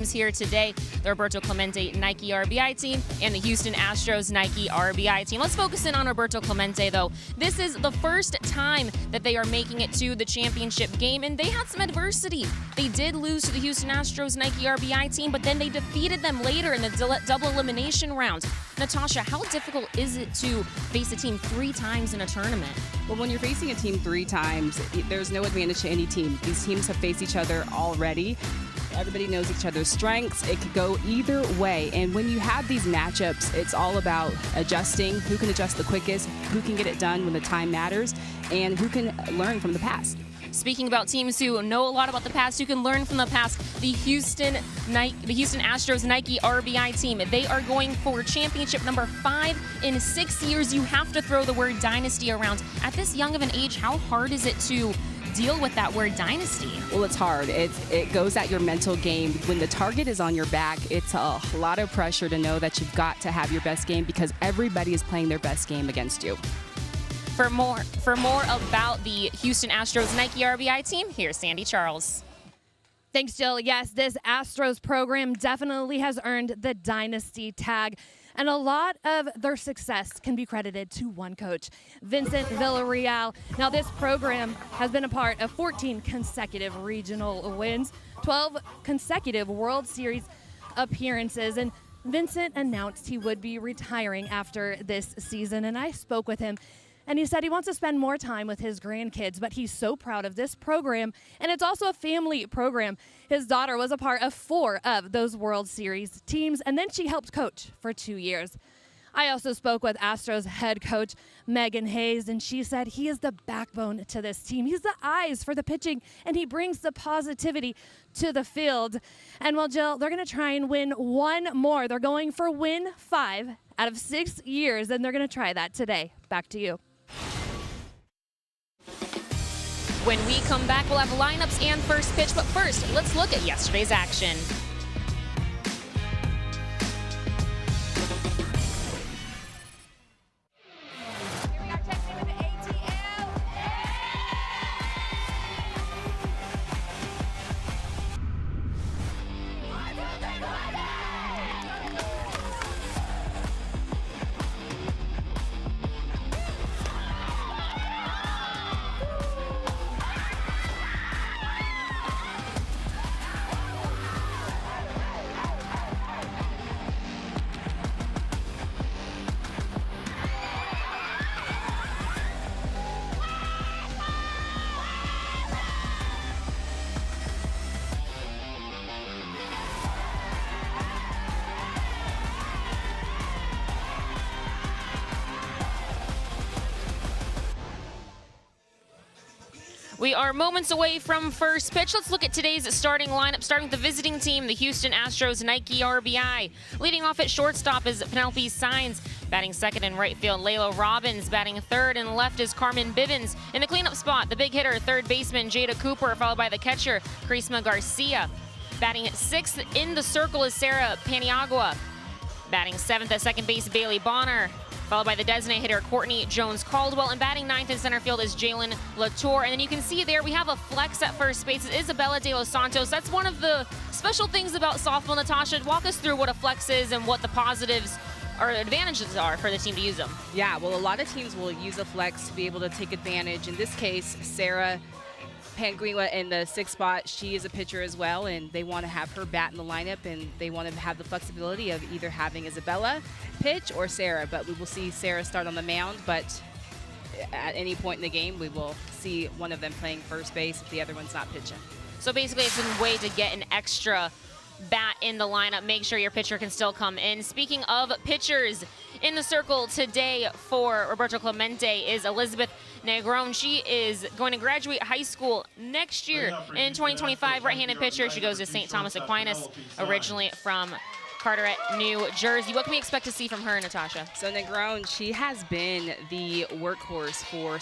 Here today, the Roberto Clemente Nike RBI team and the Houston Astros Nike RBI team. Let's focus in on Roberto Clemente, though. This is the first time that they are making it to the championship game, and they had some adversity. They did lose to the Houston Astros Nike RBI team, but then they defeated them later in the double elimination round. Natasha, how difficult is it to face a team 3 times in a tournament? Well, when you're facing a team 3 times, there's no advantage to any team. These teams have faced each other already. Everybody knows each other's strengths. It could go either way. And when you have these matchups, it's all about adjusting, who can adjust the quickest, who can get it done when the time matters, and who can learn from the past. Speaking about teams who know a lot about the past, who can learn from the past, the Houston Astros Nike RBI team. They are going for championship number 5 in 6 years. You have to throw the word dynasty around. At this young of an age, how hard is it to deal with that word dynasty? Well, it's hard. It goes at your mental game. When the target is on your back, it's a lot of pressure to know that you've got to have your best game because everybody is playing their best game against you. For more about the Houston Astros Nike RBI team, here's Sandy Charles. Thanks, Jill. Yes, this Astros program definitely has earned the dynasty tag. And a lot of their success can be credited to one coach, Vincent Villarreal. Now, this program has been a part of 14 consecutive regional wins, 12 consecutive World Series appearances, and Vincent announced he would be retiring after this season. And I spoke with him, and he said he wants to spend more time with his grandkids, but he's so proud of this program, and it's also a family program. His daughter was a part of 4 of those World Series teams, and then she helped coach for 2 years. I also spoke with Astros head coach Megan Hayes, and she said he is the backbone to this team. He's the eyes for the pitching, and he brings the positivity to the field. And well, Jill, they're going to try and win one more. They're going for win 5 out of 6 years, and they're going to try that today. Back to you. When we come back, we'll have lineups and first pitch, but first, let's look at yesterday's action. We are moments away from first pitch. Let's look at today's starting lineup, starting with the visiting team, the Houston Astros Nike RBI. Leading off at shortstop is Penelope Signs. Batting second in right field, Layla Robbins. Batting third and left is Carmen Bivens. In the cleanup spot, the big hitter, third baseman Jada Cooper, followed by the catcher, Crisma Garcia. Batting sixth in the circle is Sarah Paniagua. Batting seventh at second base, Bailey Bonner, followed by the designated hitter, Courtney Jones-Caldwell. And batting ninth in center field is Jalen Latour. And then you can see there we have a flex at first base. It's Isabella de los Santos. That's one of the special things about softball. Natasha, walk us through what a flex is and what the positives or advantages are for the team to use them. Yeah, well, a lot of teams will use a flex to be able to take advantage. In this case, Sarah Paniagua in the 6th spot, she is a pitcher as well, and they want to have her bat in the lineup, and they want to have the flexibility of either having Isabella pitch or Sarah. But we will see Sarah start on the mound, but at any point in the game, we will see one of them playing first base if the other one's not pitching. So basically, it's a way to get an extra bat in the lineup, make sure your pitcher can still come in. Speaking of pitchers, in the circle today for Roberto Clemente is Elizabeth Negron. She is going to graduate high school next year in 2025. Right-handed pitcher. She goes to St. Thomas Aquinas, originally from Carteret, New Jersey. What can we expect to see from her, Natasha? So Negron, she has been the workhorse for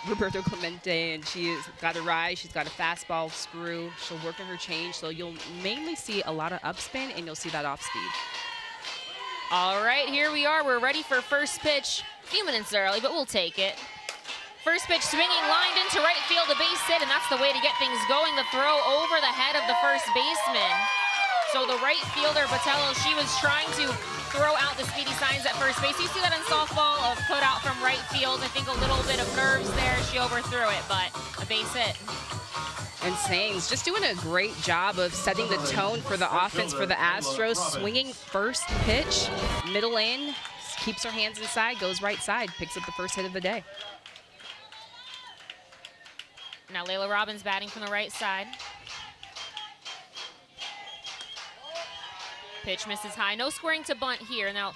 Roberto Clemente, and she's got a rise, she's got a fastball screw. She'll work on her change, so you'll mainly see a lot of upspin, and you'll see that off speed. All right, here we are. We're ready for first pitch. A few minutes early, but we'll take it. First pitch swinging, lined into right field, a base hit, and that's the way to get things going. The throw over the head of the first baseman. So the right fielder, Botello, she was trying to throw out the speedy signs at first base. You see that in softball, of put out from right field. I think a little bit of nerves there. She overthrew it, but a base hit. And Sains just doing a great job of setting the tone for the offense for the Astros. Swinging first pitch, middle in, keeps her hands inside, goes right side, picks up the first hit of the day. Now Layla Robbins batting from the right side. Pitch misses high. No squaring to bunt here. Now,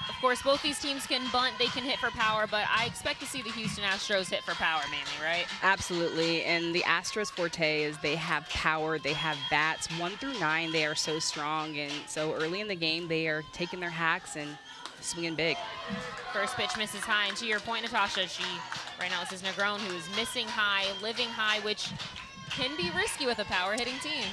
of course, both these teams can bunt. They can hit for power, but I expect to see the Houston Astros hit for power mainly, right? Absolutely. And the Astros' forte is they have power. They have bats. 1 through 9, they are so strong. And so early in the game, they are taking their hacks and swinging big. First pitch misses high. And to your point, Natasha, right now this is Negron who is missing high, living high, which can be risky with a power hitting team.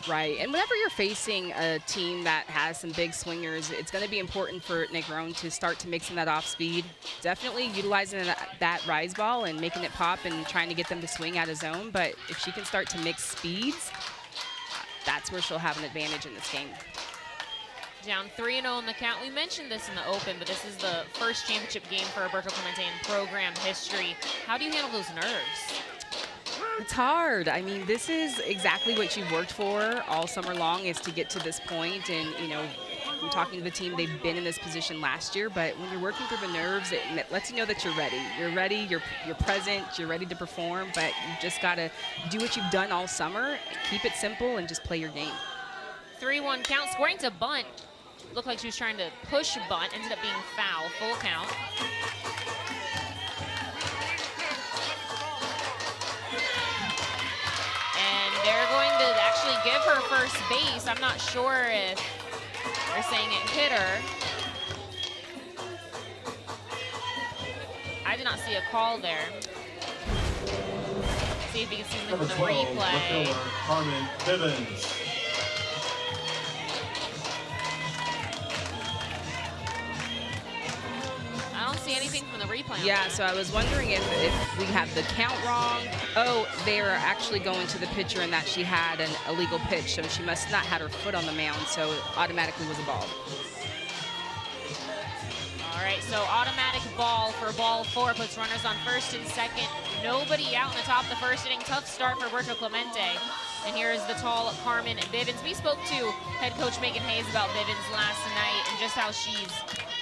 Right, and whenever you're facing a team that has some big swingers, it's going to be important for Negron to start to mix in that off speed. Definitely utilizing that rise ball and making it pop and trying to get them to swing out of zone. But if she can start to mix speeds, that's where she'll have an advantage in this game. Down 3-0 in the count. We mentioned this in the open, but this is the first championship game for Roberto Clemente in program history. How do you handle those nerves? It's hard. I mean, this is exactly what you've worked for all summer long, is to get to this point. And, you know, I'm talking to the team, they've been in this position last year, but when you're working through the nerves, it lets you know that you're ready. You're ready, you're present, you're ready to perform, but you just got to do what you've done all summer, keep it simple, and just play your game. 3-1 count, scoring to bunt. Looked like she was trying to push bunt, ended up being foul, full count. They're going to actually give her first base. I'm not sure if they're saying it hit her. I did not see a call there. See if you can see something from the replay. Carmen Bivens. I don't see anything from the replay. Yeah, so I was wondering if we have the count wrong. Oh, they are actually going to the pitcher and that she had an illegal pitch, so she must not had her foot on the mound, so it automatically was a ball. All right, so automatic ball for ball 4, puts runners on first and second. Nobody out in the top of the first inning. Tough start for Roberto Clemente. And here is the tall Carmen Bivens. We spoke to head coach Megan Hayes about Bivens last night and just how she's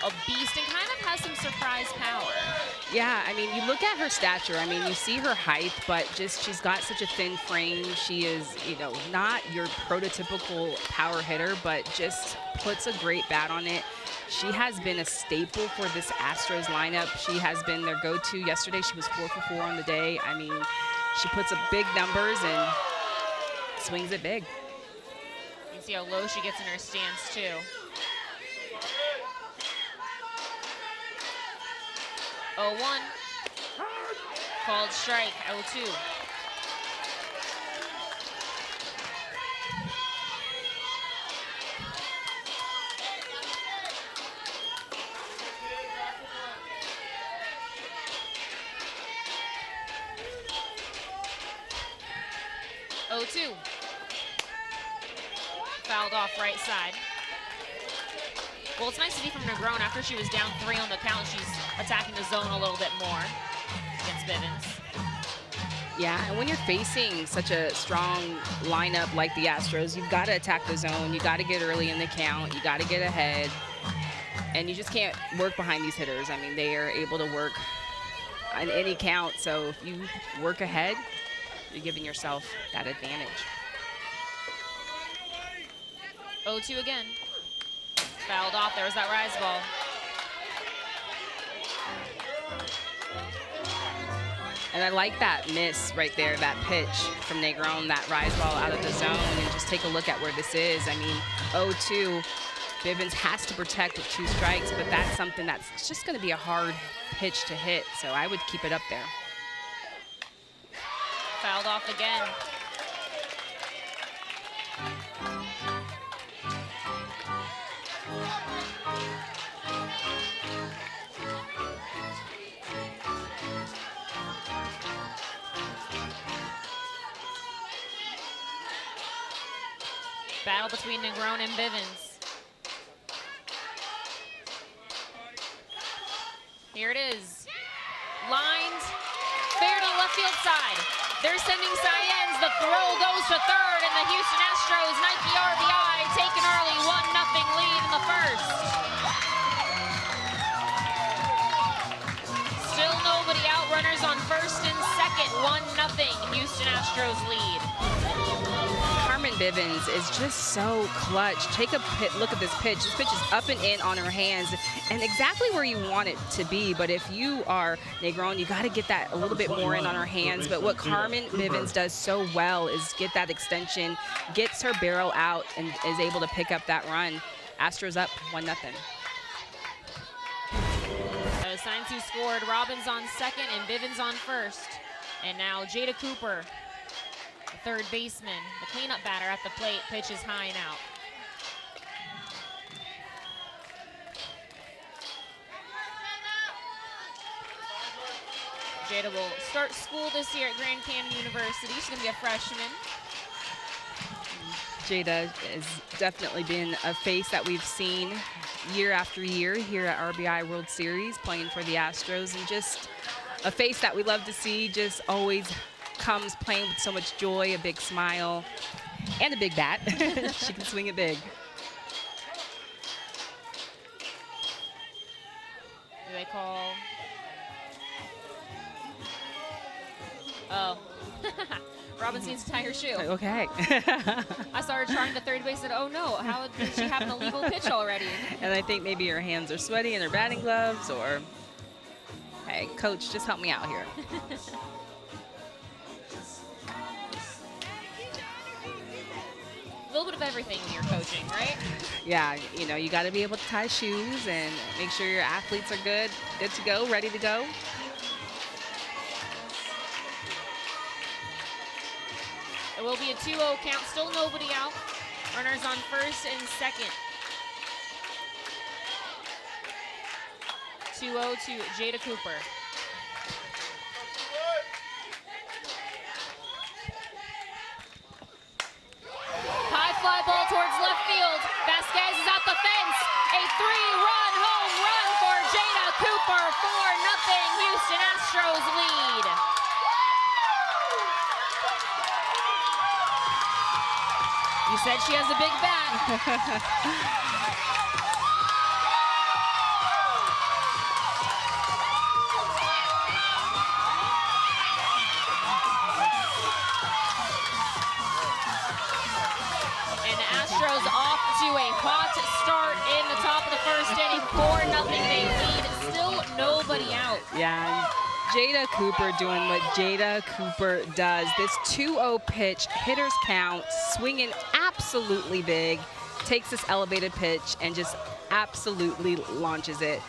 a beast and kind of has some surprise power. Yeah, I mean, you look at her stature. I mean, you see her height, but just she's got such a thin frame. She is, you know, not your prototypical power hitter, but just puts a great bat on it. She has been a staple for this Astros lineup. She has been their go-to. Yesterday, she was 4 for 4 on the day. I mean, she puts up big numbers and swings it big. You can see how low she gets in her stance, too. Oh, 1. Called strike, 0-2. Fouled off right side. Well, it's nice to see from Negron after she was down 3 on the count, she's attacking the zone a little bit more against Bivens. Yeah, and when you're facing such a strong lineup like the Astros, you've got to attack the zone. You got to get early in the count. You got to get ahead. And you just can't work behind these hitters. I mean, they are able to work on any count. So if you work ahead, you're giving yourself that advantage. 0-2 again. Fouled off. There was that rise ball. And I like that miss right there, that pitch from Negron, that rise ball out of the zone. And just take a look at where this is. I mean, 0-2. Bivens has to protect with 2 strikes, but that's something that's just going to be a hard pitch to hit. So I would keep it up there. Fouled off again. Battle between Negron and Bivens. Here it is. Lined, fair to the left field side. They're sending Cyens. The throw goes to third, and the Houston Astros, Nike RBI, take an early 1-0 lead in the first. Still nobody out. Runners on first and second. 1-0 Houston Astros lead. Carmen Bivens is just so clutch. Take a look at this pitch. This pitch is up and in on her hands and exactly where you want it to be. But if you are Negron, you got to get that a little bit more in on her hands. But what Carmen Bivens does so well is get that extension, gets her barrel out, and is able to pick up that run. Astros up 1-0. Signs who scored. Robbins on second and Bivens on first. And now Jada Cooper, the third baseman, the cleanup batter at the plate. Pitch is high and out. Jada will start school this year at Grand Canyon University. She's going to be a freshman. Jada has definitely been a face that we've seen year after year here at RBI World Series, playing for the Astros, and just a face that we love to see, just always comes playing with so much joy, a big smile, and a big bat. She can swing it big. Do they call? Oh. Robbins needs to tie her shoe. Okay. I started trying to third base and oh no, how did she have an illegal pitch already? And I think maybe her hands are sweaty in her batting gloves, or, hey, coach, just help me out here. A little bit of everything when you're coaching, right? Yeah, you know, you got to be able to tie shoes and make sure your athletes are good to go, ready to go. It will be a 2-0 count, still nobody out. Runners on first and second. 2-0 to Jada Cooper. High fly ball towards left field. Vasquez is at the fence. A 3-run home run for Jada Cooper. 4-0 Houston Astros lead. You said she has a big bat. And the Astros off to a hot start in the top of the first inning. 4-0 they lead. Still nobody out. Yeah. Jada Cooper doing what Jada Cooper does. This 2-0 pitch, hitters count, swinging absolutely big, takes this elevated pitch and just absolutely launches it.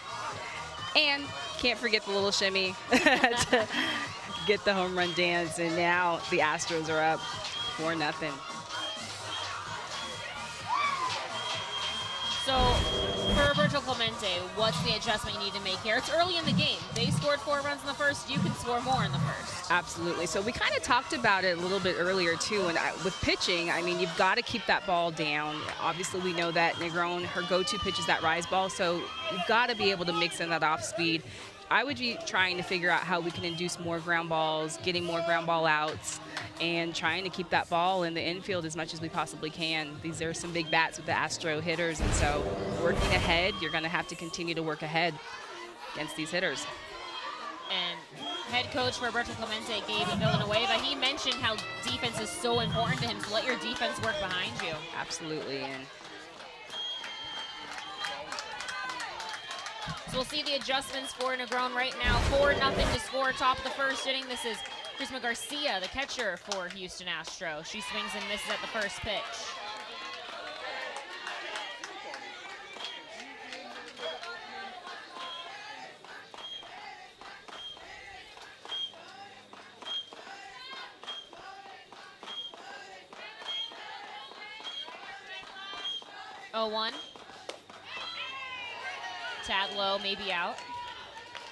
And can't forget the little shimmy to get the home run dance. And now the Astros are up 4-0. So for Roberto Clemente, what's the adjustment you need to make here? It's early in the game. They scored 4 runs in the first. You can score more in the first. Absolutely. So we kind of talked about it a little bit earlier, too. And with pitching, I mean, you've got to keep that ball down. Obviously, we know that Negron, her go-to pitch is that rise ball. So you've got to be able to mix in that off speed. I would be trying to figure out how we can induce more ground balls, getting more ground ball outs, and trying to keep that ball in the infield as much as we possibly can. These are some big bats with the Astro hitters, and so working ahead, you're going to have to continue to work ahead against these hitters. And head coach Roberto Clemente gave Villanueva, he mentioned how defense is so important to him, so let your defense work behind you. Absolutely. And so we'll see the adjustments for Negron right now. 4-0 to score, top of the first inning. This is Prisma Garcia, the catcher for Houston Astros. She swings and misses at the first pitch. Oh, 1. Tad low, maybe out.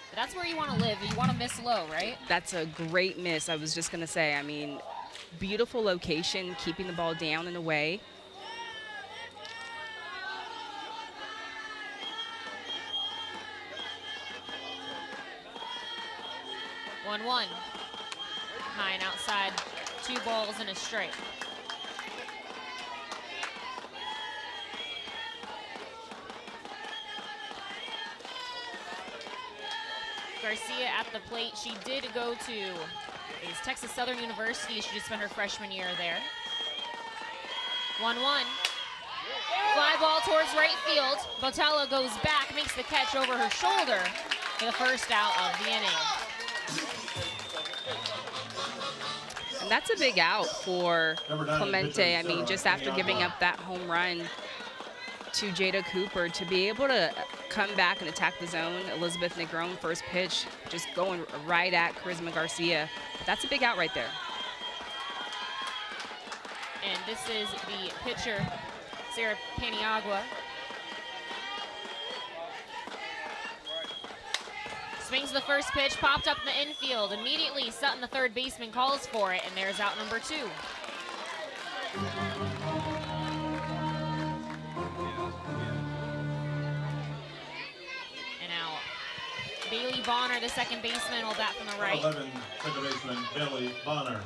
But that's where you want to live. You want to miss low, right? that's a great miss. I was just going to say, I mean, beautiful location, keeping the ball down and away. 1-1. High and outside, 2 balls and a strike. Garcia at the plate. She did go to Texas Southern University. She just spent her freshman year there. 1-1. Fly ball towards right field. Botella goes back, makes the catch over her shoulder for the first out of the inning. And that's a big out for Clemente. I mean, just after giving up that home run to Jada Cooper, to be able to come back and attack the zone. Elizabeth Negron, first pitch, just going right at Charisma Garcia. That's a big out right there. And this is the pitcher, Sarah Paniagua. Swings the first pitch, popped up in the infield. Immediately, Sutton, the third baseman, calls for it, and there's out number 2. And now, Bailey Bonner, the second baseman, will bat from the right. 11, second baseman Bailey Bonner.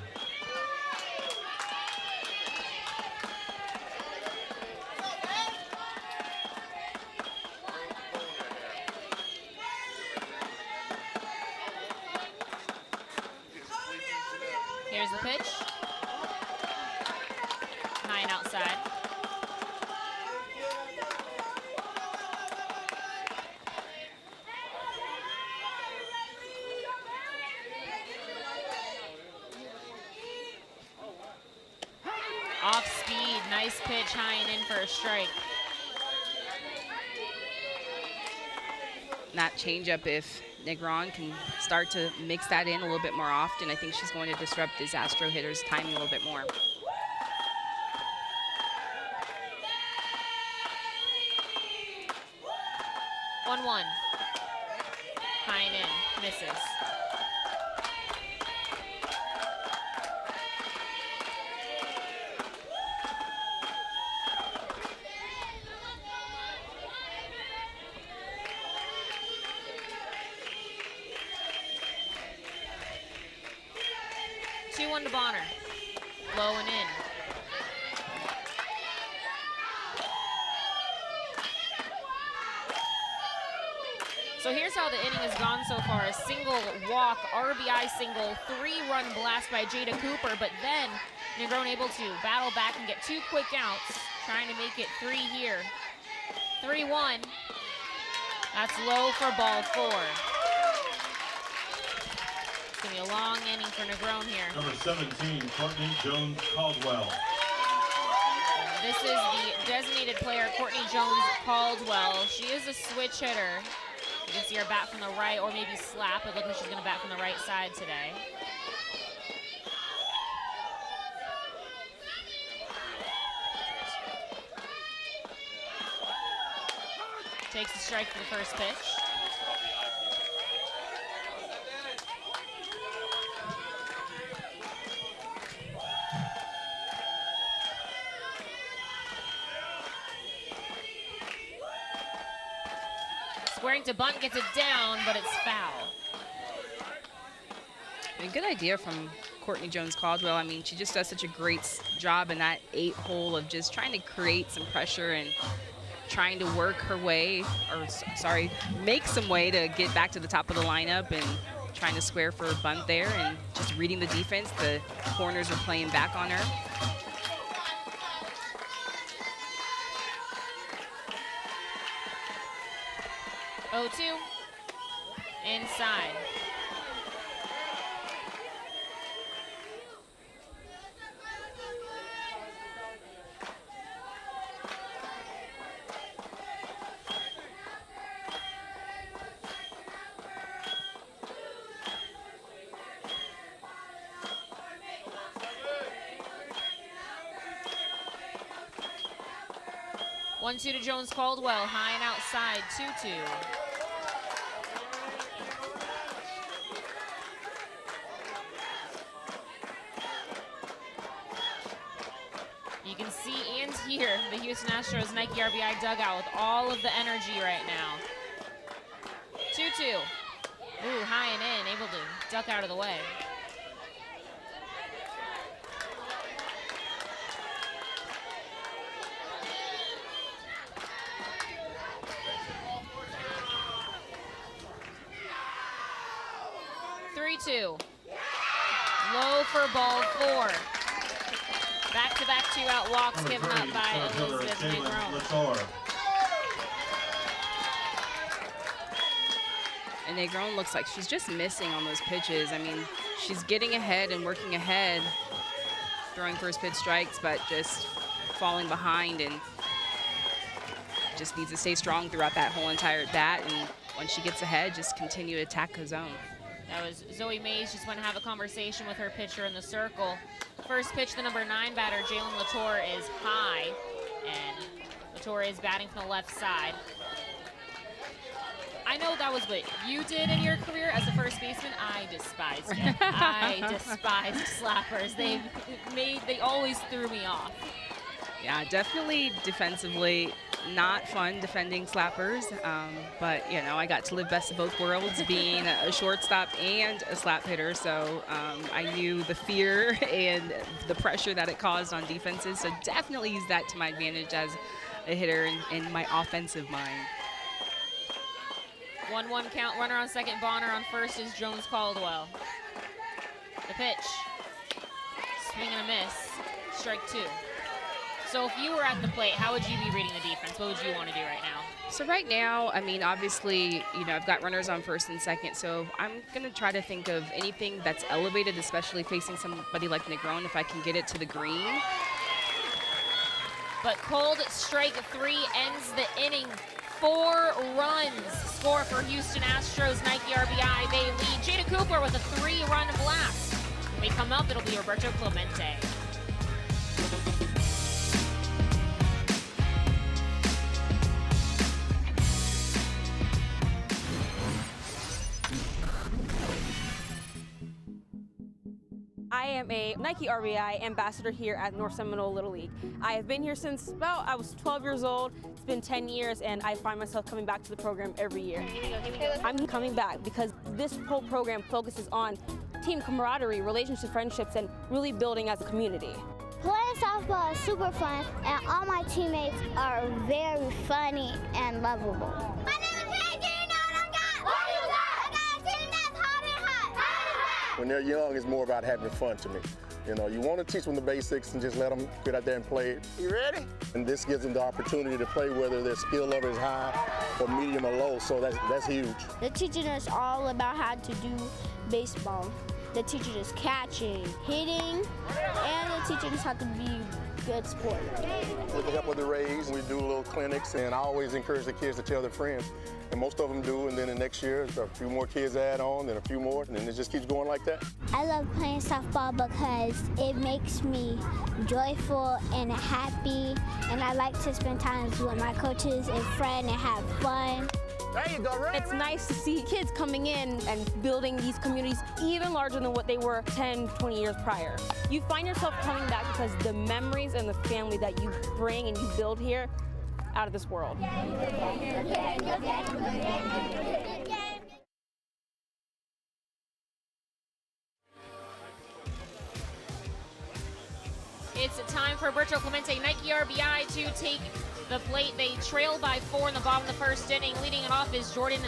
Here's the pitch. High and outside. Off speed, nice pitch, high and in for a strike. That changeup, if Negron can start to mix that in a little bit more often, I think she's going to disrupt this Astro hitter's timing a little bit more. One. High and in, misses. To Bonner, low and in. So here's how the inning has gone so far. A single walk, RBI single, 3-run blast by Jada Cooper, but then Negron able to battle back and get 2 quick outs, trying to make it 3 here. 3-1. That's low for ball 4. It's going to be a long inning for Negron here. Number 17, Courtney Jones-Caldwell. This is the designated player, Courtney Jones-Caldwell. She is a switch hitter. You can see her bat from the right or maybe slap. It looks like she's going to bat from the right side today. Takes the strike for the first pitch. Squaring to bunt, gets it down, but it's foul. A good idea from Courtney Jones-Caldwell. I mean, she just does such a great job in that 8-hole of just trying to create some pressure and trying to work her way, or sorry, make some way to get back to the top of the lineup and trying to square for a bunt there and just reading the defense. The corners are playing back on her. Oh, 2 inside. One, 2 to Jones-Caldwell, high and outside, 2-2. You can see and hear the Houston Astros Nike RBI dugout with all of the energy right now. 2-2. Ooh, high and in, able to duck out of the way. Two. Low for ball 4. Back-to-back 2-out walks given up by Elizabeth Negron. And Negron looks like she's just missing on those pitches. I mean, she's getting ahead and working ahead, throwing first pitch strikes, but just falling behind, and just needs to stay strong throughout that whole entire at bat. And once she gets ahead, just continue to attack her zone. That was Zoe Mays just went to have a conversation with her pitcher in the circle. First pitch, the number 9 batter, Jalen Latour, is high, and Latour is batting from the left side. I know that was what you did in your career as a first baseman. I despised it. I despised slappers. They always threw me off. Yeah, definitely defensively not fun defending slappers, but you know, I got to live best of both worlds, being a shortstop and a slap hitter, so I knew the fear and the pressure that it caused on defenses, so definitely use that to my advantage as a hitter in my offensive mind. 1-1 count, runner on second, Bonner on first is Jones Caldwell. The pitch, swing and a miss, strike 2. So if you were at the plate, how would you be reading the defense? What would you want to do right now? So right now, I mean, obviously, you know, I've got runners on first and second, so I'm going to try to think of anything that's elevated, especially facing somebody like Negron, if I can get it to the green. But cold strike 3 ends the inning. 4 runs score for Houston Astros. Nike RBI, they lead. Jada Cooper with a 3-run blast. When we come up, it'll be Roberto Clemente. I am a Nike RBI ambassador here at North Seminole Little League. I have been here since about I was 12 years old. It's been 10 years, and I find myself coming back to the program every year. I'm coming back because this whole program focuses on team camaraderie, relationships, friendships, and really building as a community. Playing softball is super fun, and all my teammates are very funny and lovable. My name is Paige. Do you know what I got? What do you got? I got a team that's hot and hot. When they're young, it's more about having fun to me. You know, you want to teach them the basics and just let them get out there and play it. You ready? And this gives them the opportunity to play whether their skill level is high or medium or low, so that's huge. They're teaching us all about how to do baseball. They're teaching us catching, hitting, and they're teaching us how to be good sport. With the help of the Rays, we do little clinics, and I always encourage the kids to tell their friends. And most of them do, and then the next year, a few more kids add on, then a few more, and then it just keeps going like that. I love playing softball because it makes me joyful and happy, and I like to spend time with my coaches and friends and have fun. There you go, right? It's nice to see kids coming in and building these communities even larger than what they were 10, 20 years prior. You find yourself coming back because the memories and the family that you bring and you build here, out of this world. It's time for Roberto Clemente, Nike RBI, to take the plate. They trail by 4 in the bottom of the first inning. Leading it off is Jordan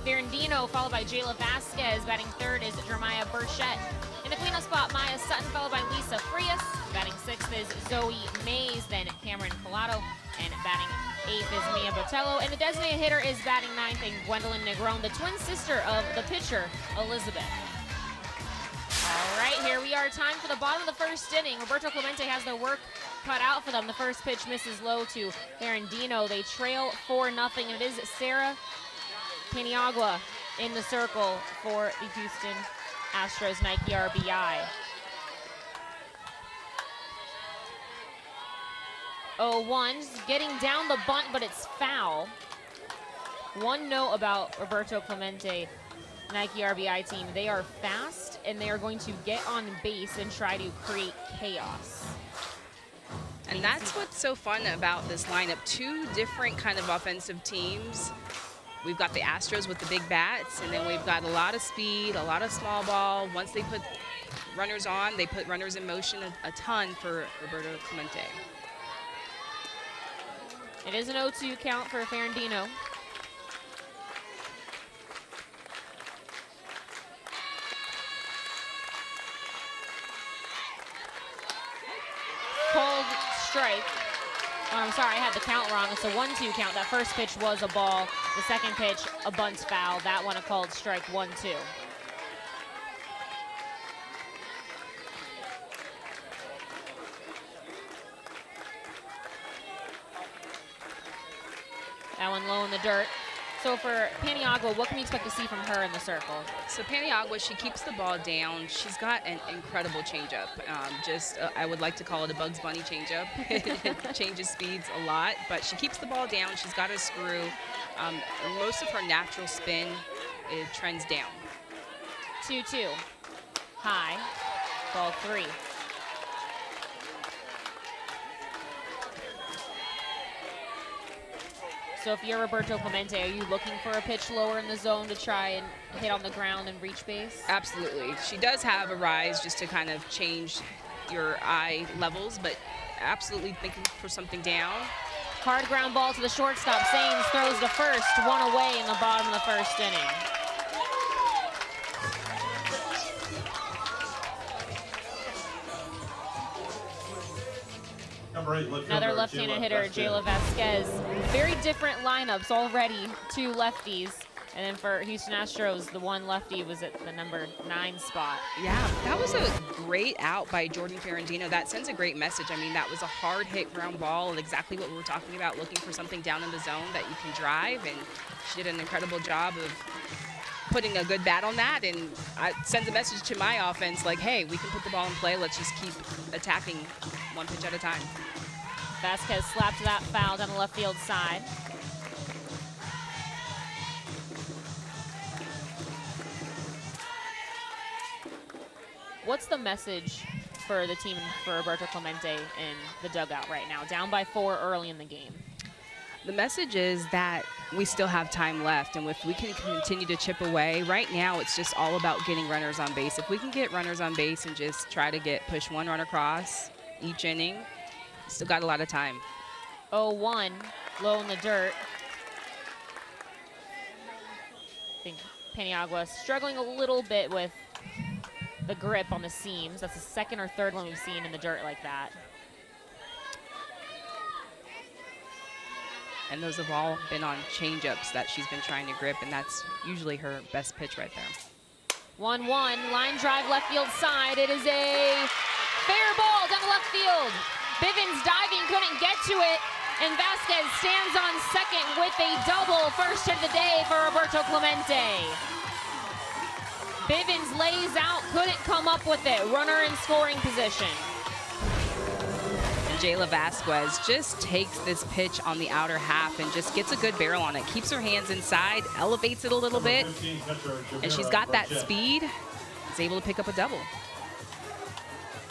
Ferrandino, followed by Jayla Vasquez. Batting third is Jeremiah Burchett. In the cleanup spot, Maya Sutton, followed by Lisa Frias. Batting sixth is Zoe Mays, then Cameron Pilato. And batting eighth is Mia Botello. And the designated hitter is batting ninth, and Gwendolyn Negron, the twin sister of the pitcher, Elizabeth. All right, here we are. Time for the bottom of the first inning. Roberto Clemente has their work cut out for them. The first pitch misses low to Ferrandino. They trail 4-0, and it is Sarah Paniagua in the circle for the Houston Astros Nike RBI. 0-1, getting down the bunt, but it's foul. One note about Roberto Clemente, Nike RBI team, they are fast, and they are going to get on base and try to create chaos. And that's what's so fun about this lineup. 2 different kind of offensive teams we've got the Astros with the big bats, and then we've got a lot of speed, a lot of small ball. Once they put runners on, they put runners in motion a ton for Roberto Clemente. It is an 0-2 count for Ferrandino. Called strike. Oh, I'm sorry, I had the count wrong. It's a 1-2 count. That first pitch was a ball. The second pitch, a bunt foul. That one a called strike, 1-2. That one low in the dirt. So for Paniagua, what can we expect to see from her in the circle? So Paniagua, she keeps the ball down. She's got an incredible changeup. I would like to call it a Bugs Bunny changeup. It changes speeds a lot, but she keeps the ball down. She's got a screw. Most of her natural spin, it trends down. 2-2. High. Ball 3. So if you're Roberto Clemente, are you looking for a pitch lower in the zone to try and hit on the ground and reach base? Absolutely. She does have a rise just to kind of change your eye levels, but absolutely thinking for something down. Hard ground ball to the shortstop. Sains throws to first, one away in the bottom of the first inning. Another left-handed hitter, Jayla Vasquez. Very different lineups already, 2 lefties. And then for Houston Astros, the one lefty was at the number 9 spot. Yeah, that was a great out by Jordan Ferrandino. That sends a great message. I mean, that was a hard hit ground ball, exactly what we were talking about, looking for something down in the zone that you can drive. And she did an incredible job of putting a good bat on that, and it sends a message to my offense like, hey, we can put the ball in play. Let's just keep attacking one pitch at a time. Vasquez slapped that foul down the left field side. What's the message for the team for Roberto Clemente in the dugout right now? Down by 4 early in the game. The message is that we still have time left, and if we can continue to chip away, right now it's just all about getting runners on base. If we can get runners on base and just try to push one run across each inning, still got a lot of time. 0-1, low in the dirt. I think Paniagua struggling a little bit with the grip on the seams. That's the second or third one we've seen in the dirt like that. And those have all been on changeups that she's been trying to grip, and that's usually her best pitch right there. 1-1, line drive left field side. It is a fair ball down the left field. Bivens diving, couldn't get to it, and Vasquez stands on second with a double. First hit of the day for Roberto Clemente. Bivens lays out, couldn't come up with it. Runner in scoring position. And Jayla Vasquez just takes this pitch on the outer half and just gets a good barrel on it. Keeps her hands inside, elevates it a little bit, and she's got that speed. Is able to pick up a double.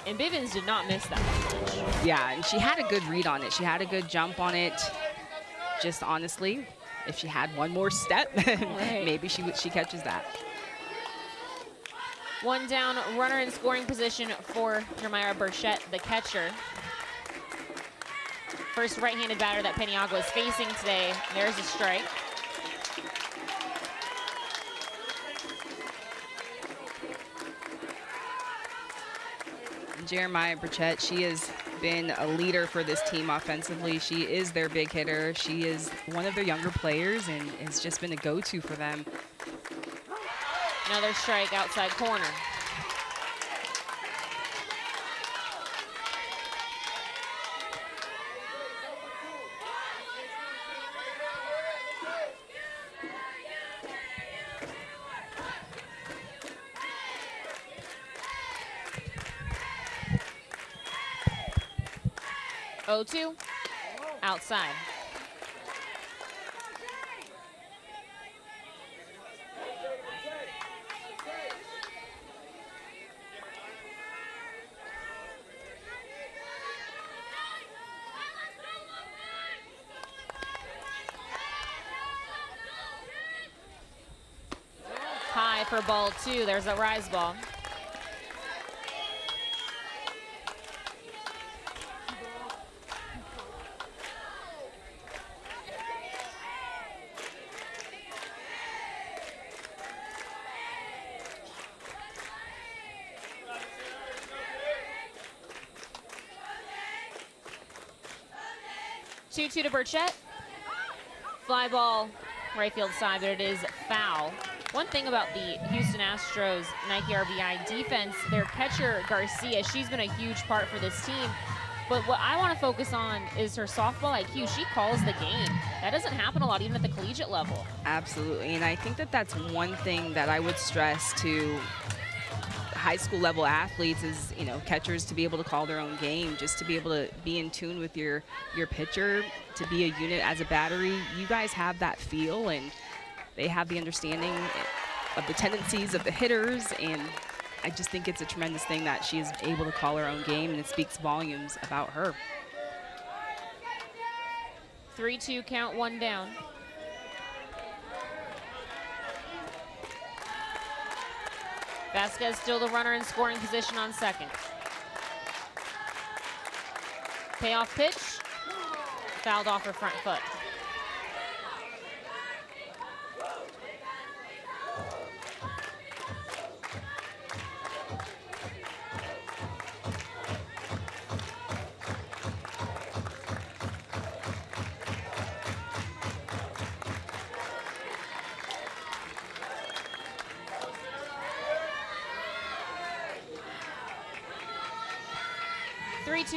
And Bivens did not miss that pitch. Yeah, and she had a good read on it. She had a good jump on it. Just honestly, if she had one more step, right, maybe she catches that. One down, runner in scoring position for Jeremiah Burchett, the catcher. First right-handed batter that Paniagua is facing today. There's a strike. Jeremiah Burchett, she has been a leader for this team offensively. She is their big hitter. She is one of their younger players and has just been a go-to for them. Another strike outside corner. Oh, 2 outside. for ball 2. There's a rise ball. Two to Burchett. Fly ball, right field side, but it is foul. One thing about the Houston Astros Nike RBI defense, their catcher Garcia, she's been a huge part for this team. But what I want to focus on is her softball IQ. She calls the game. That doesn't happen a lot, even at the collegiate level. Absolutely, and I think that that's one thing that I would stress to high school level athletes is, you know, catchers to be able to call their own game, just to be able to be in tune with your pitcher, to be a unit as a battery. You guys have that feel, and they have the understanding of the tendencies of the hitters, and I just think it's a tremendous thing that she is able to call her own game, and it speaks volumes about her. 3-2 count, 1 down. Vasquez still the runner in scoring position on second. Payoff pitch, fouled off her front foot.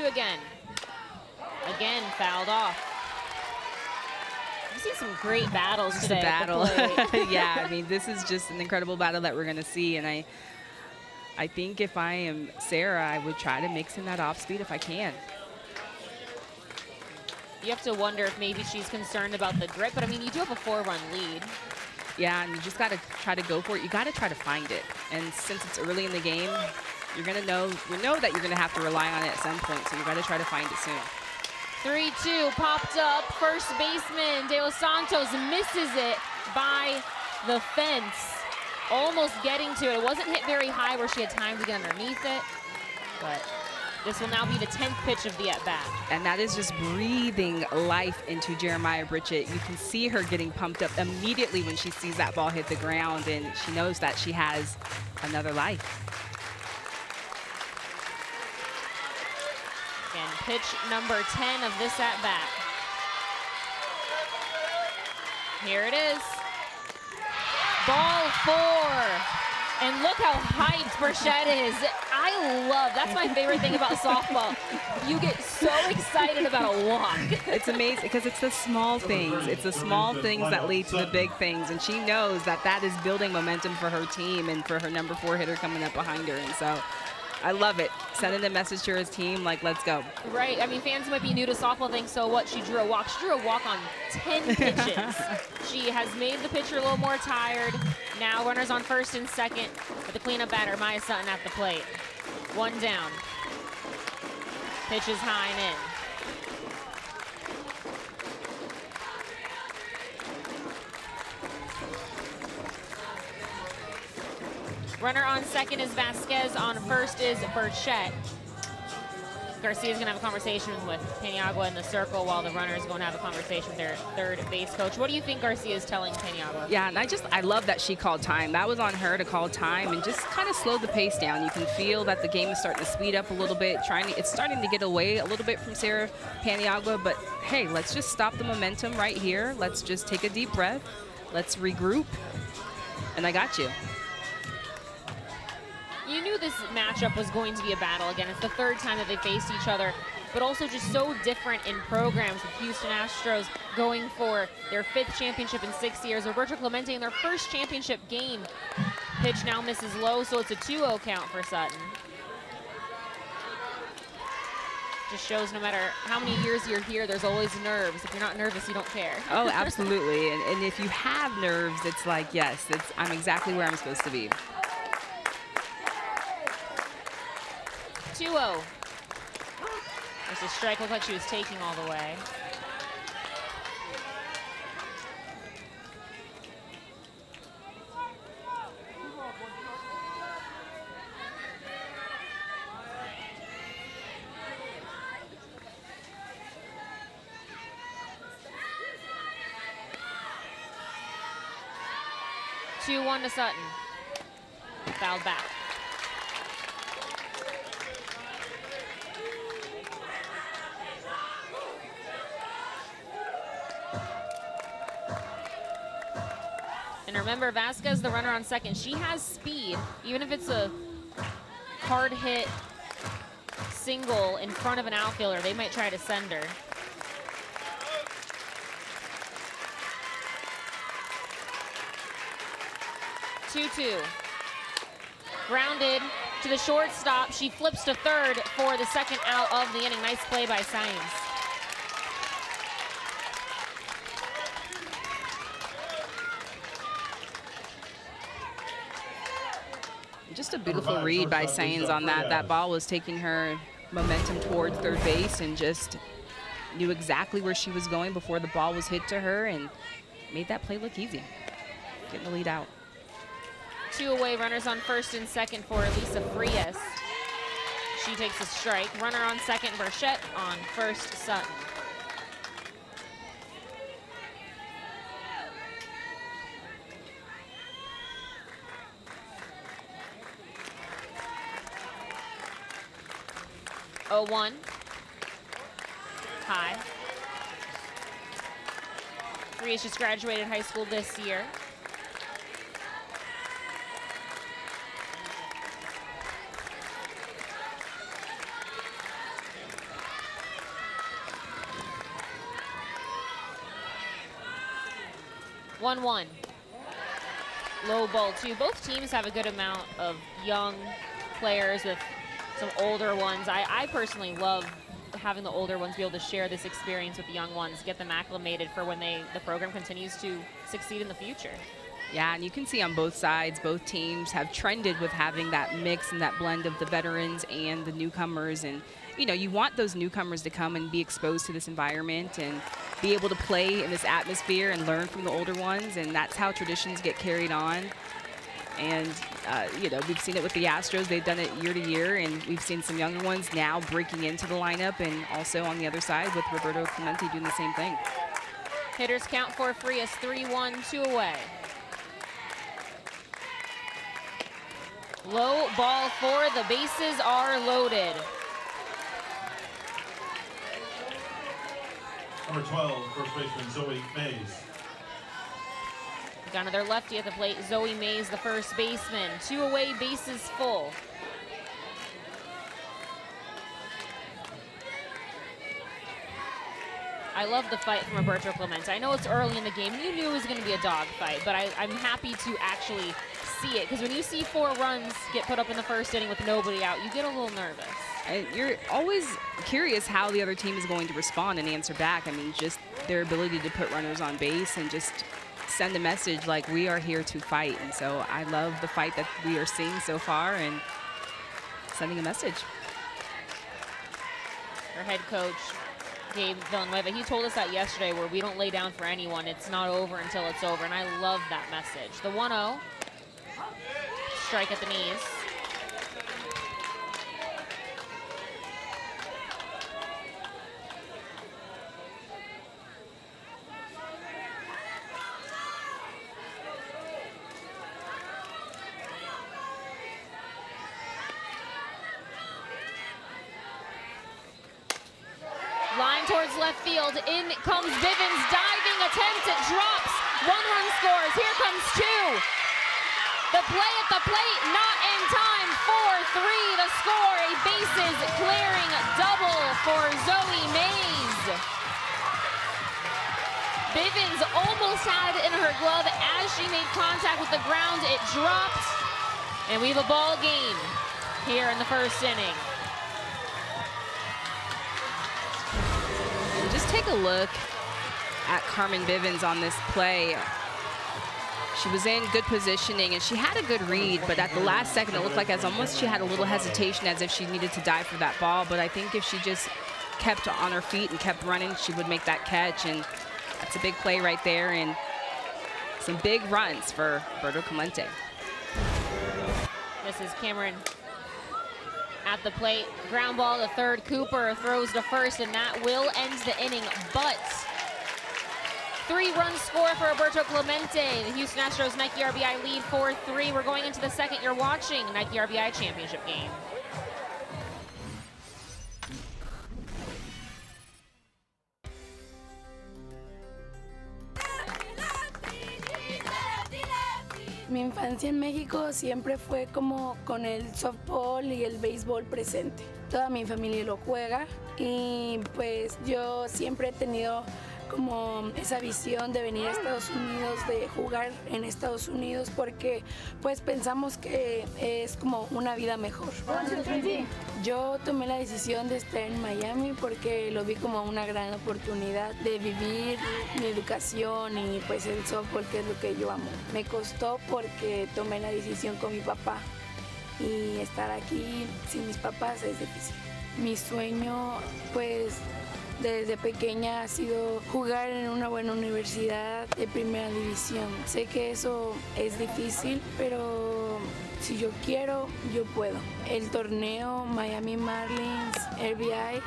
Again. Again, fouled off. I've seen some great battles Just today. a battle. Yeah, I mean, this is just an incredible battle that we're going to see, and I think if I am Sarah, I would try to mix in that off speed if I can. You have to wonder if maybe she's concerned about the grip, but I mean, you do have a 4-run lead. Yeah, and you just got to try to go for it. You got to try to find it, and since it's early in the game, you're going to know that you're going to have to rely on it at some point, so you got to try to find it soon. 3-2 popped up. First baseman De Los Santos misses it by the fence. Almost getting to it. It wasn't hit very high where she had time to get underneath it, but this will now be the 10th pitch of the at-bat. And that is just breathing life into Jeremiah Bridget. You can see her getting pumped up immediately when she sees that ball hit the ground, and she knows that she has another life. And pitch number 10 of this at-bat. Here it is. Ball 4. And look how hyped Burchett is. I love, that's my favorite thing about softball. You get so excited about a walk. It's amazing because it's the small things. It's the small things that lead to the big things. And she knows that that is building momentum for her team and for her number 4 hitter coming up behind her. And so I love it. Sending a message to her team like, let's go. Right. I mean, fans might be new to softball think, so what? She drew a walk. She drew a walk on 10 pitches. She has made the pitcher a little more tired. Now runners on first and second with the cleanup batter, Maya Sutton at the plate. 1 down. Pitch is high and in. Runner on second is Vasquez. On first is Burchett. Garcia's going to have a conversation with Paniagua in the circle while the runner is going to have a conversation with their third base coach. What do you think Garcia is telling Paniagua? Yeah, and I love that she called time. That was on her to call time and just kind of slow the pace down. You can feel that the game is starting to speed up a little bit. It's starting to get away a little bit from Sarah Paniagua, but hey, let's just stop the momentum right here. Let's just take a deep breath. Let's regroup, and I got you. You knew this matchup was going to be a battle again. It's the 3rd time that they faced each other, but also just so different in programs with Houston Astros going for their 5th championship in 6 years. Roberto Clemente in their 1st championship game. Pitch now misses low, so it's a 2-0 count for Sutton. Just shows no matter how many years you're here, there's always nerves. If you're not nervous, you don't care. Oh, absolutely. And if you have nerves, it's like, yes, I'm exactly where I'm supposed to be. 2-0. There's a strike, looked like she was taking all the way. 2-1 to Sutton. Fouled back. And remember, Vasquez, the runner on second, she has speed. Even if it's a hard hit single in front of an outfielder, they might try to send her. Two. Grounded to the shortstop. She flips to third for the second out of the inning. Nice play by Sainz. Just a beautiful read by Sainz on that. That ball was taking her momentum towards third base and just knew exactly where she was going before the ball was hit to her and made that play look easy. Getting the lead out. 2 away, runners on first and second for Elisa Frias. She takes a strike. Runner on second, Burchett. On first, Sutton. Oh, 1. High. Frias just graduated high school this year. One. Low ball 2. Both teams have a good amount of young players with some older ones. I personally love having the older ones be able to share this experience with the young ones, get them acclimated for when the program continues to succeed in the future. Yeah, and you can see on both sides, both teams have trended with having that mix and that blend of the veterans and the newcomers. And, you know, you want those newcomers to come and be exposed to this environment and be able to play in this atmosphere and learn from the older ones. And that's how traditions get carried on. And, you know, we've seen it with the Astros. They've done it year to year, and we've seen some younger ones now breaking into the lineup, and also on the other side with Roberto Clemente doing the same thing. Hitters count for Frias, 3-1, 2 away. Low ball 4, the bases are loaded. Number 12, first baseman Zoe Mays. Got another lefty at the plate, Zoe Mays, the first baseman. 2 away, bases full. I love the fight from Roberto Clemente. I know it's early in the game. You knew it was going to be a dog fight, but I'm happy to actually see it, because when you see 4 runs get put up in the first inning with nobody out, you get a little nervous. And you're always curious how the other team is going to respond and answer back. I mean, just their ability to put runners on base and just send a message like, we are here to fight. And so I love the fight that we are seeing so far and sending a message. Our head coach, Gabe Villanueva, he told us that yesterday, where we don't lay down for anyone. It's not over until it's over, and I love that message. The 1-0, strike at the knees. Left field, in comes Bivens, diving attempt, it drops, 1 run scores, here comes 2. The play at the plate, not in time, 4-3 the score, a bases clearing double for Zoe Mays. Bivens almost had it in her glove as she made contact with the ground, it dropped, and we have a ball game here in the first inning. Just take a look at Carmen Bivens on this play. She was in good positioning and she had a good read, but at the last second it looked like as almost she had a little hesitation as if she needed to dive for that ball. But I think if she just kept on her feet and kept running, she would make that catch. And that's a big play right there, and some big runs for Roberto Clemente. This is Cameron at the plate, ground ball to third. Cooper throws to first, and that will end the inning. But 3-run score for Roberto Clemente. The Houston Astros Nike RBI lead 4-3. We're going into the second. You're watching Nike RBI championship game. Mi infancia en México siempre fue como con el softball y el béisbol presente. Toda mi familia lo juega y pues yo siempre he tenido como esa visión de venir a Estados Unidos, de jugar en Estados Unidos, porque pues pensamos que es como una vida mejor. Yo tomé la decisión de estar en Miami porque lo vi como una gran oportunidad de vivir mi educación y pues el softball, que es lo que yo amo. Me costó porque tomé la decisión con mi papá y estar aquí sin mis papás es difícil. Mi sueño pues desde pequeña ha sido jugar en una buena universidad de primera división. Sé que eso es difícil, pero si yo quiero, yo puedo. El torneo Miami Marlins RBI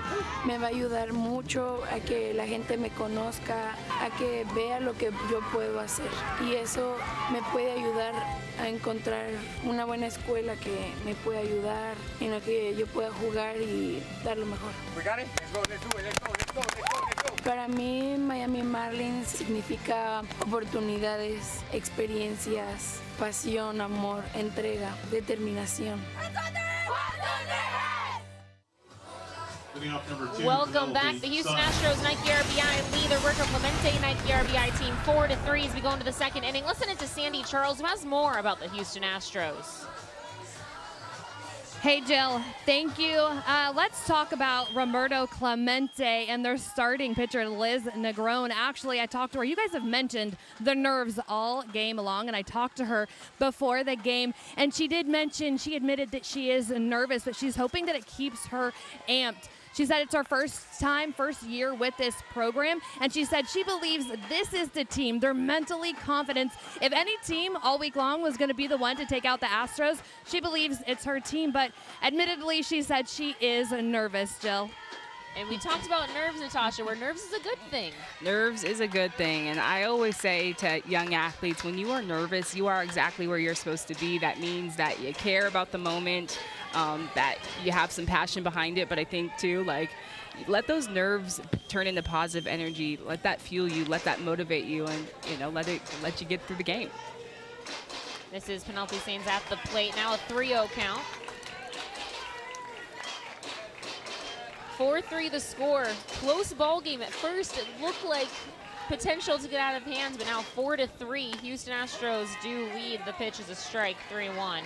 me va a ayudar mucho a que la gente me conozca, a que vea lo que yo puedo hacer. Y eso me puede ayudar a encontrar una buena escuela que me pueda ayudar, en la que yo pueda jugar y dar lo mejor. Para mí, Miami Marlins significa oportunidades, experiencias, pasión, amor, entrega, determinación. Welcome back. The Houston Astros Nike RBI lead the Roberto Clemente Nike RBI team 4-3 as we go into the second inning. Listen to Sandy Charles, who has more about the Houston Astros. Hey, Jill, thank you. Let's talk about Roberto Clemente and their starting pitcher, Liz Negron. Actually, I talked to her. You guys have mentioned the nerves all game long, and I talked to her before the game, and she did mention, she admitted that she is nervous, but she's hoping that it keeps her amped. She said it's her first year with this program, and she said she believes this is the team. They're mentally confident. If any team all week long was going to be the one to take out the Astros, she believes it's her team, but admittedly, she said she is nervous, Jill. And we talked about nerves, Natasha, where nerves is a good thing. Nerves is a good thing, and I always say to young athletes, when you are nervous, you are exactly where you're supposed to be. That means that you care about the moment, that you have some passion behind it, but I think too, like, let those nerves turn into positive energy. Let that fuel you, let that motivate you, and let you get through the game. This is Penelope Sainz at the plate. Now a 3-0 count. 4-3 the score. Close ball game at first. It looked like potential to get out of hands, but now 4-3. Houston Astros do lead. The pitch is a strike, 3-1.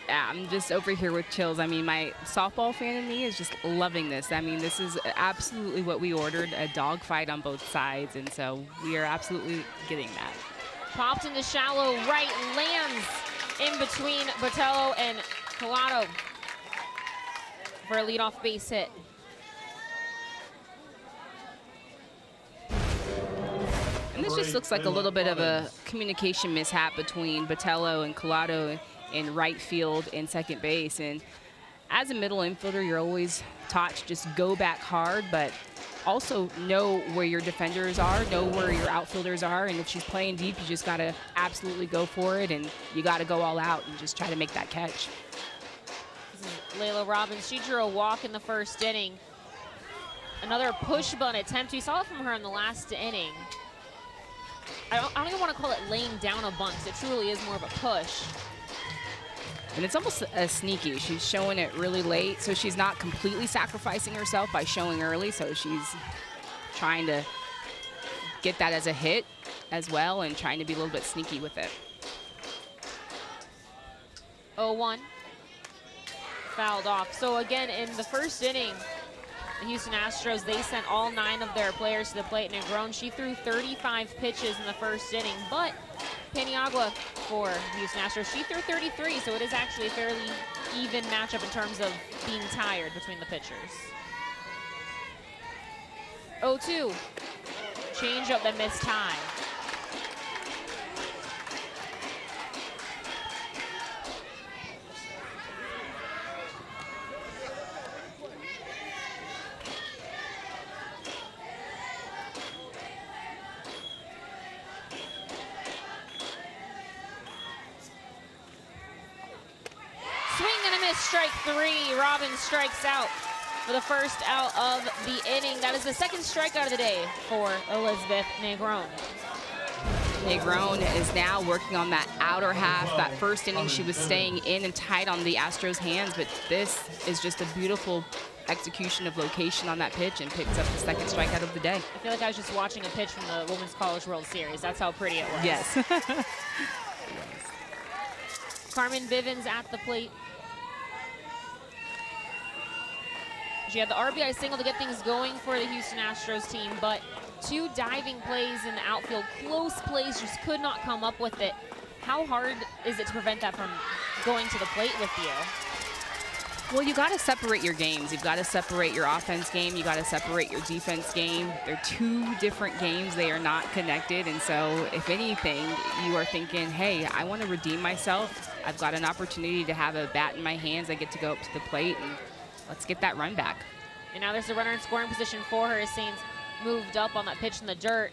Yeah, I'm just over here with chills. I mean, my softball fan in me is just loving this. I mean, this is absolutely what we ordered, a dogfight on both sides, and so we are absolutely getting that. Popped into shallow right, lands in between Botello and Collado for a leadoff base hit. And this just looks like a little bit of a communication mishap between Botello and Collado in right field and second base. And as a middle infielder, you're always taught to just go back hard, but also know where your defenders are, know where your outfielders are, and if she's playing deep, you just gotta absolutely go for it, and you gotta go all out and just try to make that catch. This is Layla Robbins. She drew a walk in the first inning. Another push bunt attempt. We saw it from her in the last inning. I don't even want to call it laying down a bunt, because it truly is more of a push. And it's almost a sneaky. She's showing it really late, so she's not completely sacrificing herself by showing early, so she's trying to get that as a hit as well and trying to be a little bit sneaky with it. 0-1. Fouled off. So again, in the first inning, the Houston Astros, they sent all 9 of their players to the plate. Negron, she threw 35 pitches in the first inning, but Paniagua for Houston Astros, she threw 33, so it is actually a fairly even matchup in terms of being tired between the pitchers. 0-2. Change up that missed time. missed strike 3. Robin strikes out for the first out of the inning. That is the second strikeout of the day for Elizabeth Negron. Negron is now working on that outer half. That first inning, she was staying in and tight on the Astros' hands, but this is just a beautiful execution of location on that pitch and picks up the second strikeout of the day. I feel like I was just watching a pitch from the Women's College World Series. That's how pretty it was. Yes. Carmen Bivens at the plate. She had the RBI single to get things going for the Houston Astros team, but 2 diving plays in the outfield, close plays, just could not come up with it. How hard is it to prevent that from going to the plate with you? Well, you got to separate your games. You've got to separate your offense game. You got to separate your defense game. They're 2 different games. They are not connected. And so, if anything, you are thinking, hey, I want to redeem myself. I've got an opportunity to have a bat in my hands. I get to go up to the plate, and let's get that run back. And now there's a runner in scoring position for her. Saints moved up on that pitch in the dirt.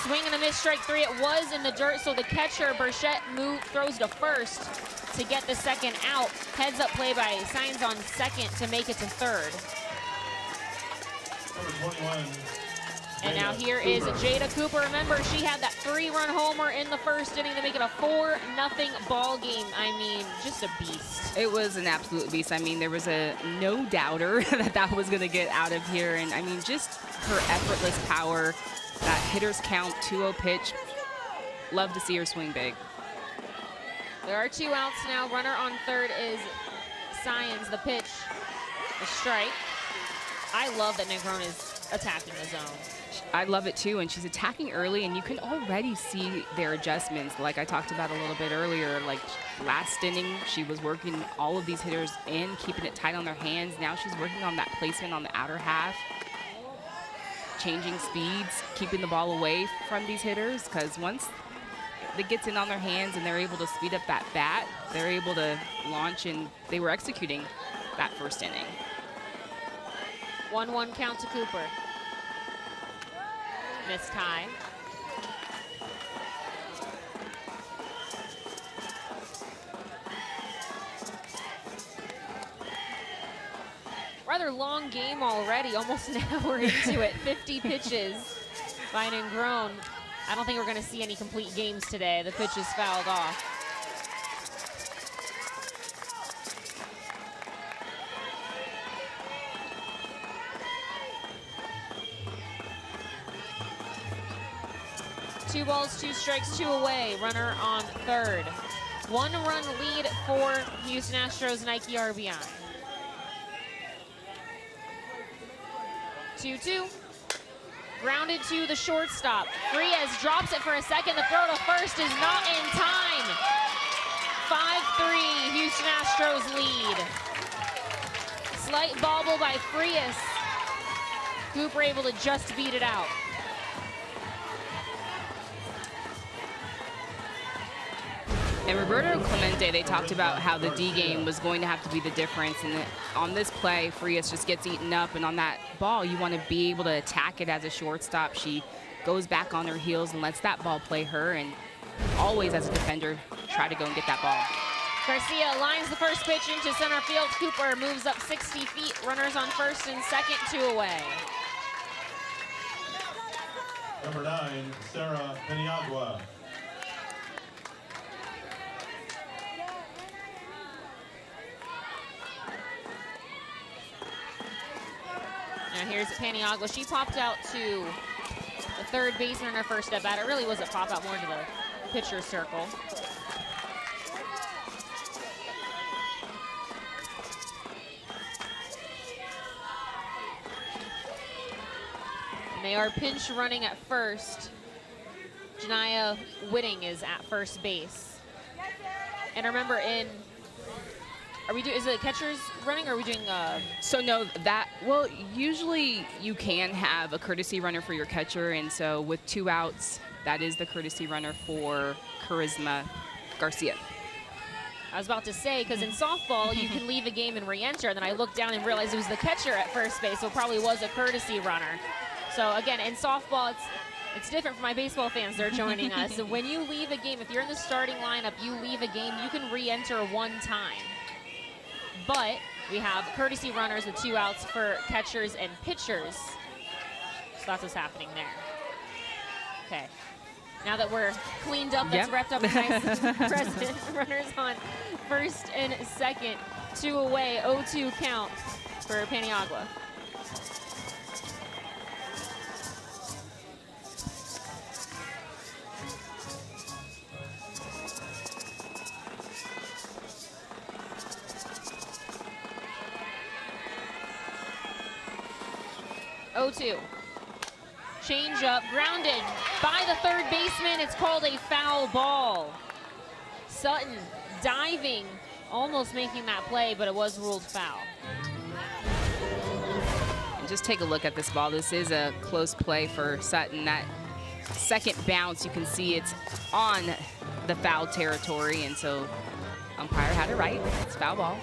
Swing and a miss, strike 3. It was in the dirt, so the catcher, Burchett, throws to first to get the second out. Heads up play by Signs on second to make it to third. Number 21. And now here is Jada Cooper. Remember, she had that 3-run homer in the first inning to make it a 4-0 ball game. I mean, just a beast. It was an absolute beast. I mean, there was a no doubter that was going to get out of here. And I mean, just her effortless power, that hitter's count, 2-0 pitch. Love to see her swing big. There are 2 outs now. Runner on third is Science. The pitch, a strike. I love that Negron is attacking the zone. I love it too, and she's attacking early, and you can already see their adjustments. Like I talked about a little bit earlier, like last inning, she was working all of these hitters in, keeping it tight on their hands. Now she's working on that placement on the outer half, changing speeds, keeping the ball away from these hitters, because once it gets in on their hands and they're able to speed up that bat, they're able to launch, and they were executing that first inning. 1-1 count to Cooper. Missed high. Rather long game already, almost an hour into it. 50 pitches by Negron. I don't think we're going to see any complete games today. The pitch is fouled off. Two balls, 2 strikes, 2 away. Runner on third. 1-run lead for Houston Astros Nike RBI. 2-2. Grounded to the shortstop. Frias drops it for a second. The throw to first is not in time. 5-3, Houston Astros lead. Slight bobble by Frias. Cooper able to just beat it out. And Roberto Clemente, they talked about how the D game was going to have to be the difference. And on this play, Frias just gets eaten up. And on that ball, you want to be able to attack it as a shortstop. She goes back on her heels and lets that ball play her. And always, as a defender, try to go and get that ball. Garcia lines the first pitch into center field. Cooper moves up 60 feet. Runners on first and second, 2 away. Number 9, Sarah Peniagua. Now here's Paniagua. She popped out to the third baseman in her first at bat. It really was a pop out more to the pitcher's circle. And they are pinch running at first. Janiyah Whitting is at first base. And remember, is it catchers running, or are we doing So no, well, usually you can have a courtesy runner for your catcher, and so with 2 outs, that is the courtesy runner for Charisma Garcia. I was about to say, because in softball, you can leave a game and re-enter, and then I looked down and realized it was the catcher at first base, so it probably was a courtesy runner. So again, in softball, it's different for my baseball fans that are joining us. So when you leave a game, if you're in the starting lineup, you leave a game, you can re-enter 1 time. but we have courtesy runners with 2 outs for catchers and pitchers. So that's what's happening there. Okay. Now that we're cleaned up, that's wrapped up nice present. Runners on first and second. 2 away, 0-2 count for Paniagua. Change up, grounded by the third baseman. It's called a foul ball. Sutton diving, almost making that play, but it was ruled foul. And just take a look at this ball. This is a close play for Sutton. That second bounce, you can see it's on the foul territory, and so umpire had it right. It's foul ball.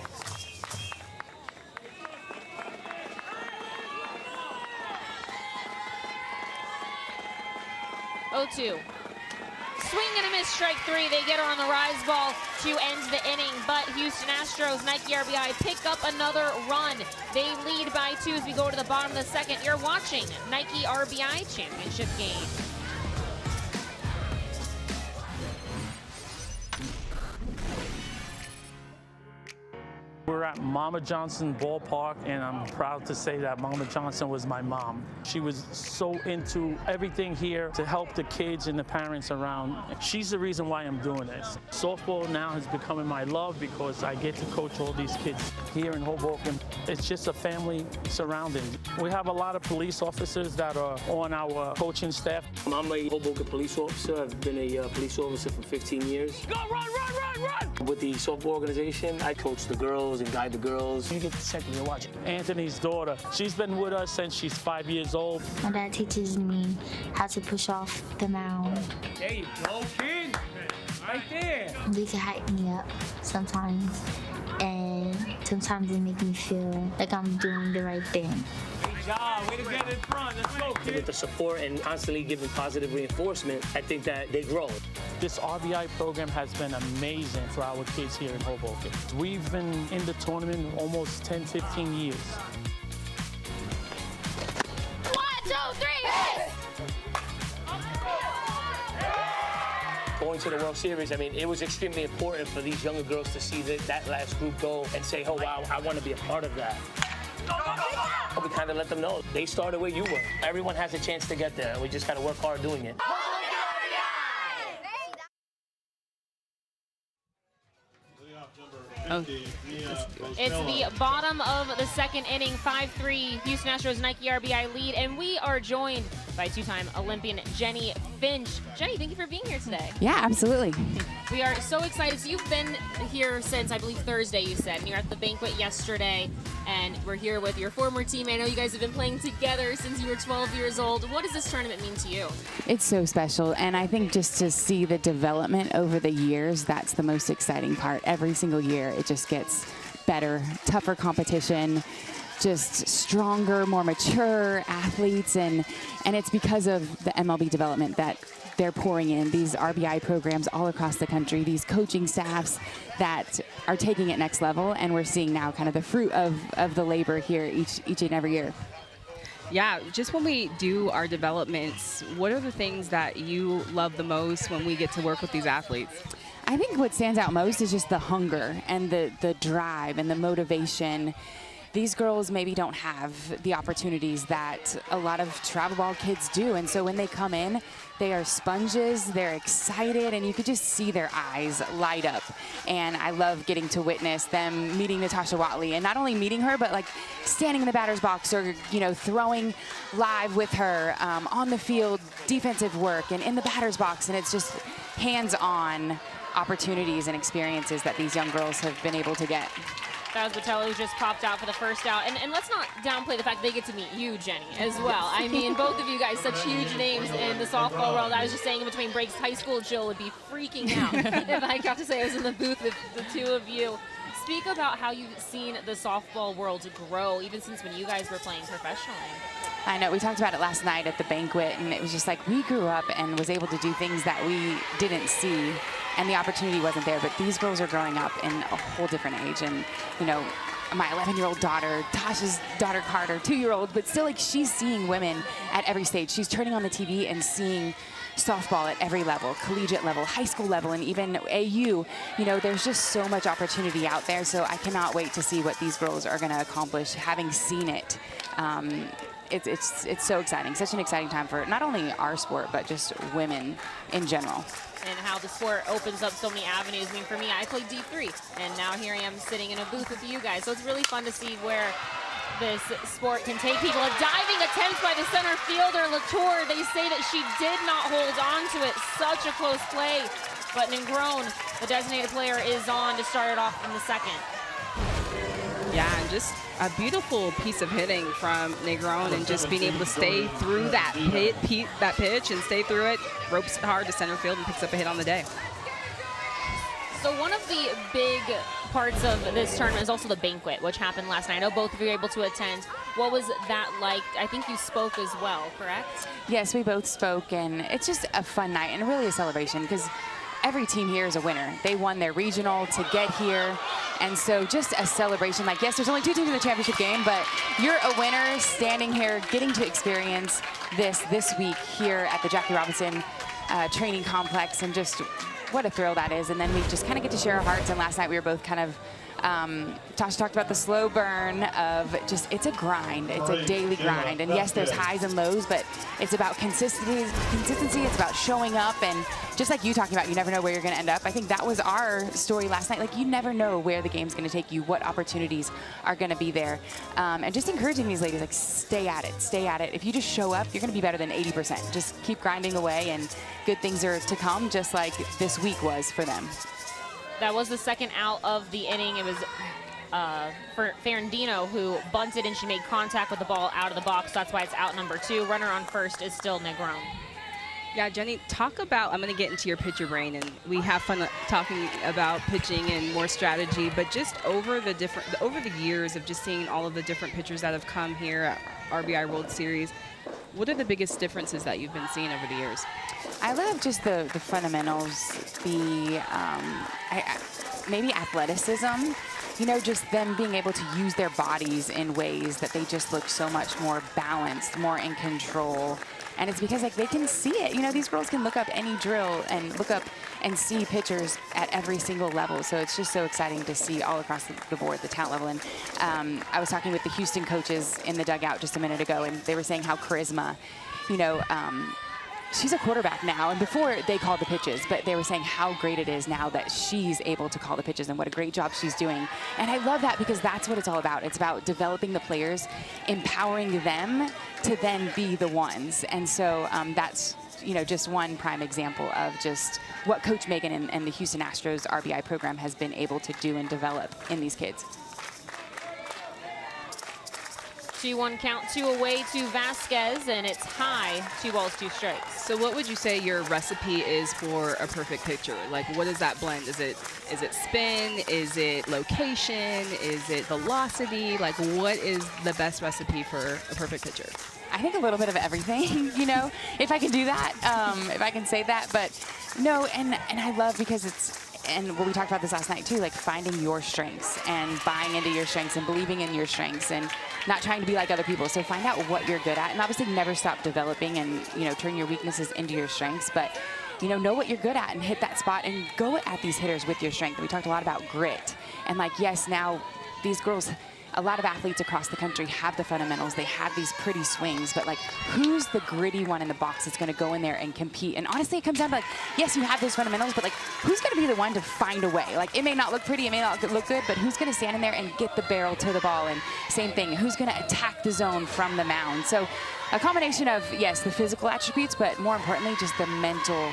Swing and a miss, strike 3. They get her on the rise ball to end the inning, but Houston Astros, Nike RBI pick up another run. They lead by 2 as we go to the bottom of the second. You're watching Nike RBI championship game. We're at Mama Johnson Ballpark, and I'm proud to say that Mama Johnson was my mom. She was so into everything here to help the kids and the parents around. She's the reason why I'm doing this. Softball now has become my love because I get to coach all these kids here in Hoboken. It's just a family surrounding. We have a lot of police officers that are on our coaching staff. I'm a Hoboken police officer. I've been a police officer for 15 years. Go, run, run, run, run! With the softball organization, I coach the girls and guide the girls. You get the second, you're watching. Anthony's daughter, she's been with us since she's 5 years old. My dad teaches me how to push off the mound. There you go, kid. Right there. They can hype me up sometimes, and sometimes they make me feel like I'm doing the right thing. Good job, way to get in front. Let's go, kid. With the support and constantly giving positive reinforcement, I think that they grow. This RBI program has been amazing for our kids here in Hoboken. We've been in the tournament almost 10, 15 years. 1, 2, 3, hit! Going to the World Series, I mean, it was extremely important for these younger girls to see that last group go and say, oh, wow, I want to be a part of that. We kind of let them know they started where you were. Everyone has a chance to get there. We just got to work hard doing it. It's the bottom of the second inning, 5-3 Houston Astros Nike RBI lead, and we are joined by 2-time Olympian Jenny Finch. Jenny, thank you for being here today. Yeah, absolutely. We are so excited. So you've been here since, I believe, Thursday, you said, and you're at the banquet yesterday, and we're here with your former team. I know you guys have been playing together since you were 12 years old. What does this tournament mean to you? It's so special, and I think just to see the development over the years, that's the most exciting part. Every single year, it just gets better, tougher competition, just stronger, more mature athletes, and it's because of the MLB development that they're pouring in, these RBI programs all across the country, these coaching staffs that are taking it next level, and we're seeing now kind of the fruit of the labor here each and every year. Yeah, just when we do our developments, what are the things that you love the most when we get to work with these athletes? I think what stands out most is just the hunger and the drive and the motivation. These girls maybe don't have the opportunities that a lot of travel ball kids do, and so when they come in, they are sponges, they're excited, and you could just see their eyes light up. And I love getting to witness them meeting Natasha Watley, and not only meeting her, but like standing in the batter's box or, you know, throwing live with her on the field, defensive work, and in the batter's box, and it's just hands-on opportunities and experiences that these young girls have been able to get. That was Botello, who just popped out for the first out. And let's not downplay the fact they get to meet you, Jenny, as well. I mean, both of you guys, such huge names in the softball world. I was just saying in between breaks, high school Jill would be freaking out if I got to say I was in the booth with the two of you. Speak about how you've seen the softball world grow even since when you guys were playing professionally. I know, we talked about it last night at the banquet, and it was just like we grew up and was able to do things that we didn't see, and the opportunity wasn't there. But these girls are growing up in a whole different age, and you know, my 11-year-old daughter, Tasha's daughter Carter, 2-year-old, but still, like, she's seeing women at every stage. She's turning on the TV and seeing softball at every level, collegiate level, high school level, and even AU. You know, there's just so much opportunity out there, so I cannot wait to see what these girls are going to accomplish, having seen it. It's so exciting, such an exciting time for not only our sport, but just women in general. And how the sport opens up so many avenues. I mean, for me, I played D3, and now here I am sitting in a booth with you guys. So it's really fun to see where this sport can take people. A diving attempt by the center fielder, Latour. They say that she did not hold on to it. Such a close play. But Negron, the designated player, is on to start it off in the second. Yeah, and just a beautiful piece of hitting from Negron, and just being able to stay through that pitch and stay through it, ropes it hard to center field and picks up a hit on the day. So one of the big parts of this tournament is also the banquet, which happened last night. I know both of you were able to attend. What was that like? I think you spoke as well, correct? Yes, we both spoke, and it's just a fun night and really a celebration because every team here is a winner. They won their regional to get here, and so just a celebration. Like, yes, there's only 2 teams in the championship game, but you're a winner standing here, getting to experience this week here at the Jackie Robinson training complex, and just what a thrill that is. And then we just kind of get to share our hearts, and last night we were both kind of Tasha talked about the slow burn of just, it's a grind. It's a daily grind. And yes, there's highs and lows, but it's about consistency. It's about showing up. And just like you talking about, you never know where you're going to end up. I think that was our story last night. Like, you never know where the game's going to take you, what opportunities are going to be there. And just encouraging these ladies, like, stay at it, stay at it. If you just show up, you're going to be better than 80%. Just keep grinding away, and good things are to come, just like this week was for them. That was the second out of the inning. It was for Ferrandino who bunted, and she made contact with the ball out of the box. That's why it's out number 2. Runner on first is still Negron. Yeah, Jenny, talk about, I'm going to get into your pitcher brain, and we have fun talking about pitching and more strategy, but just over the years of just seeing all of the different pitchers that have come here at RBI World Series, what are the biggest differences that you've been seeing over the years? I love just the fundamentals, maybe athleticism, you know, just them being able to use their bodies in ways that they just look so much more balanced, more in control. And it's because, like, they can see it. You know, these girls can look up any drill and look up and see pitchers at every single level. So it's just so exciting to see all across the board, the talent level. And I was talking with the Houston coaches in the dugout just a minute ago, and they were saying how Charisma, you know, she's a quarterback now, and before they called the pitches, but they were saying how great it is now that she's able to call the pitches and what a great job she's doing. And I love that because that's what it's all about. It's about developing the players, empowering them to then be the ones. And so that's, you know, just one prime example of just what Coach Megan and the Houston Astros RBI program has been able to do and develop in these kids. 2-1 count, 2 away to Vasquez, and it's high, 2 balls, 2 strikes. So what would you say your recipe is for a perfect pitcher? Like, what is that blend? Is it spin? Is it location? Is it velocity? Like, what is the best recipe for a perfect pitcher? I think a little bit of everything, you know, if I can do that, if I can say that. But no, and I love because it's, and we talked about this last night too, like finding your strengths and buying into your strengths and believing in your strengths and not trying to be like other people. So find out what you're good at, and obviously never stop developing and, you know, turn your weaknesses into your strengths. But, you know what you're good at and hit that spot and go at these hitters with your strength. We talked a lot about grit, and like, yes, now these girls, a lot of athletes across the country have the fundamentals. They have these pretty swings, but like, who's the gritty one in the box that's going to go in there and compete? And honestly, it comes down to, like, yes, you have those fundamentals, but like, who's going to be the one to find a way? Like, it may not look pretty, it may not look good, but who's going to stand in there and get the barrel to the ball? And same thing, who's going to attack the zone from the mound? So a combination of, yes, the physical attributes, but more importantly, just the mental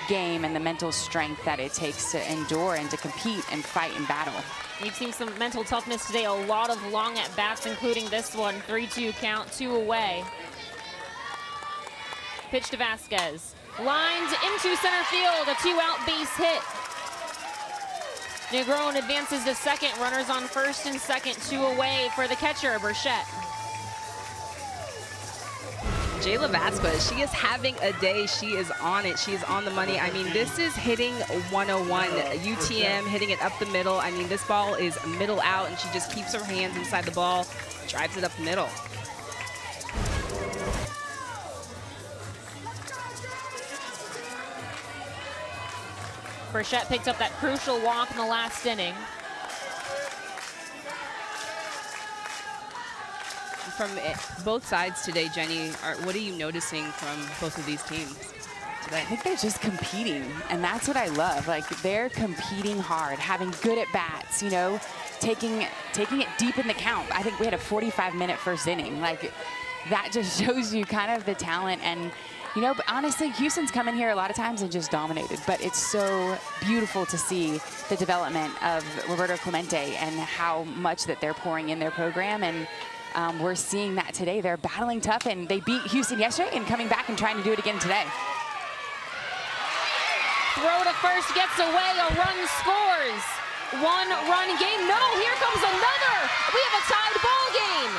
game and the mental strength that it takes to endure and to compete and fight in battle. We've seen some mental toughness today, a lot of long at-bats, including this one. 3-2 count, 2 away. Pitch to Vasquez. Lined into center field, a 2-out base hit. Negron advances to second. Runners on first and second, 2 away for the catcher, Burchett. Jayla Vasquez, she is having a day. She is on it. She is on the money. I mean, this is hitting 101. UTM hitting it up the middle. I mean, this ball is middle out, and she just keeps her hands inside the ball, drives it up the middle. Burchett picked up that crucial walk in the last inning. From both sides today, Jenny, what are you noticing from both of these teams today? I think they're just competing, and that's what I love. Like, they're competing hard, having good at-bats, you know, taking it deep in the count. I think we had a 45-minute first inning. Like, that just shows you kind of the talent. And, you know, but honestly, Houston's come in here a lot of times and just dominated. But it's so beautiful to see the development of Roberto Clemente and how much that they're pouring in their program. And we're seeing that today. They're battling tough, and they beat Houston yesterday and coming back and trying to do it again today. Throw to first gets away, a run scores. 1-run game. No, here comes another. We have a tied ball game.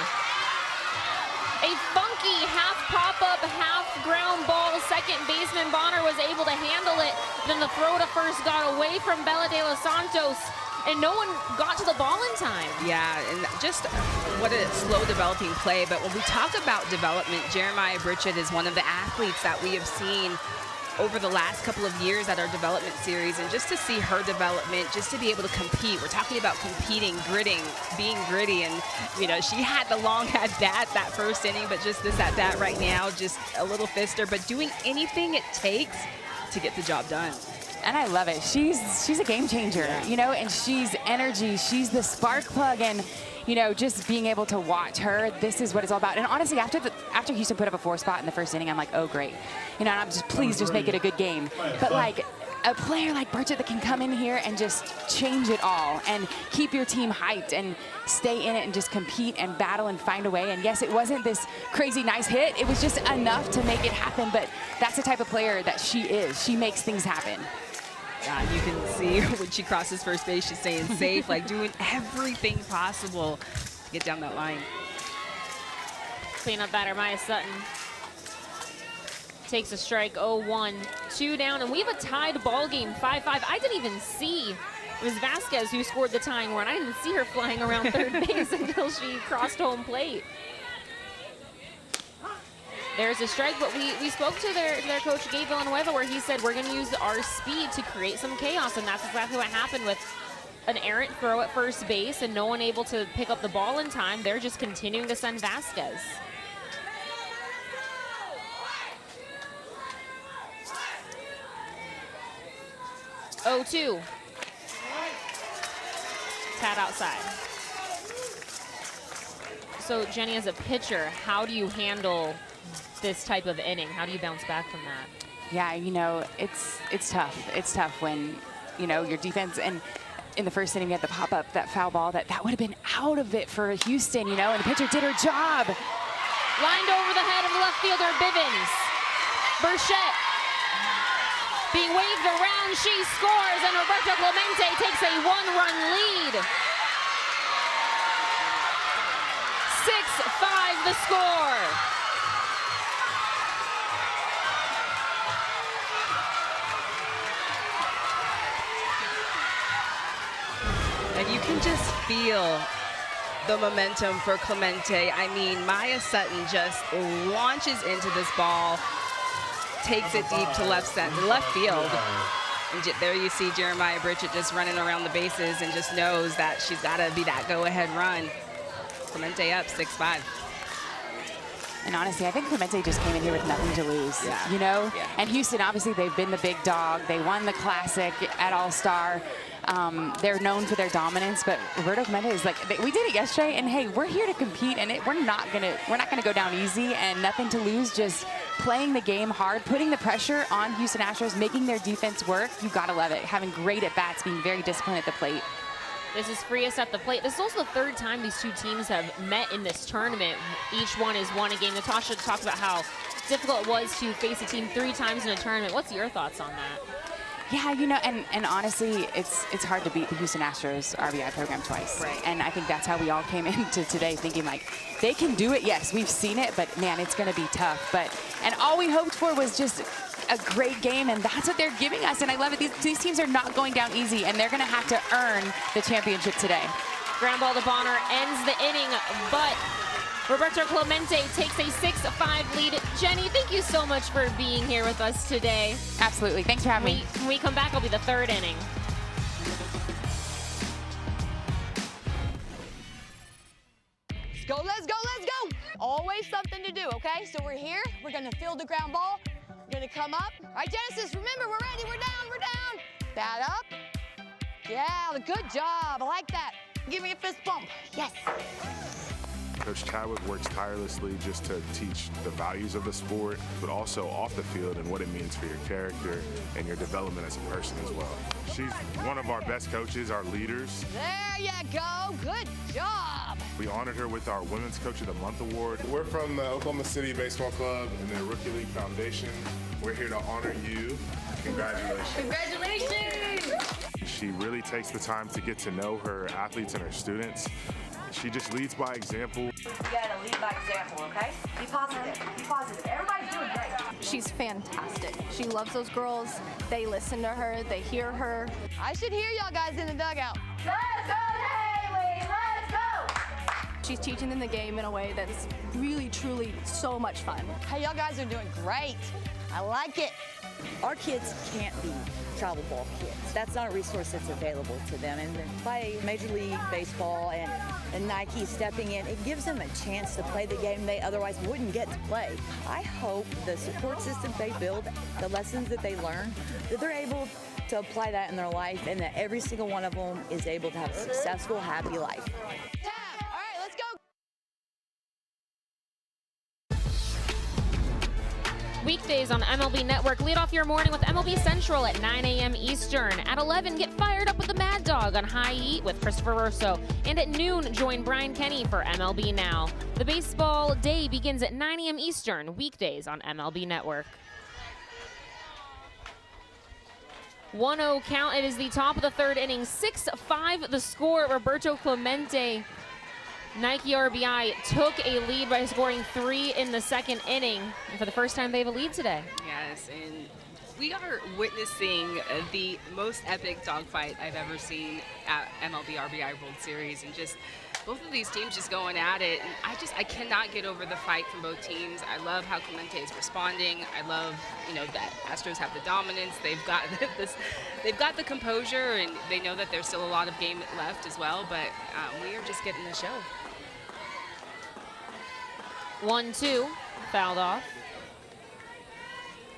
A funky half pop-up, half ground ball. Second baseman Bonner was able to handle it. Then the throw to first got away from Bella de los Santos, and no one got to the ball in time. Yeah, and just what a slow developing play. But when we talk about development, Jeremiah Bridget is one of the athletes that we have seen over the last couple of years at our development series. And just to see her development, just to be able to compete, we're talking about competing, gritting, being gritty. And, you know, she had the long at-bat that first inning, but just this at-bat right now, just a little fister, but doing anything it takes to get the job done. And I love it. She's a game changer, you know, and she's energy. She's the spark plug, and, you know, just being able to watch her, this is what it's all about. And honestly, after Houston put up a 4 spot in the first inning, I'm like, oh, great. You know, and I'm just, please just make it a good game. But, like, a player like Bridget that can come in here and just change it all and keep your team hyped and stay in it and just compete and battle and find a way. And yes, it wasn't this crazy nice hit. It was just enough to make it happen. But that's the type of player that she is. She makes things happen. Yeah, you can see when she crosses first base, she's staying safe, like doing everything possible to get down that line. Cleanup batter, Maya Sutton takes a strike, 0-1, 2 down, and we have a tied ball game, 5-5. I didn't even see, it was Vasquez who scored the tying run. I didn't see her flying around third base until she crossed home plate. There's a strike, but we spoke to their coach, Gabe Villanueva, where he said we're going to use our speed to create some chaos, and that's exactly what happened with an errant throw at first base and no one able to pick up the ball in time. They're just continuing to send Vasquez. Oh, 2. Tad outside. So, Jenny, as a pitcher, how do you handle this type of inning? How do you bounce back from that? Yeah, you know, it's tough. It's tough when, you know, your defense, and in the first inning you had the pop-up, that foul ball, that would have been out of it for Houston, you know, and the pitcher did her job. Lined over the head of the left fielder, Bivens. Burchett being waved around, she scores, and Roberto Clemente takes a 1-run lead. 6-5 the score. And you can just feel the momentum for Clemente. I mean, Maya Sutton just launches into this ball, takes it deep to left field. And there you see Jeremiah Bridget just running around the bases and just knows that she's got to be that go-ahead run. Clemente up 6-5. And honestly, I think Clemente just came in here with nothing to lose, you know? Yeah. And Houston, obviously, they've been the big dog. They won the Classic at All-Star. They're known for their dominance, but Roberto Clemente is like, we did it yesterday, and hey, we're here to compete, and we're not gonna go down easy, and nothing to lose. Just playing the game hard, putting the pressure on Houston Astros, making their defense work. You gotta love it. Having great at bats, being very disciplined at the plate. This is Frias at the plate. This is also the third time these two teams have met in this tournament. Each one has won a game. Natasha talked about how difficult it was to face a team 3 times in a tournament. What's your thoughts on that? Yeah, you know, and honestly, it's hard to beat the Houston Astros RBI program twice. Right. And I think that's how we all came into today, thinking like, they can do it. Yes, we've seen it, but man, it's going to be tough. And all we hoped for was just a great game, and that's what they're giving us. And I love it. These teams are not going down easy, and they're going to have to earn the championship today. Ground ball to Bonner ends the inning, but Roberto Clemente takes a 6-5 lead. Jenny, thank you so much for being here with us today. Absolutely. Thanks for having me. When we come back, it'll be the third inning. Let's go, let's go, let's go. Always something to do, okay? So we're here. We're going to field the ground ball. We're going to come up. All right, Genesis, remember, we're ready. We're down, we're down. Bat up. Yeah, good job. I like that. Give me a fist bump. Yes. Coach Chadwick works tirelessly just to teach the values of the sport, but also off the field and what it means for your character and your development as a person as well. She's one of our best coaches, our leaders. There you go. Good job. We honored her with our Women's Coach of the Month award. We're from the Oklahoma City Baseball Club and their Rookie League Foundation. We're here to honor you. Congratulations. Congratulations. She really takes the time to get to know her athletes and her students. She just leads by example. You gotta lead by example, okay? Be positive. Be positive. Everybody's doing great. She's fantastic. She loves those girls. They listen to her. They hear her. I should hear y'all guys in the dugout. Let's go, Haley! Let's go! She's teaching them the game in a way that's really, truly so much fun. Hey, y'all guys are doing great. I like it. Our kids can't be travel ball kids. That's not a resource that's available to them. And by Major League Baseball and Nike stepping in, it gives them a chance to play the game they otherwise wouldn't get to play. I hope the support system they build, the lessons that they learn, that they're able to apply that in their life and that every single one of them is able to have a successful, happy life. Weekdays on MLB Network, lead off your morning with MLB Central at 9 a.m. Eastern. At 11, get fired up with the Mad Dog on High Heat with Christopher Russo. And at noon, join Brian Kenny for MLB Now. The baseball day begins at 9 a.m. Eastern, weekdays on MLB Network. 1-0 count. It is the top of the third inning. 6-5 the score. Roberto Clemente, Nike RBI, took a lead by scoring 3 in the second inning. And for the first time, they have a lead today. Yes, and we are witnessing the most epic dogfight I've ever seen at MLB RBI World Series, and just both of these teams just going at it. And I cannot get over the fight from both teams. I love how Clemente is responding. I love, that Astros have the dominance. They've got they've got the composure, and they know that there's still a lot of game left as well. But we are just getting the show. 1-2, fouled off.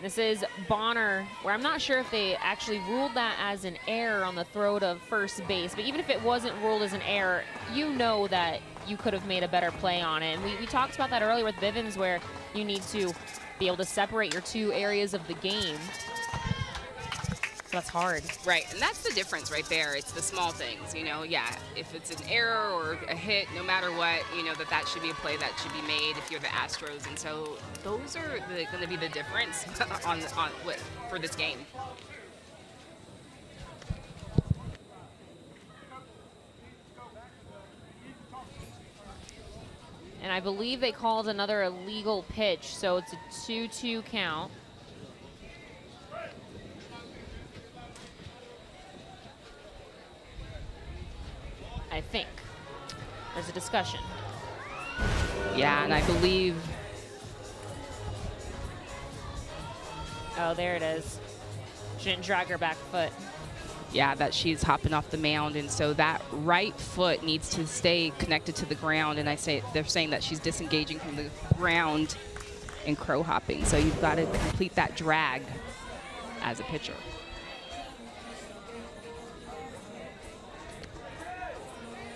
This is Bonner, where I'm not sure if they actually ruled that as an error on the throw to first base, but even if it wasn't ruled as an error, you know that you could have made a better play on it. And we talked about that earlier with Bivens, where you need to be able to separate your two areas of the game. So that's hard. Right, and that's the difference right there. It's the small things, yeah, if it's an error or a hit, no matter what, that should be a play that should be made if you're the Astros. And so those are going to be the difference for this game. And I believe they called another illegal pitch, so it's a 2-2 count. I think. There's a discussion. Yeah, and I believe... Oh, there it is. She didn't drag her back foot. Yeah, that she's hopping off the mound, and so that right foot needs to stay connected to the ground, and they're saying that she's disengaging from the ground and crow hopping. So you've got to complete that drag as a pitcher.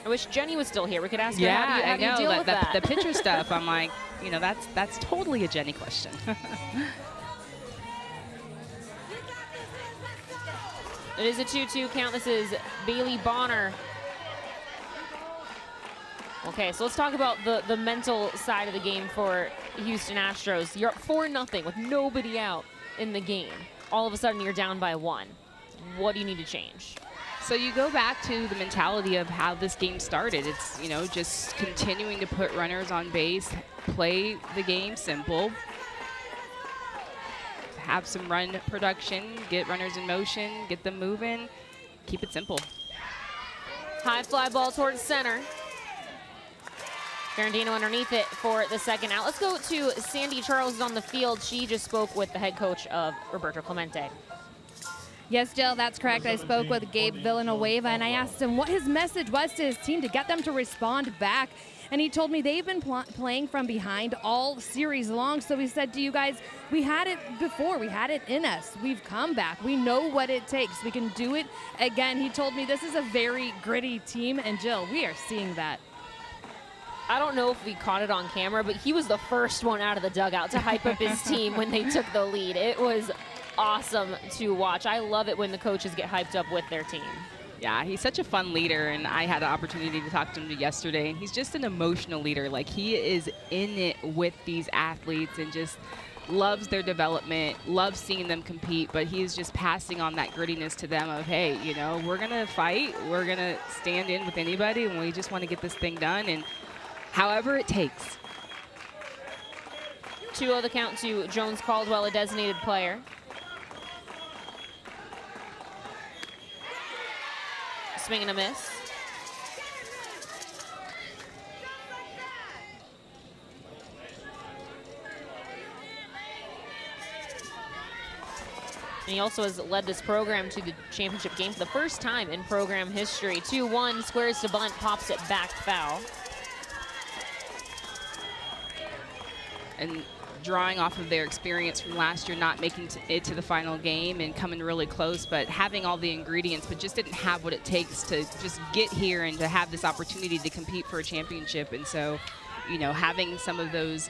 I wish Jenny was still here. We could ask her Yeah, how do you deal with that. The pitcher stuff, I'm like, that's totally a Jenny question. It is a 2-2 count. This is Bailey Bonner. Okay, so let's talk about the mental side of the game for Houston Astros. You're up 4-0 with nobody out in the game. All of a sudden, you're down by 1. what do you need to change? So you go back to the mentality of how this game started. It's, you know, just continuing to put runners on base, play the game simple, have some run production, get runners in motion, get them moving, keep it simple. High fly ball towards center. Ferrandino underneath it for the second out. Let's go to Sandy Charles on the field. She just spoke with the head coach of Roberto Clemente. Yes, Jill, that's correct. I spoke with Gabe Villanueva, and I asked him what his message was to his team to get them to respond back. And he told me they've been playing from behind all series long. So he said to you guys, we had it before. We had it in us. We've come back. We know what it takes. We can do it again. He told me this is a very gritty team. And Jill, we are seeing that. I don't know if we caught it on camera, but he was the first one out of the dugout to hype up his team when they took the lead. It was awesome to watch. I love it when the coaches get hyped up with their team. Yeah, he's such a fun leader, and I had the opportunity to talk to him yesterday, and he's just an emotional leader. Like, he is in it with these athletes and just loves their development, loves seeing them compete, but he's just passing on that grittiness to them of, hey, you know, we're going to fight, we're going to stand in with anybody, and we just want to get this thing done, and however it takes. 2-0 the count to Jones Caldwell, a designated player. Swing and a miss. And he also has led this program to the championship game for the first time in program history. 2-1, squares to bunt, pops it back, foul. And drawing off of their experience from last year, not making it to the final game and coming really close, but having all the ingredients, but just didn't have what it takes to just get here and to have this opportunity to compete for a championship. And so, you know, having some of those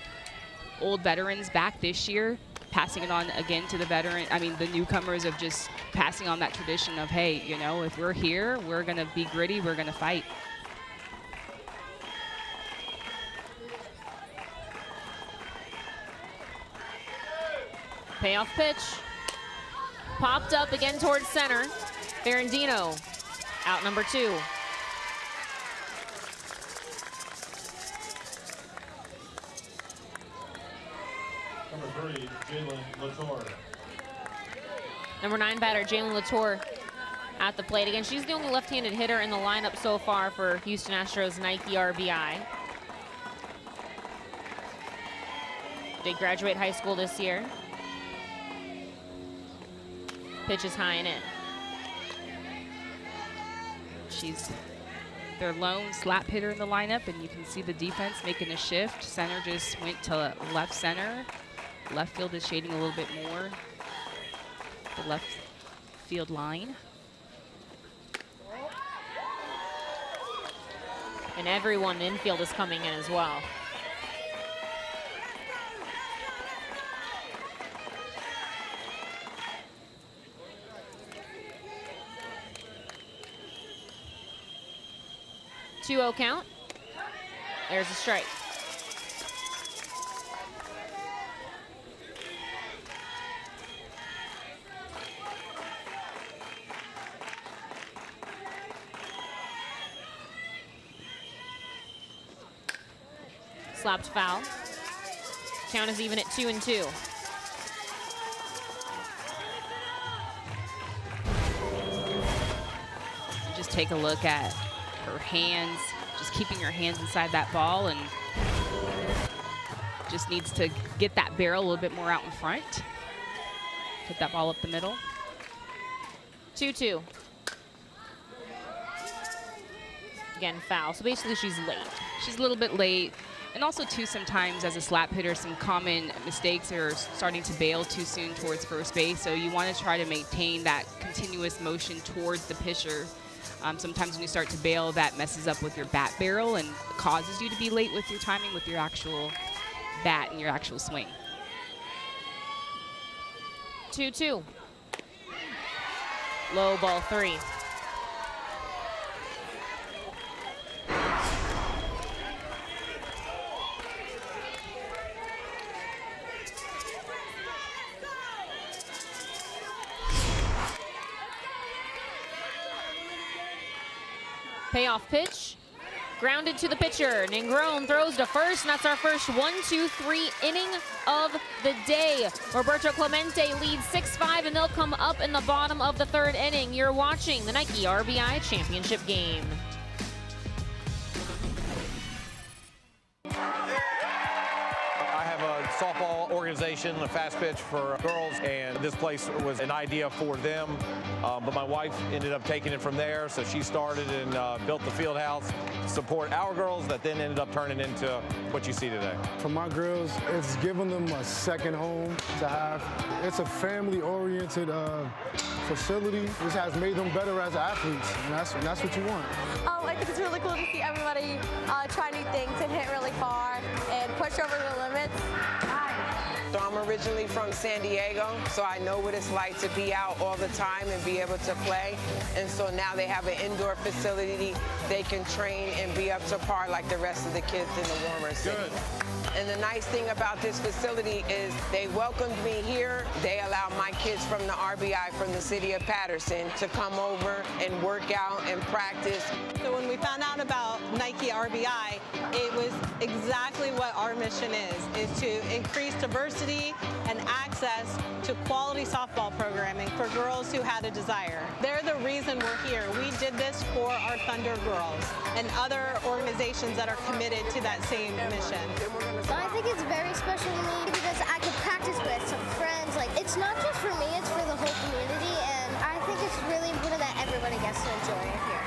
old veterans back this year, passing it on again to the newcomers, of just passing on that tradition of, hey, you know, if we're here, we're going to be gritty, we're going to fight. Payoff pitch. Popped up again towards center. Ferrandino, out number 2. Number 3, Jalen Latour. Number 9 batter, Jalen Latour at the plate again. She's the only left-handed hitter in the lineup so far for Houston Astros Nike RBI. Did graduate high school this year. Pitch is high and in. She's their lone slap hitter in the lineup, and you can see the defense making a shift. Center just went to left center. Left field is shading a little bit more. The left field line. And everyone in infield is coming in as well. Two-0 count. There's a strike. Slapped foul. Count is even at 2-2. Just take a look at her hands, just keeping her hands inside that ball, and just needs to get that barrel a little bit more out in front. Put that ball up the middle. 2-2. Again, foul. So basically she's late. She's a little bit late. And also, too, sometimes as a slap hitter, some common mistakes are starting to bail too soon towards first base. So you want to try to maintain that continuous motion towards the pitcher. Sometimes when you start to bail, that messes up with your bat barrel and causes you to be late with your timing, with your actual bat and your actual swing. 2-2. Low ball 3. Payoff pitch. Grounded to the pitcher. Negron throws to first, and that's our first 1-2-3 inning of the day. Roberto Clemente leads 6-5, and they'll come up in the bottom of the third inning. You're watching the Nike RBI Championship game. Softball organization, a fast pitch for girls, and this place was an idea for them, but my wife ended up taking it from there, so she started and built the field house to support our girls that then ended up turning into what you see today. For my girls, it's given them a second home to have. It's a family-oriented facility. This has made them better as athletes, and that's what you want. I think it's really cool to see everybody try new things and hit really far and push over the limits. So I'm originally from San Diego, so I know what it's like to be out all the time and be able to play. And so now they have an indoor facility. They can train and be up to par like the rest of the kids in the warmer city. And the nice thing about this facility is they welcomed me here. They allowed my kids from the RBI from the city of Patterson to come over and work out and practice. So when we found out about Nike RBI, it was exactly what our mission is to increase diversity and access to quality softball programming for girls who had a desire. They're the reason we're here. We did this for our Thunder girls and other organizations that are committed to that same mission. I think it's very special to me because I could practice with some friends. Like, it's not just for me, it's for the whole community, and I think it's really important that everybody gets to enjoy it here.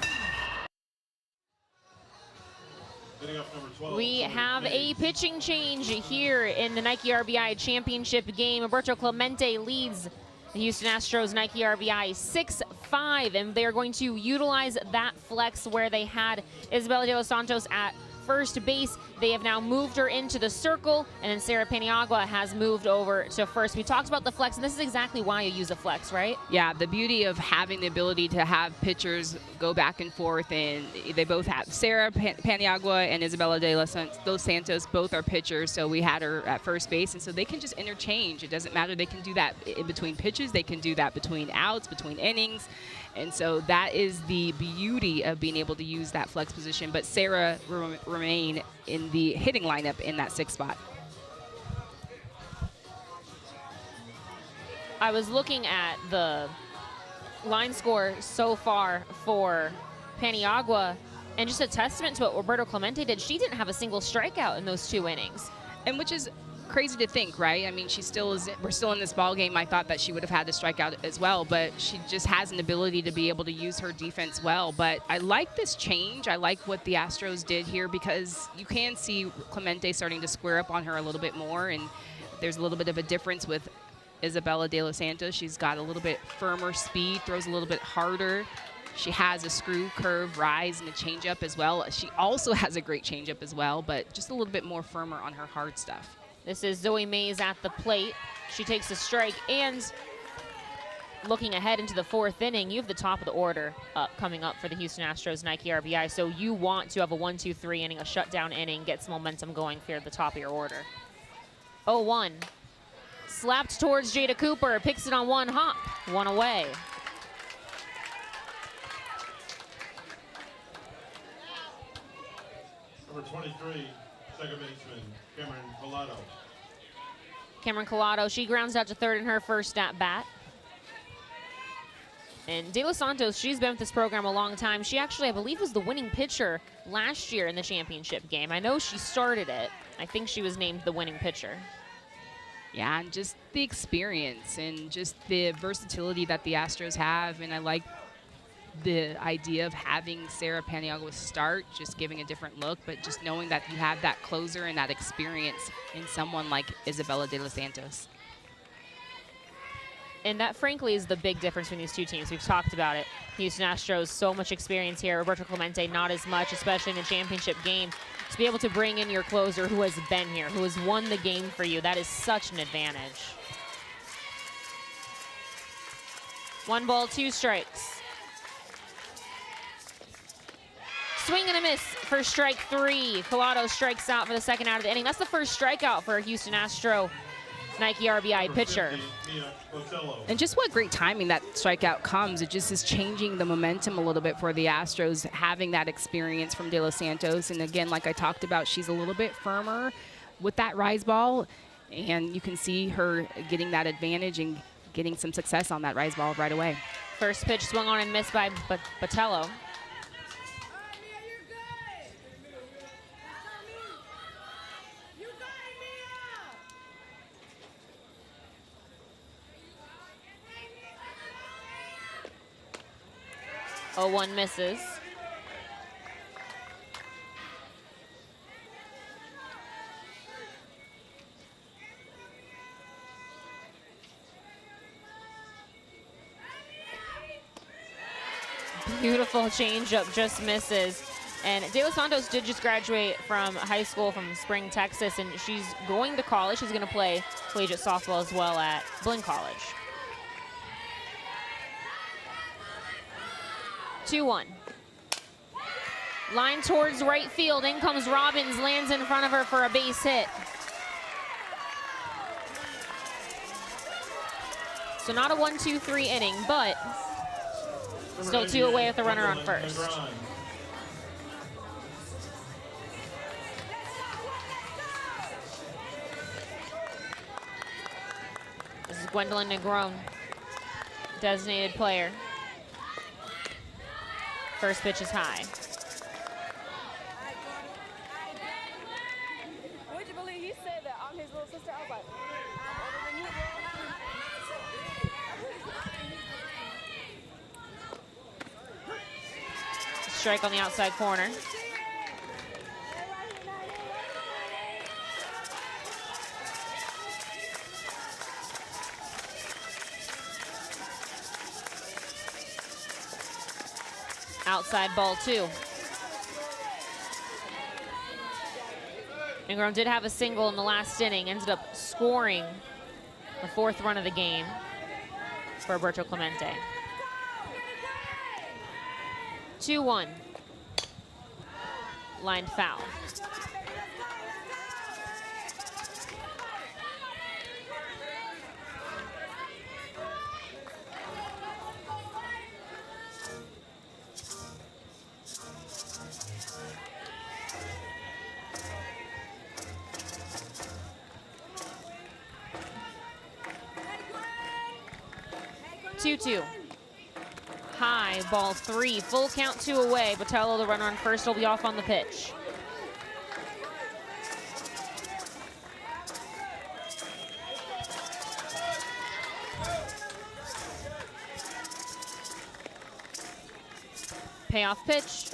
We have a pitching change here in the Nike RBI Championship game. Roberto Clemente leads the Houston Astros Nike RBI 6-5, and they're going to utilize that flex where they had Isabella de los Santos at first base. They have now moved her into the circle, and then Sarah Paniagua has moved over to first. We talked about the flex, and this is exactly why you use a flex, right? Yeah, the beauty of having the ability to have pitchers go back and forth, and they both have Sarah Paniagua and Isabella de los Santos, both are pitchers, so we had her at first base, and so they can just interchange. It doesn't matter. They can do that in between pitches. They can do that between outs, between innings. And so that is the beauty of being able to use that flex position. But Sarah remain in the hitting lineup in that 6th spot. I was looking at the line score so far for Paniagua, and just a testament to what Roberto Clemente did. She didn't have a single strikeout in those 2 innings. And which is crazy to think, right? I mean, we're still in this ball game. I thought that she would have had to strike out as well, but she just has an ability to be able to use her defense well. But I like this change. I like what the Astros did here because you can see Clemente starting to square up on her a little bit more, and there's a little bit of a difference with Isabella de los Santos. She's got a little bit firmer speed, throws a little bit harder. She has a screw, curve, rise, and a changeup as well. She also has a great changeup as well, but just a little bit more firmer on her hard stuff. This is Zoe Mays at the plate. She takes a strike, and looking ahead into the 4th inning, you have the top of the order coming up for the Houston Astros Nike RBI, so you want to have a 1-2-3 inning, a shutdown inning, get some momentum going for the top of your order. 0-1. Slapped towards Jada Cooper, picks it on one hop, 1 away. Number 23, second baseman, Cameron Collado. Cameron Collado, she grounds out to third in her first at-bat. And De Los Santos, she's been with this program a long time. She actually, I believe, was the winning pitcher last year in the championship game. I know she started it. I think she was named the winning pitcher. Yeah, and just the experience and just the versatility that the Astros have. And I like the idea of having Sarah Paniagua start, just giving a different look, but just knowing that you have that closer and that experience in someone like Isabella de los Santos. And that, frankly, is the big difference between these two teams. We've talked about it. Houston Astros, so much experience here. Roberto Clemente, not as much, especially in the championship game. To be able to bring in your closer who has been here, who has won the game for you, that is such an advantage. 1 ball, 2 strikes. Swing and a miss for strike 3. Collado strikes out for the second out of the inning. That's the first strikeout for a Houston Astro Nike RBI pitcher. And just what great timing that strikeout comes. It just is changing the momentum a little bit for the Astros, having that experience from De Los Santos. And again, like I talked about, she's a little bit firmer with that rise ball. And you can see her getting that advantage and getting some success on that rise ball right away. First pitch swung on and missed by Botello. Oh, 1 misses. Beautiful changeup, just misses. And De Los Santos did just graduate from high school from Spring, Texas, and she's going to college. She's going to play collegiate softball as well at Blinn College. 2-1. Line towards right field. In comes Robbins, lands in front of her for a base hit. So not a 1-2-3 inning, but still 2 away with the runner on first. This is Gwendolyn Negron, designated player. First pitch is high. Would you believe he said that I'm his little sister? I was like, Strike on the outside corner. Outside ball 2. Ingram did have a single in the last inning, ended up scoring the 4th run of the game for Astros Clemente. 2-1. Lined foul. High, ball 3, full count 2 away. Botello, the runner on first, will be off on the pitch. Payoff pitch.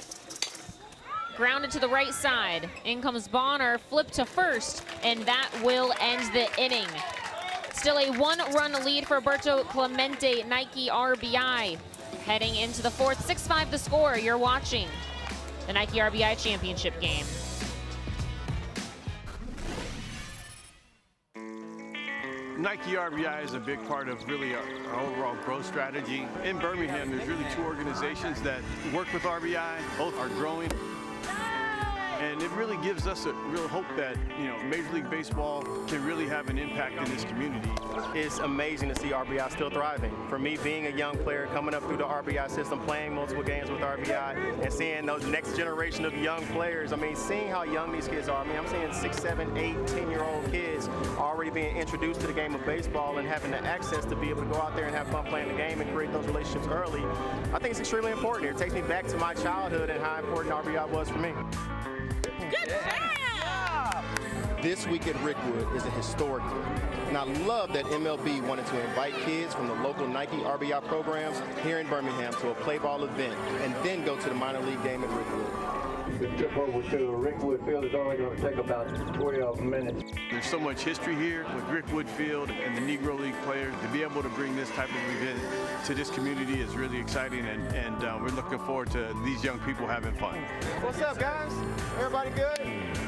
Grounded to the right side. In comes Bonner, flip to first, and that will end the inning. Still a 1-run lead for Astros Clemente, Nike RBI. Heading into the 4th, 6-5 the score. You're watching the Nike RBI championship game. Nike RBI is a big part of really our overall growth strategy. In Birmingham, there's really 2 organizations that work with RBI. Both are growing. And it really gives us a real hope that, Major League Baseball can really have an impact in this community. It's amazing to see RBI still thriving. For me, being a young player, coming up through the RBI system, playing multiple games with RBI, and seeing those next generation of young players, seeing how young these kids are. I'm seeing 6, 7, 8, 10-year-old kids already being introduced to the game of baseball and having the access to be able to go out there and have fun playing the game and create those relationships early. I think it's extremely important. It takes me back to my childhood and how important RBI was for me. good job! This week at Rickwood is a historic one. And I love that MLB wanted to invite kids from the local Nike RBI programs here in Birmingham to a play ball event and then go to the minor league game at Rickwood. The trip over to Rickwood Field is only going to take about 12 minutes. There's so much history here with Rickwood Field and the Negro League players. To be able to bring this type of event to this community is really exciting, and we're looking forward to these young people having fun. What's up, guys? Everybody good?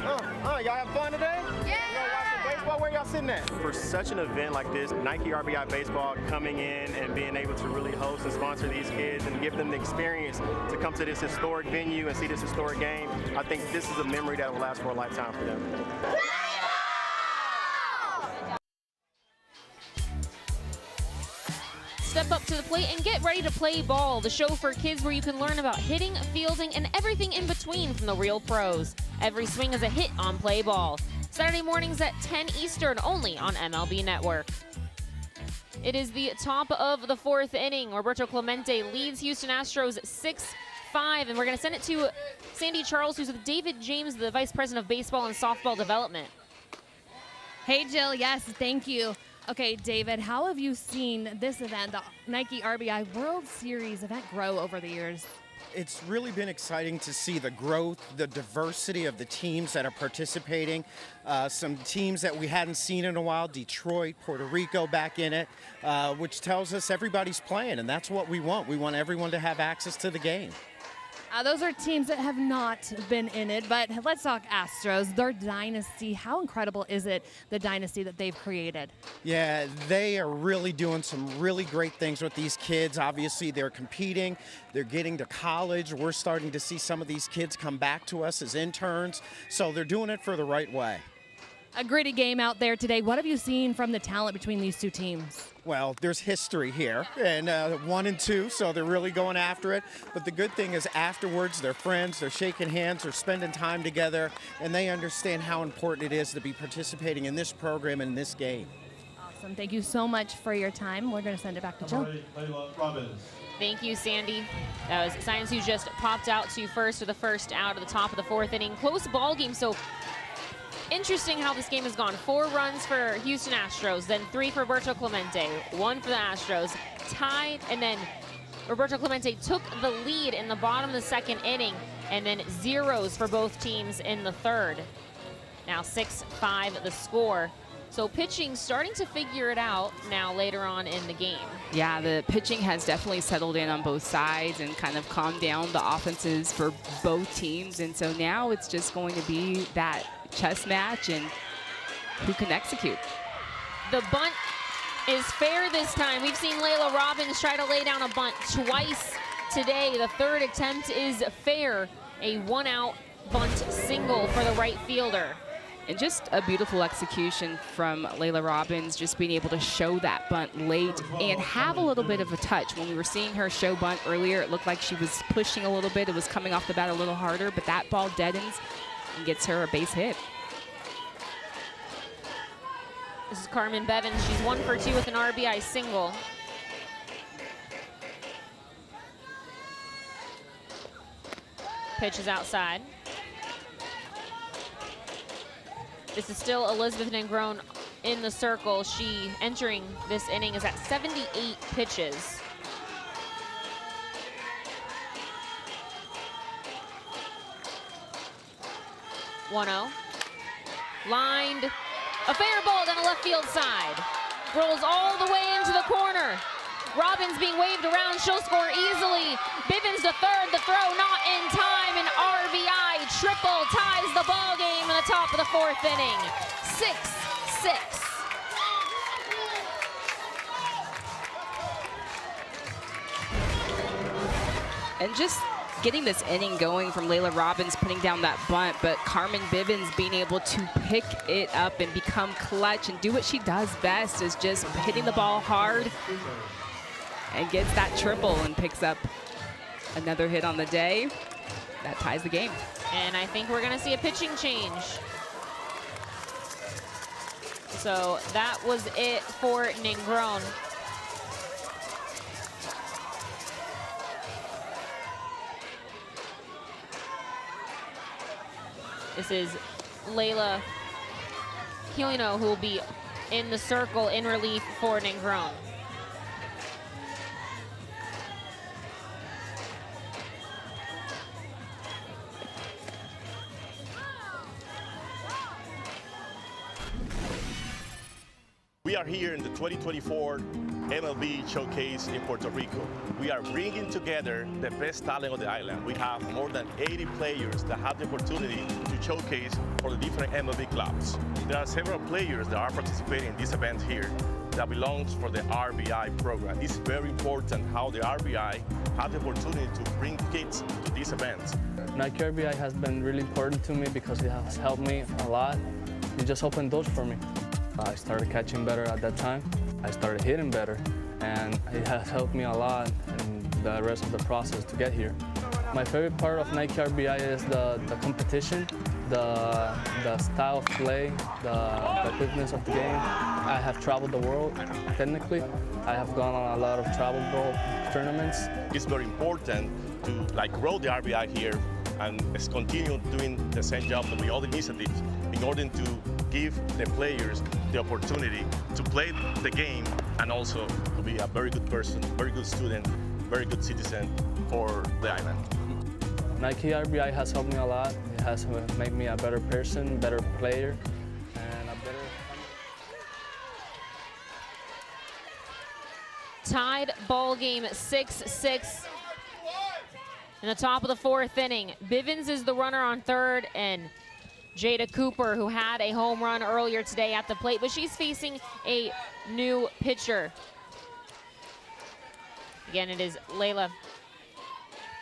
Y'all have fun today? Yeah! Y'all watching baseball? Where y'all sitting at? For such an event like this, Nike RBI Baseball coming in and being able to really host and sponsor these kids and give them the experience to come to this historic venue and see this historic game, I think this is a memory that will last for a lifetime for them. to the plate and get ready to play ball, the show for kids where you can learn about hitting, fielding, and everything in between from the real pros. Every swing is a hit on Play Ball. Saturday mornings at 10 Eastern, only on MLB Network. It is the top of the fourth inning. Roberto Clemente leads Houston Astros 6-5, and we're going to send it to Sandy Charles, who's with David James, the Vice President of Baseball and Softball Development. Hey, Jill. Yes, thank you. Okay, David, how have you seen this event, the Nike RBI World Series event, grow over the years? It's really been exciting to see the growth, the diversity of the teams that are participating. Some teams that we hadn't seen in a while, Detroit, Puerto Rico back in it, which tells us everybody's playing, and that's what we want. We want everyone to have access to the game. Those are teams that have not been in it, but let's talk Astros, their dynasty. How incredible is it, the dynasty that they've created? Yeah, they are really doing some really great things with these kids. Obviously, they're competing. They're getting to college. We're starting to see some of these kids come back to us as interns, so they're doing it for the right way. A gritty game out there today. What have you seen from the talent between these two teams? Well, there's history here, and 1 and 2, so they're really going after it. But the good thing is afterwards, they're friends, they're shaking hands, they're spending time together, and they understand how important it is to be participating in this program and this game. Awesome. Thank you so much for your time. We're going to send it back to Jill. Thank you, Sandy. That was Science, who just popped out to first for the first out of the top of the fourth inning. Close ball game, so interesting how this game has gone. 4 runs for Houston Astros, then 3 for Roberto Clemente, 1 for the Astros, tied, and then Roberto Clemente took the lead in the bottom of the second inning, and then zeros for both teams in the third. Now 6-5 the score. So pitching starting to figure it out now later on in the game. Yeah, the pitching has definitely settled in on both sides and kind of calmed down the offenses for both teams. And so now it's just going to be that chess match and who can execute. The bunt is fair this time. We've seen Layla Robbins try to lay down a bunt twice today. The third attempt is fair. A 1-out bunt single for the right fielder. And just a beautiful execution from Layla Robbins, just being able to show that bunt late and have a little bit of a touch. When we were seeing her show bunt earlier, it looked like she was pushing a little bit. It was coming off the bat a little harder, but that ball deadens and gets her a base hit. This is Carmen Bevins. She's 1 for 2 with an RBI single. Pitch is outside. This is still Elizabeth Negron in the circle. She, entering this inning, is at 78 pitches. (1-0). Lined. A fair ball down the left field side. Rolls all the way into the corner. Robbins being waved around. She'll score easily. Bivens to third. The throw not in time. An RBI triple ties the ball game in the top of the fourth inning. 6-6. And just getting this inning going from Layla Robbins putting down that bunt, but Carmen Bivens being able to pick it up and become clutch and do what she does best, is just hitting the ball hard and gets that triple and picks up another hit on the day. That ties the game. And I think we're going to see a pitching change. So that was it for Negron. This is Layla Quilino, who will be in the circle in relief for Negron. We are here in the 2024 MLB Showcase in Puerto Rico. We are bringing together the best talent on the island. We have more than 80 players that have the opportunity to showcase for the different MLB clubs. There are several players that are participating in this event here that belongs for the RBI program. It's very important how the RBI have the opportunity to bring kids to these events. Nike RBI has been really important to me because it has helped me a lot. It just opened doors for me. I started catching better at that time. I started hitting better. and it has helped me a lot in the rest of the process to get here. My favorite part of Nike RBI is the competition, the style of play, the quickness of the game. I have traveled the world, technically. I have gone on a lot of travel ball tournaments. It's very important to grow the RBI here and continue doing the same job with all the initiatives in order to give the players the opportunity to play the game and also to be a very good person, very good student, very good citizen for the island. Nike RBI has helped me a lot. It has made me a better person, better player, and a better... Tied ball game 6-6 in the top of the 4th inning. Bivens is the runner on third, and Jada Cooper, who had a home run earlier today at the plate, but she's facing a new pitcher. Again, it is Layla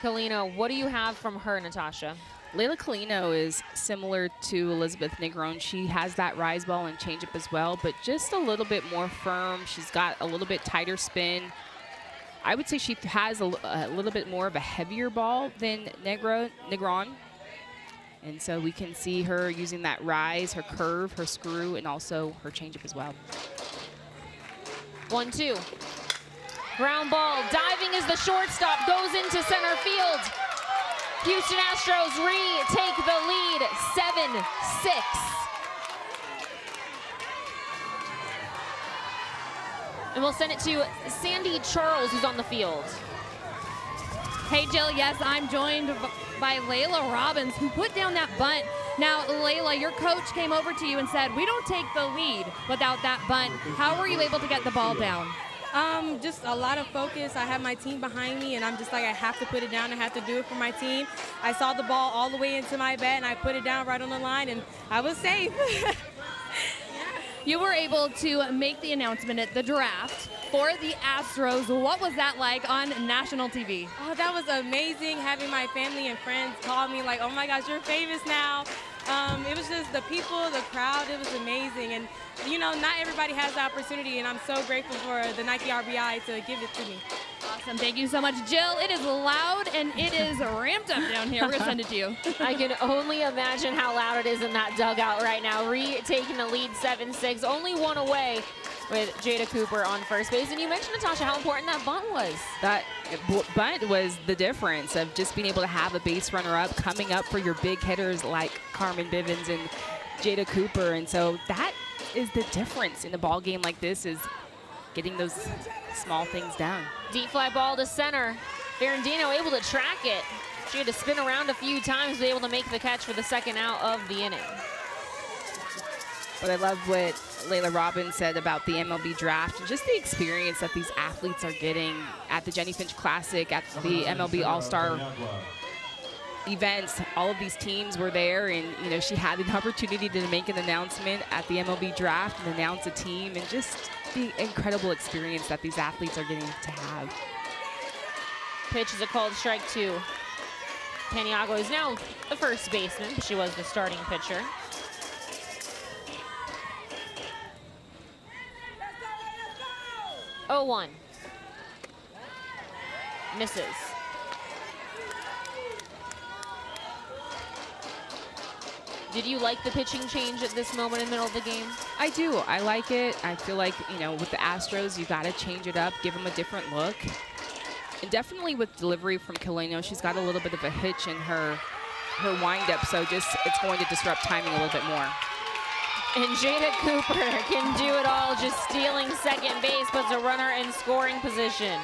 Colino. What do you have from her, Natasha? Layla Colino is similar to Elizabeth Negron. She has that rise ball and changeup as well, but just a little bit more firm. She's got a little bit tighter spin. I would say she has a little bit more of a heavier ball than Negron. And so we can see her using that rise, her curve, her screw, and also her changeup as well. 1-2. Ground ball, diving is the shortstop, goes into center field. Houston Astros retake the lead, 7-6. And we'll send it to Sandy Charles, who's on the field. Hey, Jill, yes, I'm joined by Layla Robbins, who put down that bunt. Now, Layla, your coach came over to you and said, we don't take the lead without that bunt. How were you able to get the ball down? Just a lot of focus. I have my team behind me, and I'm just like, I have to put it down. I have to do it for my team. I saw the ball all the way into my bat, and I put it down right on the line, and I was safe. You were able to make the announcement at the draft for the Astros. What was that like on national TV? Oh, that was amazing, having my family and friends call me like, oh my gosh, you're famous now. It was just the people, the crowd, it was amazing. And, you know, not everybody has the opportunity, and I'm so grateful for the Nike RBI to give it to me. Awesome. Thank you so much, Jill. It is loud and it is ramped up down here. We're going to send it to you. I can only imagine how loud it is in that dugout right now. Retaking the lead 7-6, only one away with Jada Cooper on first base. And you mentioned, Natasha, how important that bunt was. That bunt was the difference of just being able to have a base runner up, coming up for your big hitters like Carmen Bivens and Jada Cooper. And so that is the difference in a ball game like this, is getting those small things down. Deep fly ball to center. Ferrandino able to track it. She had to spin around a few times to be able to make the catch for the second out of the inning. But I love what Layla Robbins said about the MLB draft and just the experience that these athletes are getting at the Jenny Finch Classic, at the MLB All-Star events. All of these teams were there, and you know, she had an opportunity to make an announcement at the MLB draft and announce a team, and just the incredible experience that these athletes are getting to have. Pitch is a called strike to Paniagua, who's now the first baseman, but she was the starting pitcher. Oh, 1. Misses. Did you like the pitching change at this moment in the middle of the game? I do. I like it. I feel like, you know, with the Astros, you got to change it up, give them a different look. And definitely with delivery from Colino, she's got a little bit of a hitch in her windup, so just it's going to disrupt timing a little bit more. And Jada Cooper can do it all, just stealing second base, puts a runner in scoring position.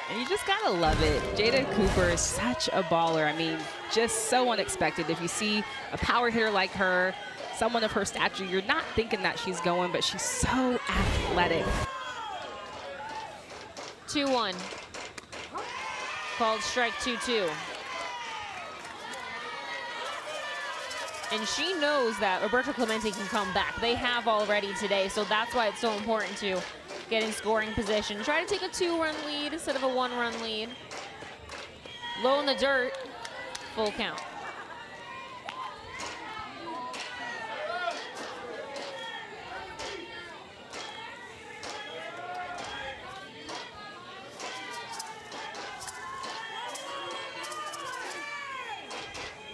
And you just gotta love it. Jada Cooper is such a baller. I mean, just so unexpected. If you see a power hitter like her, someone of her stature, you're not thinking that she's going, but she's so athletic. 2-1. Called strike 2-2. And she knows that Roberto Clemente can come back. They have already today, so that's why it's so important to get in scoring position. Try to take a 2-run lead instead of a 1-run lead. Low in the dirt, full count.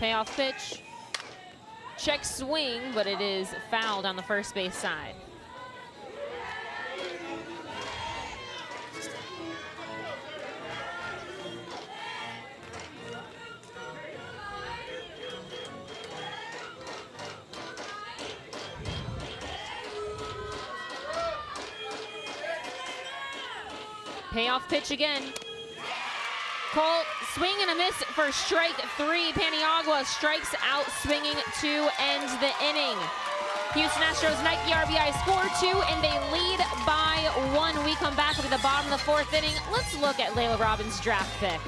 Payoff pitch. Check swing, but it is fouled on the first base side. Payoff pitch again. Cole, swing and a miss for strike 3. Paniagua strikes out swinging to end the inning. Houston Astros Nike RBI score 2 and they lead by 1. We come back at the bottom of the 4th inning. Let's look at Layla Robbins' draft pick.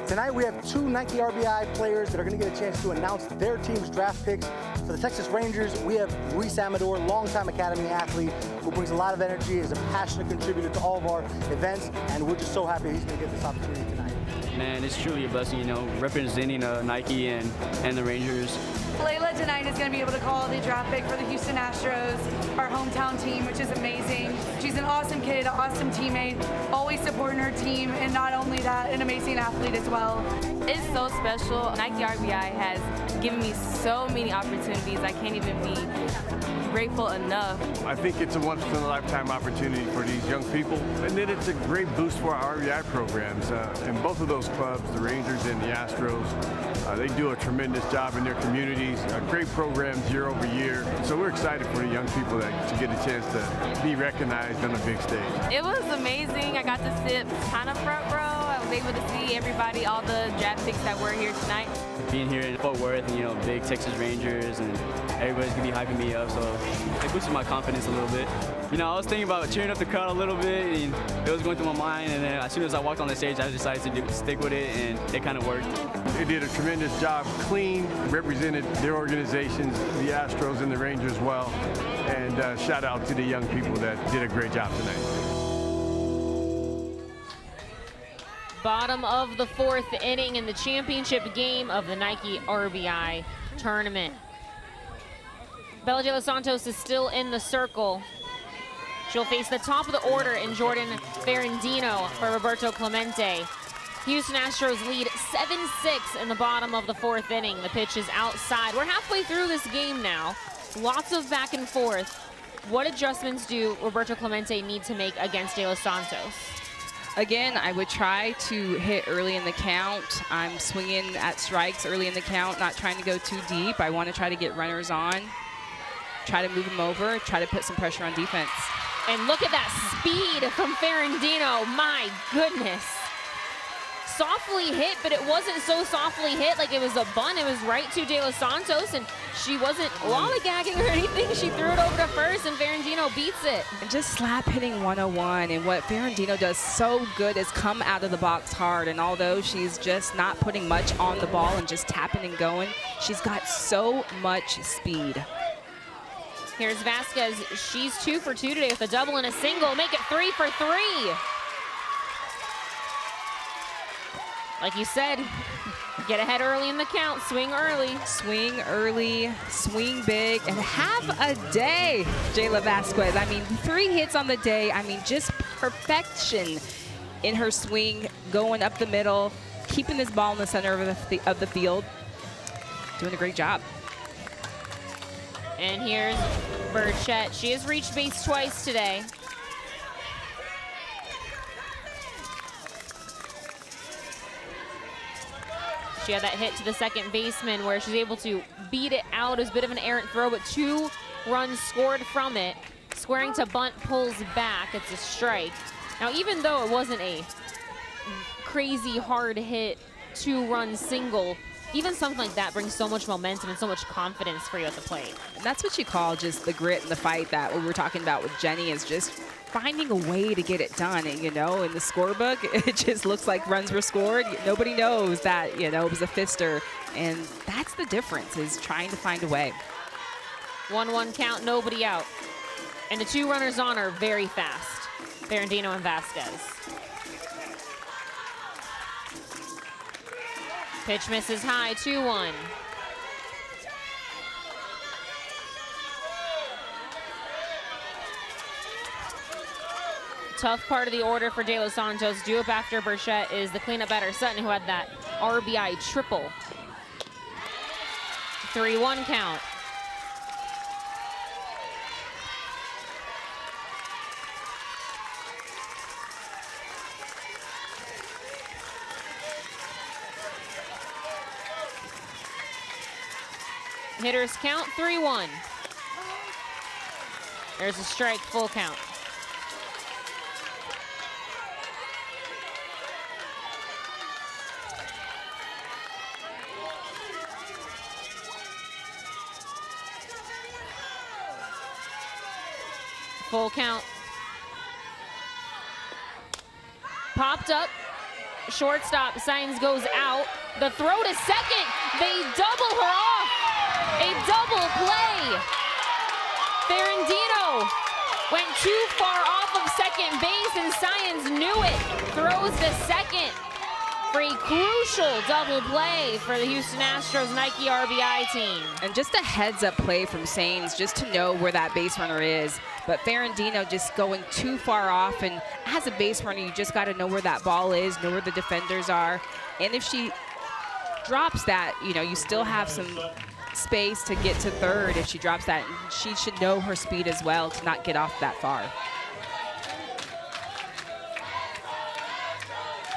Tonight we have 2 Nike RBI players that are going to get a chance to announce their team's draft picks. For the Texas Rangers, we have Luis Amador, longtime Academy athlete, who brings a lot of energy, is a passionate contributor to all of our events, and we're just so happy he's going to get this opportunity tonight. Man, it's truly a blessing, you know, representing Nike and the Rangers. Layla tonight is going to be able to call the draft pick for the Houston Astros, our hometown team, which is amazing. She's an awesome kid, an awesome teammate, always supporting her team, and not only that, an amazing athlete as well. It's so special. Nike RBI has given me so many opportunities. I can't even be grateful enough. I think it's a once-in-a-lifetime opportunity for these young people, and then it's a great boost for our RBI programs. And both of those clubs, the Rangers and the Astros, they do a tremendous job in their communities, great programs year over year. So we're excited for the young people to get a chance to be recognized on a big stage. It was amazing. I got to sit kind of front row. I was able to see everybody, all the draft picks that were here tonight. Being here in Fort Worth, and, you know, big Texas Rangers, and everybody's going to be hyping me up, so it boosted my confidence a little bit. You know, I was thinking about cheering up the crowd a little bit, and it was going through my mind, and then as soon as I walked on the stage, I decided to stick with it, and it kind of worked. They did a tremendous job, clean, represented their organizations, the Astros and the Rangers well, and shout out to the young people that did a great job tonight. Bottom of the 4th inning in the championship game of the Nike RBI tournament. Bella de los Santos is still in the circle. She'll face the top of the order in Jordan Ferrandino for Roberto Clemente. Houston Astros lead 7-6 in the bottom of the 4th inning. The pitch is outside. We're halfway through this game now. Lots of back and forth. What adjustments do Roberto Clemente need to make against de los Santos? Again, I would try to hit early in the count. I'm swinging at strikes early in the count, not trying to go too deep. I want to try to get runners on, try to move them over, try to put some pressure on defense. And look at that speed from Ferrandino. My goodness. Softly hit, but it wasn't so softly hit like it was a bunt. It was right to de los Santos, and she wasn't lollygagging or anything. She threw it over to first, and Ferrandino beats it. And just slap hitting 101, and what Ferrandino does so good is come out of the box hard, and although she's just not putting much on the ball and just tapping and going, she's got so much speed. Here's Vasquez. She's 2 for 2 today with a double and a single. Make it 3 for 3. Like you said, get ahead early in the count, swing early. Swing early, swing big, and have a day, Jayla Vasquez. I mean, 3 hits on the day. I mean, just perfection in her swing, going up the middle, keeping this ball in the center of the field. Doing a great job. And here's Burchett. She has reached base twice today. She had that hit to the second baseman where she's able to beat it out. It was a bit of an errant throw, but 2 runs scored from it. Squaring to bunt, pulls back. It's a strike. Now, even though it wasn't a crazy hard hit 2-run single, even something like that brings so much momentum and so much confidence for you at the plate. And that's what you call just the grit and the fight that what we're talking about with Jenny is just finding a way to get it done. And, you know, in the scorebook, it just looks like runs were scored. Nobody knows that, you know, it was a fister. And that's the difference, is trying to find a way. 1-1 count, nobody out. And the 2 runners on are very fast, Ferrandino and Vasquez. Pitch misses high, 2-1. tough part of the order for De Los Santos. Due up after Burchett is the cleanup batter Sutton, who had that RBI triple. 3-1 count. Hitters count 3-1. There's a strike, full count. Full count. Popped up. Shortstop, Signs goes out. The throw to second. They double her off. A double play. Ferrandino went too far off of second base, and Signs knew it. Throws to second for a crucial double play for the Houston Astros Nike RBI team. And just a heads-up play from Sains, just to know where that base runner is. But Ferrandino just going too far off, and as a base runner, you just got to know where that ball is, know where the defenders are. And if she drops that, you know, you still have some space to get to third if she drops that. And she should know her speed as well to not get off that far.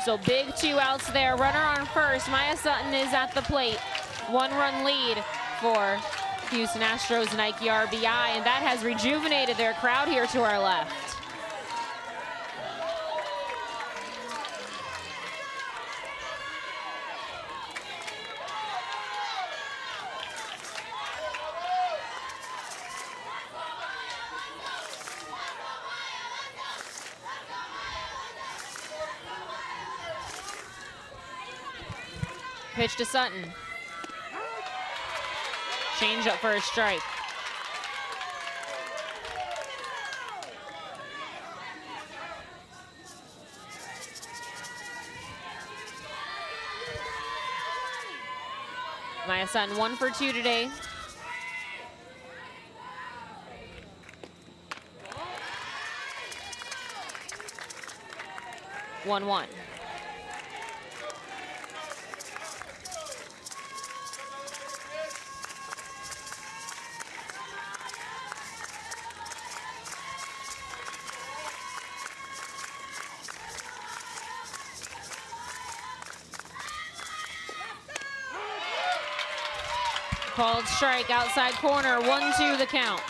So big 2 outs there. Runner on first. Maya Sutton is at the plate. 1-run lead for Houston Astros Nike RBI, and that has rejuvenated their crowd here to our left. Pitch to Sutton. Change up for a strike. Maya Sutton 1 for 2 today. One. Called strike, outside corner, 1-2 the count.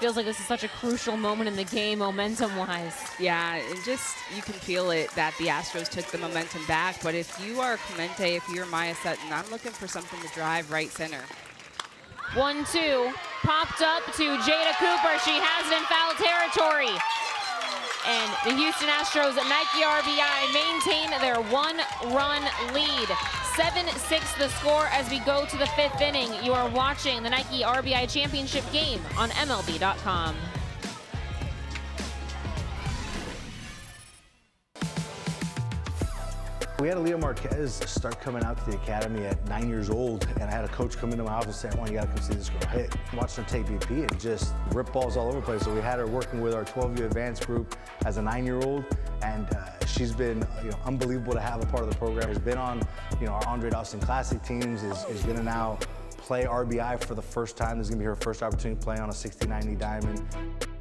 Feels like this is such a crucial moment in the game, momentum-wise. Yeah, and just, you can feel it that the Astros took the momentum back. But if you are Clemente, if you're Maya Sutton, I'm looking for something to drive right center. 1-2, popped up to Jada Cooper. She has it in foul territory. And the Houston Astros at Nike RBI maintain their 1-run lead. 7-6 the score as we go to the 5th inning. You are watching the Nike RBI Championship game on MLB.com. We had Leo Marquez start coming out to the academy at 9 years old, and I had a coach come into my office and say, "You gotta come see this girl hit." Watching her take BP and just rip balls all over the place. So we had her working with our 12U advanced group as a 9-year-old, and she's been unbelievable to have a part of the program. Has been on our Andre Dawson Classic teams, is gonna now play RBI for the first time. This is gonna be her first opportunity to play on a 60-90 diamond.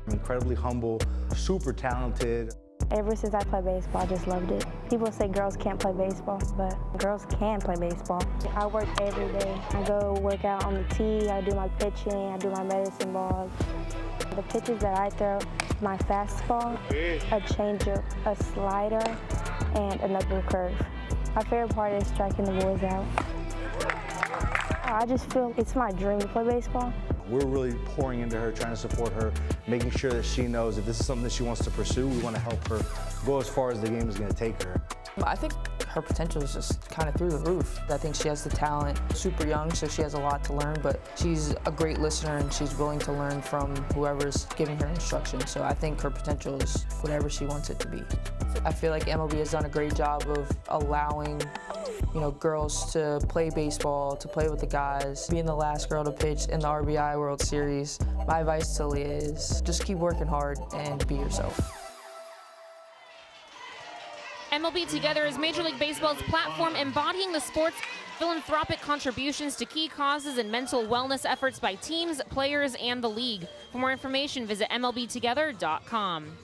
Incredibly humble, super talented. Ever since I played baseball, I just loved it. People say girls can't play baseball, but girls can play baseball. I work every day. I go work out on the tee, I do my pitching, I do my medicine balls. The pitches that I throw, my fastball, a changeup, a slider, and a knuckle curve. My favorite part is striking the boys out. I just feel it's my dream to play baseball. We're really pouring into her, trying to support her, making sure that she knows if this is something that she wants to pursue, we want to help her go as far as the game is going to take her. I think her potential is just kind of through the roof. I think she has the talent, super young, so she has a lot to learn, but she's a great listener and she's willing to learn from whoever's giving her instruction. So I think her potential is whatever she wants it to be. I feel like MLB has done a great job of allowing, you know, girls to play baseball, to play with the guys. Being the last girl to pitch in the RBI World Series, my advice to Leah is just keep working hard and be yourself. MLB Together is Major League Baseball's platform embodying the sport's philanthropic contributions to key causes and mental wellness efforts by teams, players, and the league. For more information, visit MLBtogether.com.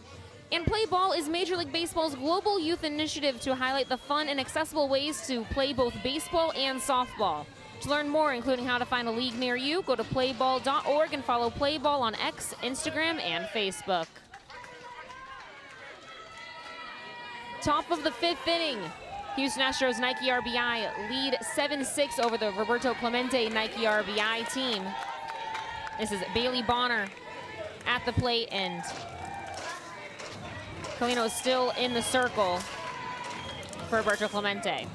And Play Ball is Major League Baseball's global youth initiative to highlight the fun and accessible ways to play both baseball and softball. To learn more, including how to find a league near you, go to playball.org and follow Play Ball on X, Instagram, and Facebook. Top of the 5th inning. Houston Astros Nike RBI lead 7-6 over the Roberto Clemente Nike RBI team. This is Bailey Bonner at the plate, and Colino is still in the circle for Roberto Clemente.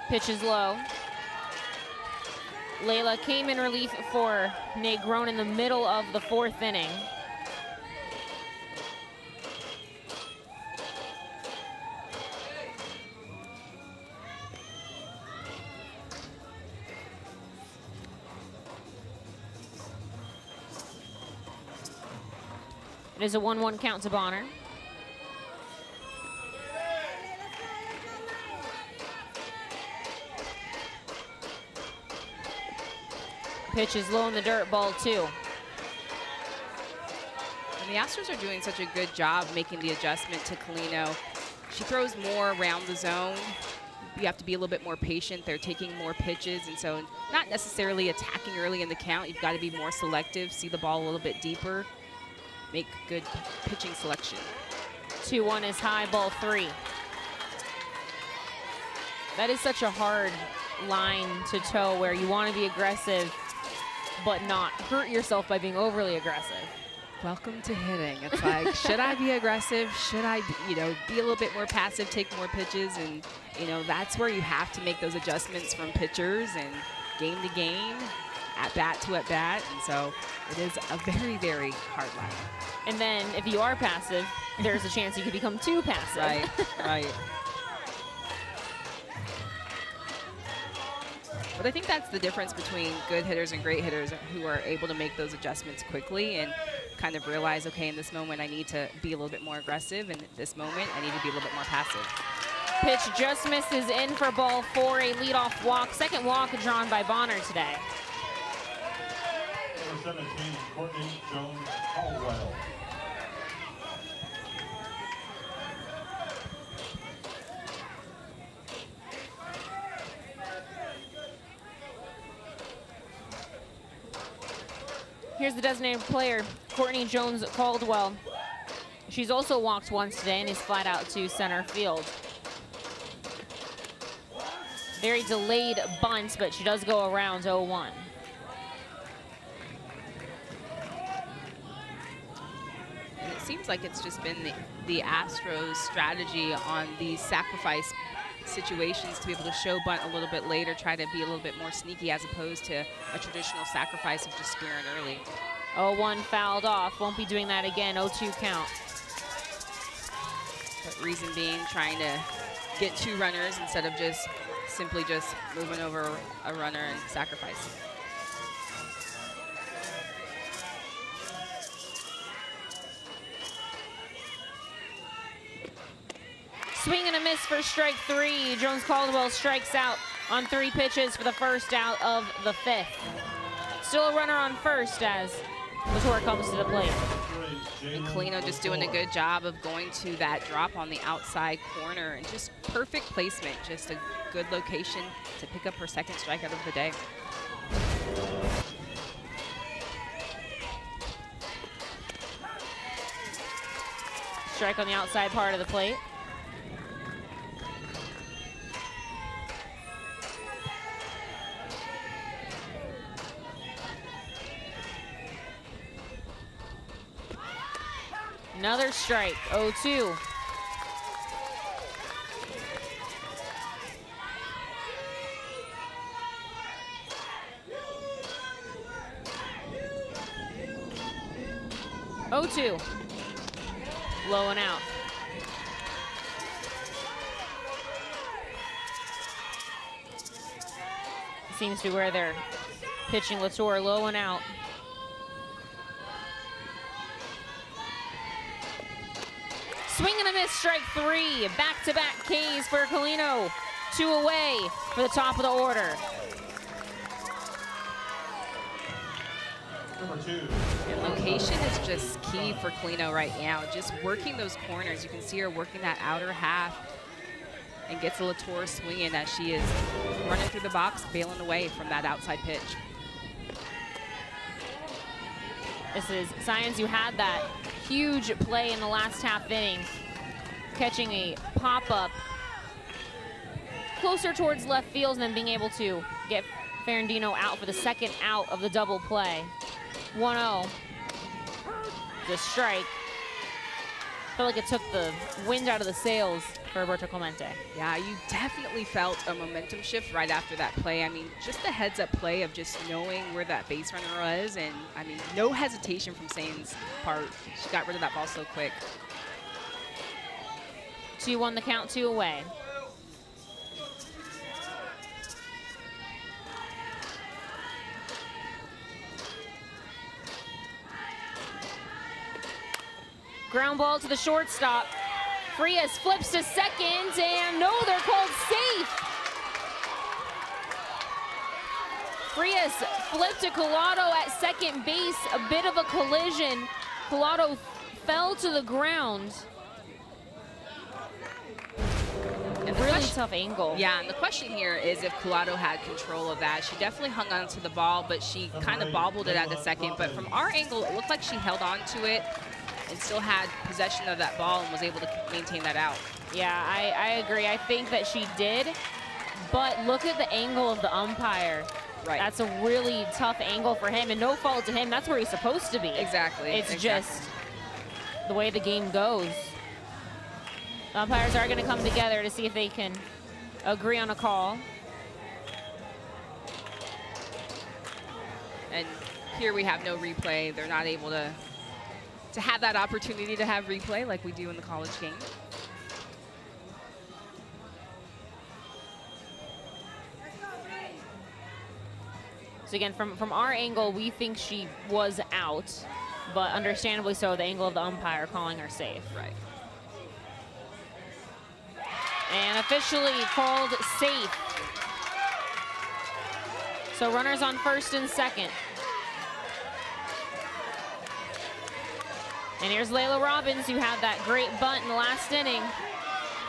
Pitch is low. Layla came in relief for Negron in the middle of the 4th inning. It is a 1-1 count to Bonner. Pitch is low in the dirt, ball 2. And the Astros are doing such a good job making the adjustment to Colino. She throws more around the zone. You have to be a little bit more patient. They're taking more pitches, and so not necessarily attacking early in the count. You've got to be more selective, see the ball a little bit deeper, make good pitching selection. 2-1 is high, ball 3. That is such a hard line to toe where you want to be aggressive but not hurt yourself by being overly aggressive. Welcome to hitting. It's like, should I be aggressive? Should I, be a little bit more passive, take more pitches? And, that's where you have to make those adjustments from pitchers and game to game, at bat to at bat. And so it is a very, very hard line. And then if you are passive, there's a chance you could become too passive. Right, right. But I think that's the difference between good hitters and great hitters who are able to make those adjustments quickly and kind of realize, okay, in this moment I need to be a little bit more aggressive, and at this moment I need to be a little bit more passive. Pitch just misses in for ball 4, a leadoff walk. Second walk drawn by Bonner today. Number 17, Courtney Jones-Caldwell. Here's the designated player, Courtney Jones-Caldwell. She's also walked once today and is flat out to center field. Very delayed bunt, but she does go around 0-1. And it seems like it's just been the Astros' strategy on these sacrifice situations to be able to show bunt a little bit later, try to be a little bit more sneaky as opposed to a traditional sacrifice of just spearing early. 0-1 fouled off. Won't be doing that again. 0-2 count. But reason being, trying to get 2 runners instead of just simply just moving over a runner and sacrificing. Swing and a miss for strike 3. Jones-Caldwell strikes out on 3 pitches for the first out of the 5th. Still a runner on first as Latour comes to the plate. And Colino just doing a good job of going to that drop on the outside corner, and just perfect placement, just a good location to pick up her second strikeout of the day. Strike on the outside part of the plate. Another strike, 0-2. 0-2. Low and out. Seems to be where they're pitching Latour, low and out. Swing and a miss, strike 3. Back-to-back Ks for Colino. 2 away for the top of the order. Number 2. And location is just key for Colino right now. Just working those corners. You can see her working that outer half and gets Latour swinging as she is running through the box, bailing away from that outside pitch. This is Science. You had that huge play in the last half inning, catching a pop-up closer towards left field and then being able to get Ferrandino out for the second out of the double play. 1-0. The strike. Felt like it took the wind out of the sails for Roberto Clemente. Yeah, you definitely felt a momentum shift right after that play. I mean, just a heads-up play of just knowing where that base runner was, and I mean, no hesitation from Sain's part. She got rid of that ball so quick. 2-1 the count, 2 away. Ground ball to the shortstop. Frias flips to second, and no, they're called safe. Frias flipped to Collado at second base, a bit of a collision. Collado fell to the ground. And really tough angle. Yeah, and the question here is if Collado had control of that. She definitely hung on to the ball, but she kind of bobbled it at the second. But from our angle, it looked like she held on to it and still had possession of that ball and was able to maintain that out. Yeah, I agree. I think that she did, but look at the angle of the umpire. Right. That's a really tough angle for him, and no fault to him. That's where he's supposed to be. Exactly. It's just the way the game goes. The umpires are going to come together to see if they can agree on a call. And here we have no replay. They're not able to have that opportunity to have replay like we do in the college game. So again, from our angle, we think she was out, but understandably so, the angle of the umpire calling her safe. Right. And officially called safe. So runners on first and second. And here's Layla Robbins, who had that great bunt in the last inning.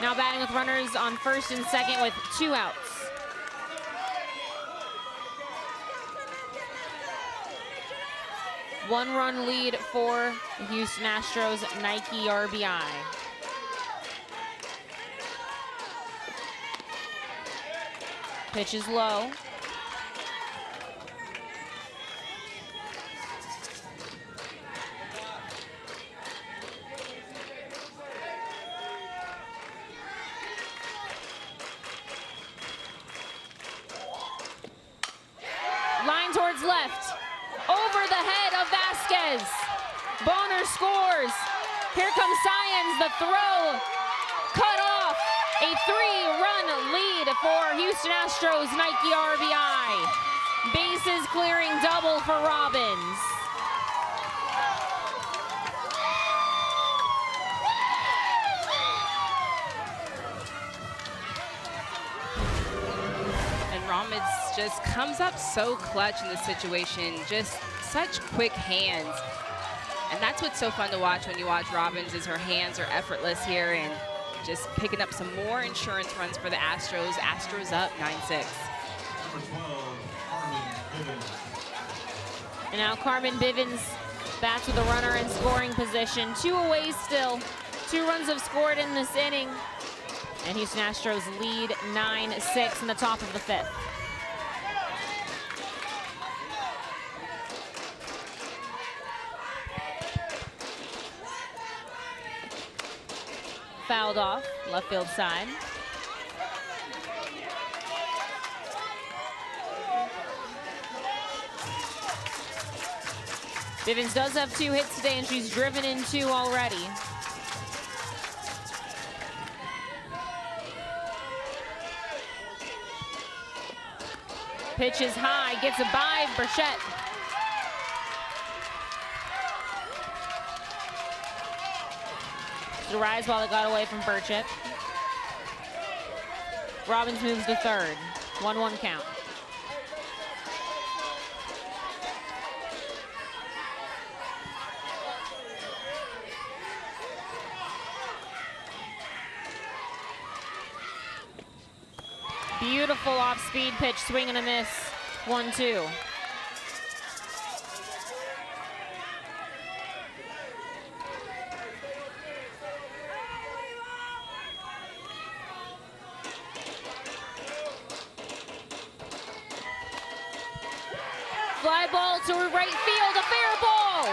Now batting with runners on first and second with 2 outs. One-run lead for the Houston Astros, Nike RBI. Pitch is low. Line towards left. Over the head of Vasquez. Bonner scores. Here comes Science, the throw. Cut off. A 3-run lead for Houston Astros, Nike RBI. Bases clearing double for Robbins. And Robbins just comes up so clutch in this situation, just such quick hands. And that's what's so fun to watch when you watch Robbins, is her hands are effortless here and just picking up some more insurance runs for the Astros. Astros up 9-6. And now Carmen Bivens bats with a runner in scoring position. 2 away still. 2 runs have scored in this inning. And Houston Astros lead 9-6 in the top of the 5th. Fouled off, left field side. Bivens does have 2 hits today, and she's driven in 2 already. Pitch is high, gets it by Burchett. The rise ball that got away from Burchett. Robbins moves to third. 1-1 count. Beautiful off-speed pitch, swing and a miss. 1-2. Fly ball to right field, a fair ball.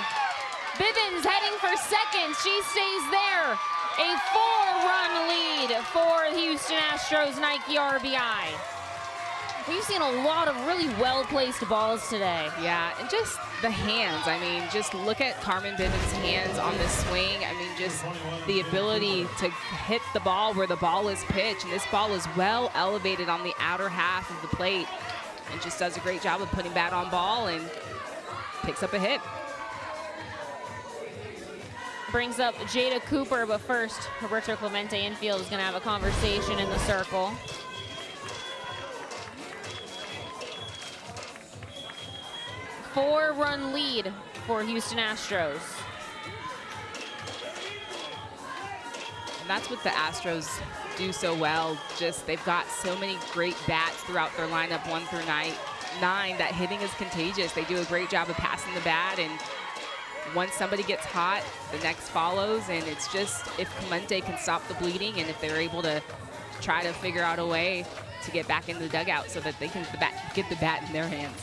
Bivens heading for second, she stays there. A 4-run lead for the Houston Astros Nike RBI. We've seen a lot of really well-placed balls today. Yeah, and just the hands. I mean, just look at Carmen Bivens' hands on this swing. I mean, just the ability to hit the ball where the ball is pitched. And this ball is well elevated on the outer half of the plate. And just does a great job of putting bat on ball and picks up a hit. Brings up Jada Cooper, but first, Roberto Clemente infield is going to have a conversation in the circle. Four-run lead for Houston Astros. And that's what the Astros do so well. Just they've got so many great bats throughout their lineup 1 through 9 that hitting is contagious. They do a great job of passing the bat, and once somebody gets hot, the next follows, and it's just if Clemente can stop the bleeding and if they're able to try to figure out a way to get back in the dugout so that they can get the bat in their hands.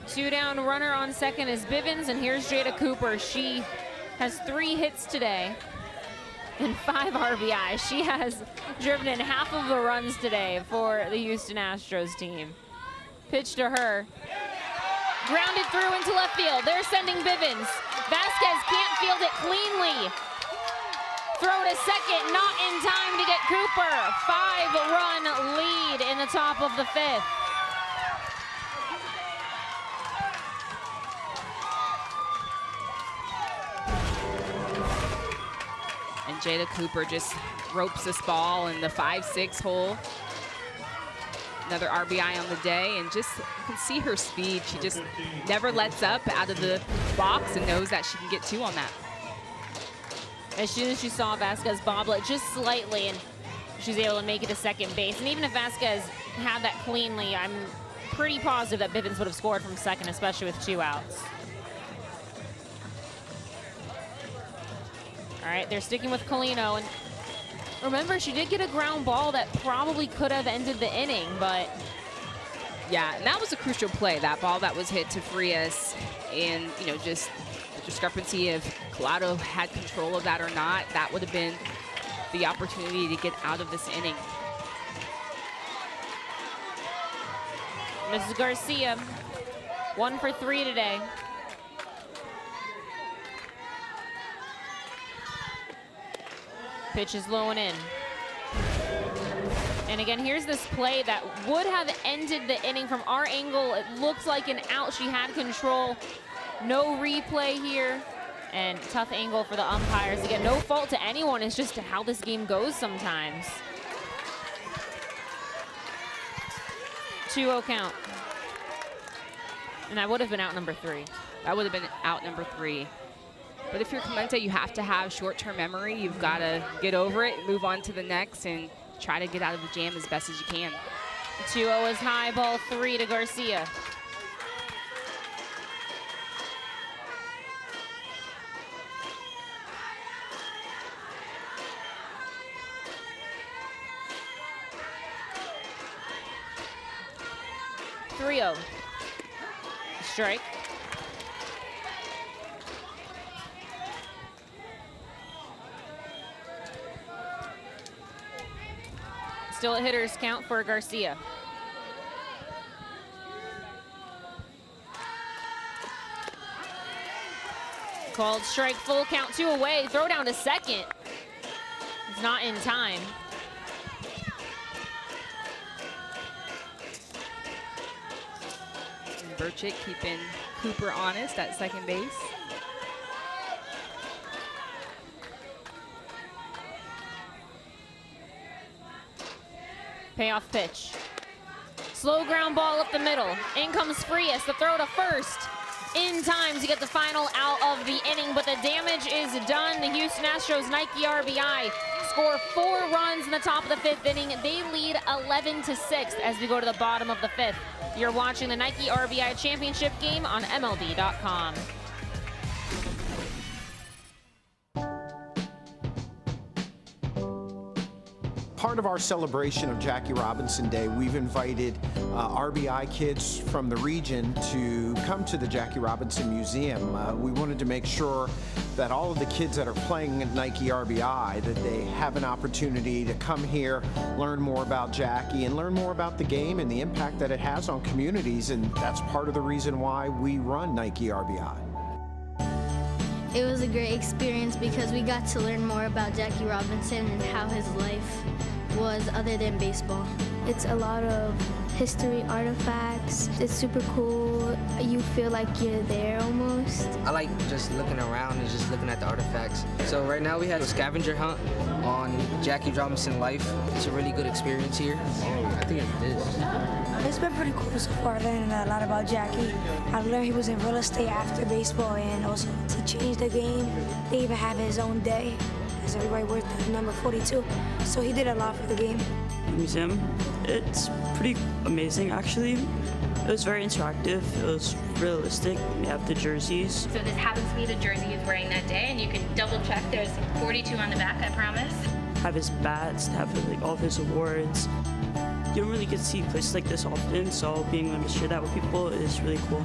Two down, runner on second is Bivens, and here's Jada Cooper. She has 3 hits today and 5 RBI. She has driven in half of the runs today for the Houston Astros team. Pitch to her. Grounded through into left field. They're sending Bivens. Vasquez can't field it cleanly. Throw to second, not in time to get Cooper. 5-run lead in the top of the 5th. Jada Cooper just ropes this ball in the 5-6 hole. Another RBI on the day, and just you can see her speed. She just never lets up out of the box and knows that she can get 2 on that. As soon as she saw Vasquez bobble it just slightly, and she's able to make it to second base. And even if Vasquez had that cleanly, I'm pretty positive that Bivens would have scored from second, especially with 2 outs. All right, they're sticking with Colino, and remember, she did get a ground ball that probably could have ended the inning, but yeah, and that was a crucial play, that ball that was hit to Frias, and you know, just the discrepancy if Collado had control of that or not, that would have been the opportunity to get out of this inning. Mrs. Garcia, 1 for 3 today. Pitch is low and in. And again, here's this play that would have ended the inning. From our angle, it looks like an out. She had control. No replay here. And tough angle for the umpires. Again, no fault to anyone. It's just how this game goes sometimes. 2-0 count. And that would have been out number 3. That would have been out number 3. But if you're Clemente, you have to have short-term memory. You've got to get over it, move on to the next, and try to get out of the jam as best as you can. 2-0 is high, ball 3 to Garcia. Strike. Still a hitter's count for Garcia. Called strike, full count, 2 away. Throw down to second. It's not in time. And Burchick keeping Cooper honest at second base. Payoff pitch. Slow ground ball up the middle. In comes Frias, the throw to first. In time to get the final out of the inning, but the damage is done. The Houston Astros Nike RBI score 4 runs in the top of the 5th inning. They lead 11-6 as we go to the bottom of the 5th. You're watching the Nike RBI Championship game on MLB.com. Part of our celebration of Jackie Robinson Day, we've invited RBI kids from the region to come to the Jackie Robinson Museum. We wanted to make sure that all of the kids that are playing at Nike RBI, that they have an opportunity to come here, learn more about Jackie, and learn more about the game and the impact that it has on communities, and that's part of the reason why we run Nike RBI. It was a great experience because we got to learn more about Jackie Robinson and how his life was other than baseball. It's a lot of history artifacts. It's super cool. You feel like you're there almost. I like just looking around and just looking at the artifacts. So right now we had a scavenger hunt on Jackie Robinson life. It's a really good experience here. I think it's this. It's been pretty cool so far, learning a lot about Jackie. I've learned he was in real estate after baseball, and also to change the game. They even have his own day, as everybody wears the number 42. So he did a lot for the game. The museum, it's pretty amazing actually. It was very interactive, it was realistic. We have the jerseys. So this happens to be the jersey he's wearing that day, and you can double check, there's 42 on the back, I promise. Have his bats, have like all of his awards. You don't really get to see places like this often, so being able to share that with people is really cool.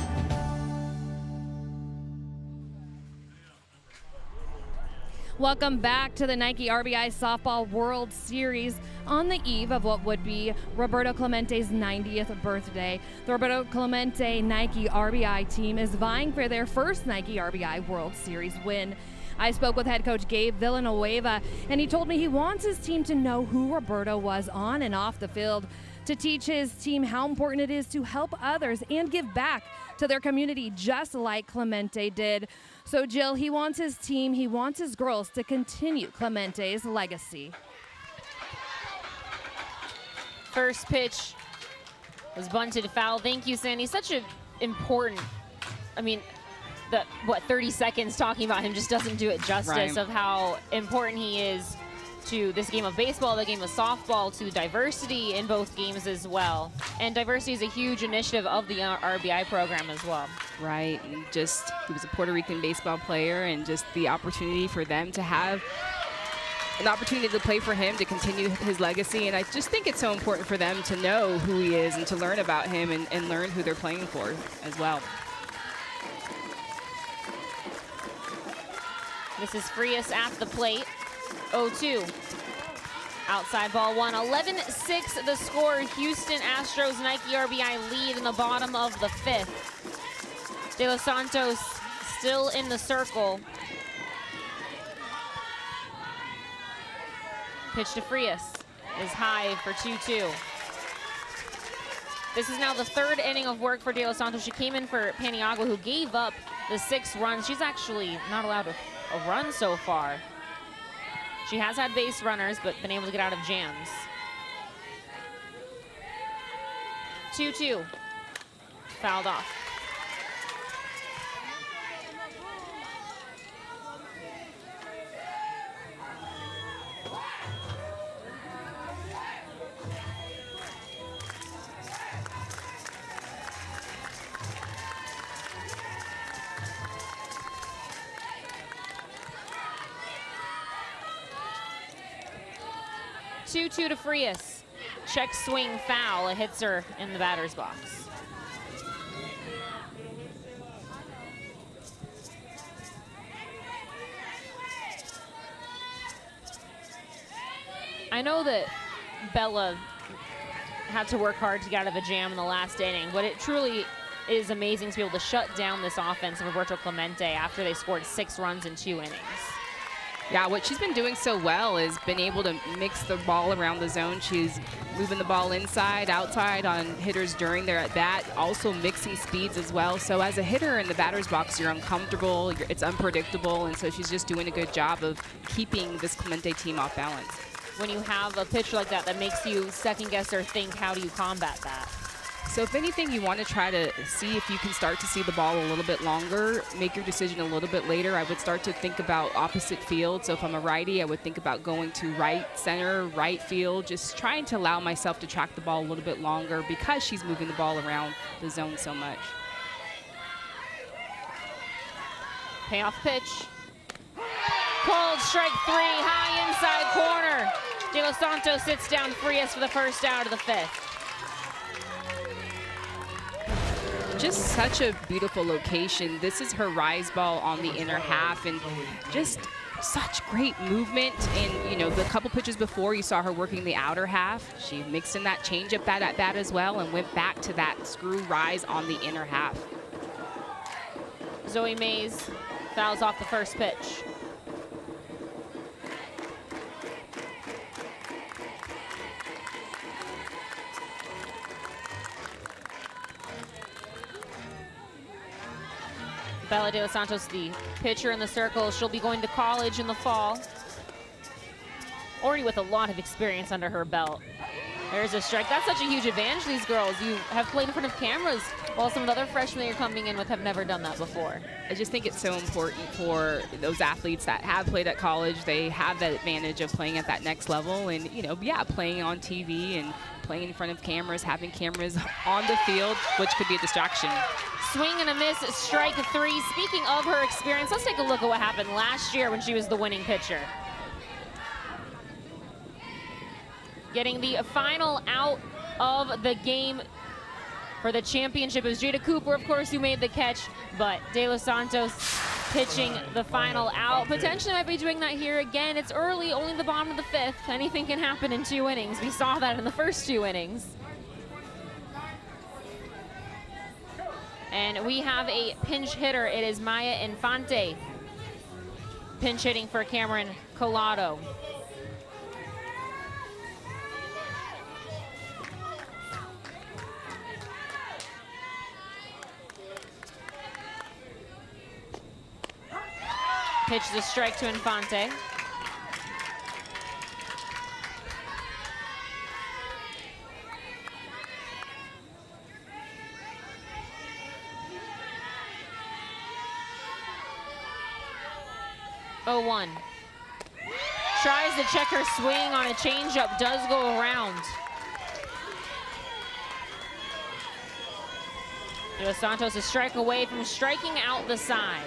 Welcome back to the Nike RBI Softball World Series on the eve of what would be Roberto Clemente's 90th birthday. The Roberto Clemente Nike RBI team is vying for their first Nike RBI World Series win. I spoke with head coach Gabe Villanueva, and he told me he wants his team to know who Roberto was on and off the field, to teach his team how important it is to help others and give back to their community just like Clemente did. So Jill, he wants his team, he wants his girls to continue Clemente's legacy. First pitch was bunted foul. Thank you, Sandy. Such an important, 30 seconds talking about him just doesn't do it justice of how important he is to this game of baseball, the game of softball, to diversity in both games as well. And diversity is a huge initiative of the RBI program as well. Right, and just he was a Puerto Rican baseball player, and just the opportunity for them to have an opportunity to play for him, to continue his legacy. And I just think it's so important for them to know who he is and to learn about him and learn who they're playing for as well. This is Frias at the plate. 0-2. Outside ball one. 11-6 the score. Houston Astros Nike RBI lead in the bottom of the 5th. De Los Santos still in the circle. Pitch to Frias is high for 2-2. This is now the 3rd inning of work for De Los Santos. She came in for Paniagua, who gave up the 6 runs. She's actually not allowed a run so far. She has had base runners, but been able to get out of jams. 2-2. Fouled off. Two to Frias. Check swing foul. It hits her in the batter's box. I know that Bella had to work hard to get out of a jam in the last inning, but it truly is amazing to be able to shut down this offense of Roberto Clemente after they scored 6 runs in 2 innings. Yeah, what she's been doing so well is been able to mix the ball around the zone. She's moving the ball inside, outside on hitters during their at-bat, also mixing speeds as well. So as a hitter in the batter's box, you're uncomfortable, it's unpredictable, and so she's just doing a good job of keeping this Clemente team off balance. When you have a pitch like that that makes you second guess or think, how do you combat that? So if anything, you want to try to see if you can start to see the ball a little bit longer, make your decision a little bit later. I would start to think about opposite field. So if I'm a righty, I would think about going to right center, right field, just trying to allow myself to track the ball a little bit longer because she's moving the ball around the zone so much. Payoff pitch. Called strike 3, high inside corner. De Los Santos sits down Frias for the first out of the 5th. Just such a beautiful location. This is her rise ball on the inner half, and just such great movement. And you know, the couple pitches before, you saw her working the outer half. She mixed in that changeup at bat as well and went back to that screw rise on the inner half. Zoe Mays fouls off the first pitch. Bella de los Santos, the pitcher in the circle. She'll be going to college in the fall. Already with a lot of experience under her belt. There's a strike. That's such a huge advantage, these girls. You have played in front of cameras, while some of the other freshmen that you're coming in with have never done that before. I just think it's so important for those athletes that have played at college. They have that advantage of playing at that next level, and you know, yeah, playing on TV and playing in front of cameras, having cameras on the field, which could be a distraction. Swing and a miss, strike 3. Speaking of her experience, let's take a look at what happened last year when she was the winning pitcher. Getting the final out of the game for the championship. It was Jada Cooper, of course, who made the catch, but De Los Santos pitching the final out. Potentially might be doing that here again. It's early, only the bottom of the 5th. Anything can happen in 2 innings. We saw that in the first 2 innings. And we have a pinch hitter. It is Maya Infante pinch hitting for Cameron Collado. Pitches a strike to Infante. Oh, 1. Tries to check her swing on a changeup, does go around. De Los Santos a strike away from striking out the side.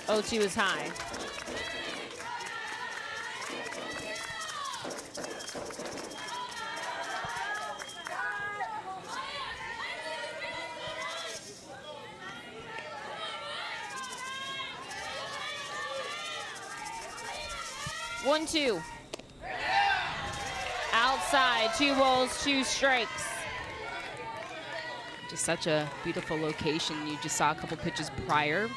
O2 is high. One, 2. Outside, 2 balls, 2 strikes. Just such a beautiful location. You just saw a couple pitches prior,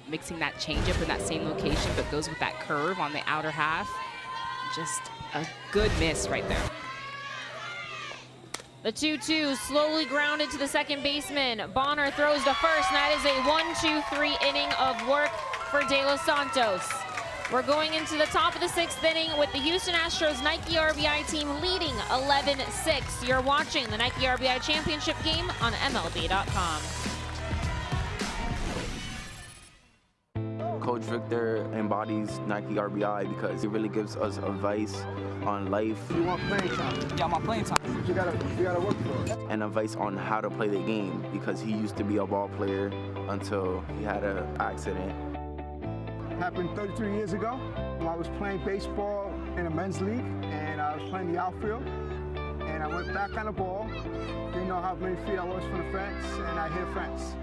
mixing that changeup in that same location, but goes with that curve on the outer half. Just a good miss right there. The 2-2 slowly grounded to the second baseman. Bonner throws to first, and that is a 1-2-3 inning of work for De Los Santos. We're going into the top of the 6th inning with the Houston Astros Nike RBI team leading 11-6. You're watching the Nike RBI Championship game on MLB.com. Coach Victor embodies Nike RBI because he really gives us advice on life. You want playing time? Yeah, I want playing time. You gotta work for it. And advice on how to play the game because he used to be a ball player until he had an accident. Happened 33 years ago when I was playing baseball in a men's league, and I was playing the outfield, and and I went back on the ball. Didn't know how many feet I was from the fence, and I hit a fence.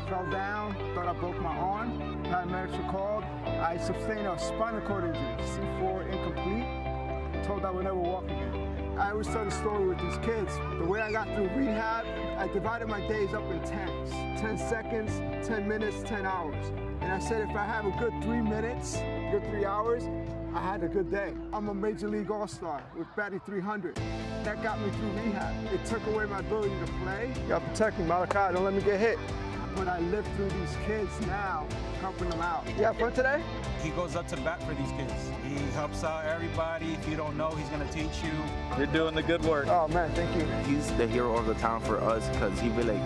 Fell down, thought I broke my arm. Paramedics were called. I sustained a spinal cord injury, C4 incomplete. Told I would never walk again. I always tell the story with these kids. The way I got through rehab, I divided my days up in 10s. 10 seconds, 10 minutes, 10 hours. And I said if I have a good 3 minutes, good 3 hours, I had a good day. I'm a Major League All-Star with batting 300. That got me through rehab. It took away my ability to play. You gotta protect me, Malachi, don't let me get hit. But I live through these kids now, helping them out. You have fun today? He goes up to bat for these kids. He helps out everybody. If you don't know, he's gonna teach you. You're doing the good work. Oh man, thank you. He's the hero of the town for us because he really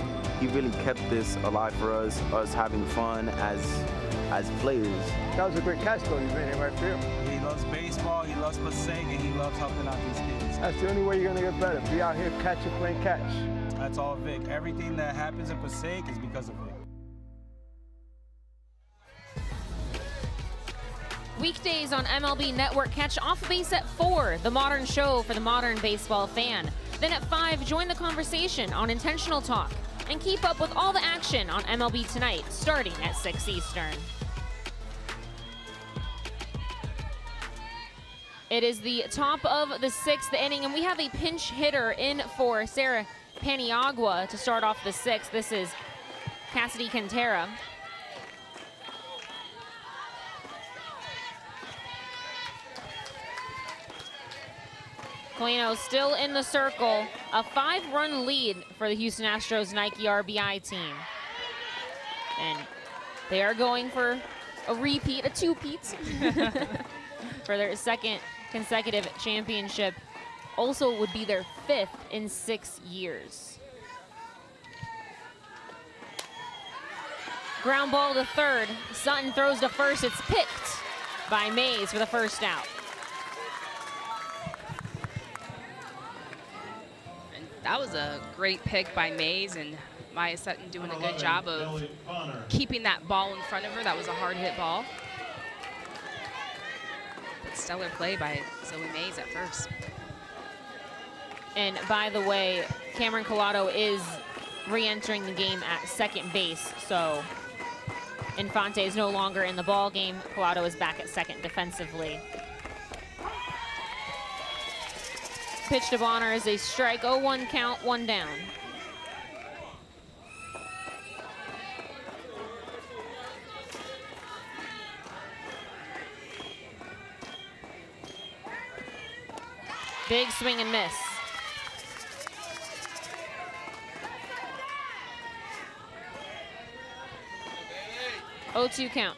kept this alive for us having fun as players. That was a great catch though, you made it right field. He loves baseball, he loves Passaic, and he loves helping out these kids. That's the only way you're gonna get better. Be out here catching, playing catch. That's all Vic. Everything that happens in Passaic is because of Vic. Weekdays on MLB Network, catch Off Base at 4, the modern show for the modern baseball fan. Then at 5, join the conversation on Intentional Talk. And keep up with all the action on MLB Tonight, starting at 6 Eastern. It is the top of the 6th inning, and we have a pinch hitter in for Sarah Paniagua to start off the 6th. This is Cassidy Quintera. Colino still in the circle. A 5-run lead for the Houston Astros Nike RBI team. And they are going for a repeat, a two-peat for their 2nd consecutive championship. Also would be their 5th in 6 years. Ground ball to third. Sutton throws to first. It's picked by Mays for the first out. That was a great pick by Mays, and Maya Sutton doing a good job of keeping that ball in front of her. That was a hard hit ball. But stellar play by Zoe Mays at first. And by the way, Cameron Collado is re-entering the game at second base, so Infante is no longer in the ball game. Collado is back at second defensively. Pitch to Bonner is a strike. 0-1 count, 1 down. Big swing and miss. Oh, 2 count.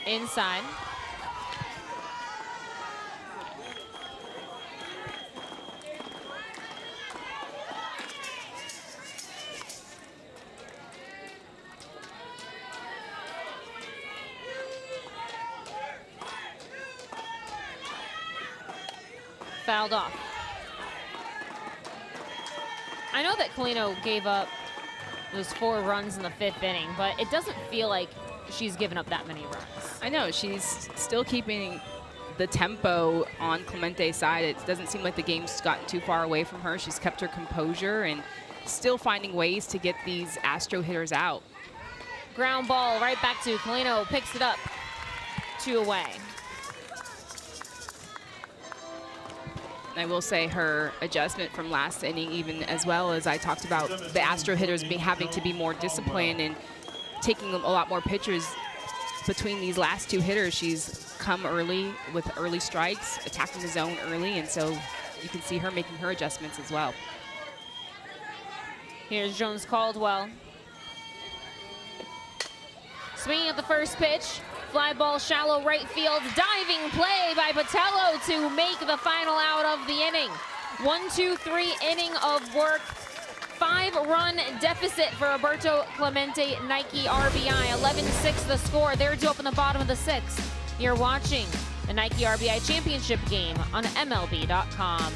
Inside. Fouled off. I know that Colino gave up those 4 runs in the 5th inning, but it doesn't feel like she's given up that many runs. I know, she's still keeping the tempo on Clemente's side. It doesn't seem like the game's gotten too far away from her. She's kept her composure and still finding ways to get these Astro hitters out. Ground ball right back to Colino, picks it up, 2 away. I will say her adjustment from last inning, even as well as I talked about the Astro hitters having to be more disciplined and taking a lot more pitches between these last 2 hitters. She's come early with early strikes, attacking the zone early, and so you can see her making her adjustments as well. Here's Jones Caldwell. Swinging at the first pitch. Fly ball shallow right field. Diving play by Botello to make the final out of the inning. 1-2-3 inning of work. 5-run deficit for Roberto Clemente, Nike RBI. 11-6 the score. They're due up in the bottom of the 6th. You're watching the Nike RBI Championship game on MLB.com.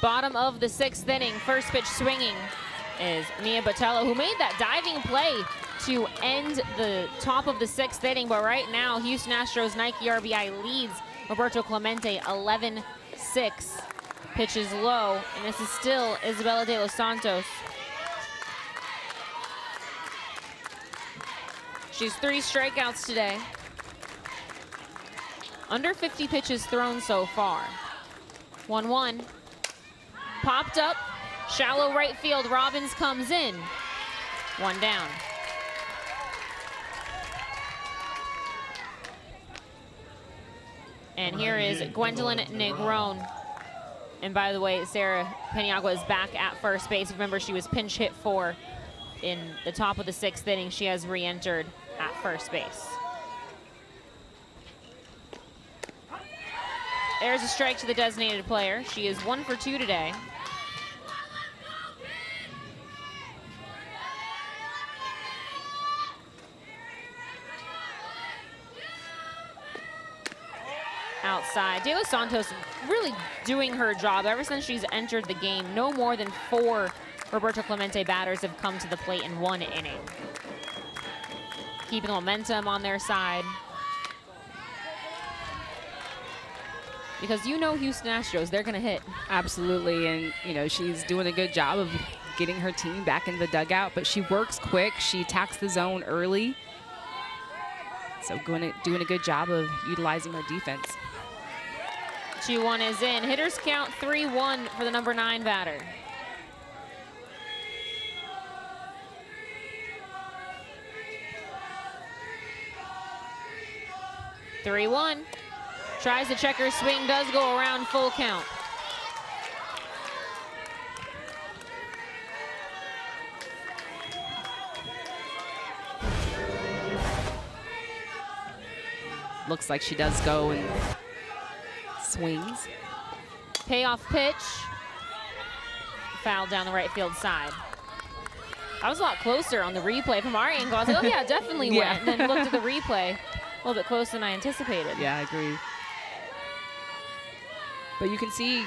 Bottom of the 6th inning, first pitch swinging is Mia Botello, who made that diving play to end the top of the 6th inning. But right now, Houston Astros Nike RBI leads Roberto Clemente 11-6. Pitches low, and this is still Isabela de los Santos. She's 3 strikeouts today. Under 50 pitches thrown so far. 1-1. Popped up, shallow right field. Robbins comes in. 1 down. And here is Gwendolyn Negron. And by the way, Sarah Paniagua is back at first base. Remember, she was pinch hit for in the top of the 6th inning. She has re-entered at first base. There's a strike to the designated player. She is 1 for 2 today. Outside. De Los Santos really doing her job ever since she's entered the game. No more than 4 Roberto Clemente batters have come to the plate in 1 inning. Keeping the momentum on their side. Because you know Houston Astros, they're going to hit. Absolutely, and you know, she's doing a good job of getting her team back in the dugout, but she works quick. She attacks the zone early. So doing a good job of utilizing her defense. 2-1 is in. Hitters count 3-1 for the number 9 batter. Three-1. Tries the checker swing, does go around, full count. Looks like she does go and swings. Payoff pitch. Foul down the right field side. I was a lot closer on the replay from our angle. I was like, oh yeah, definitely went. Then looked at the replay. A little bit closer than I anticipated. Yeah, I agree. But you can see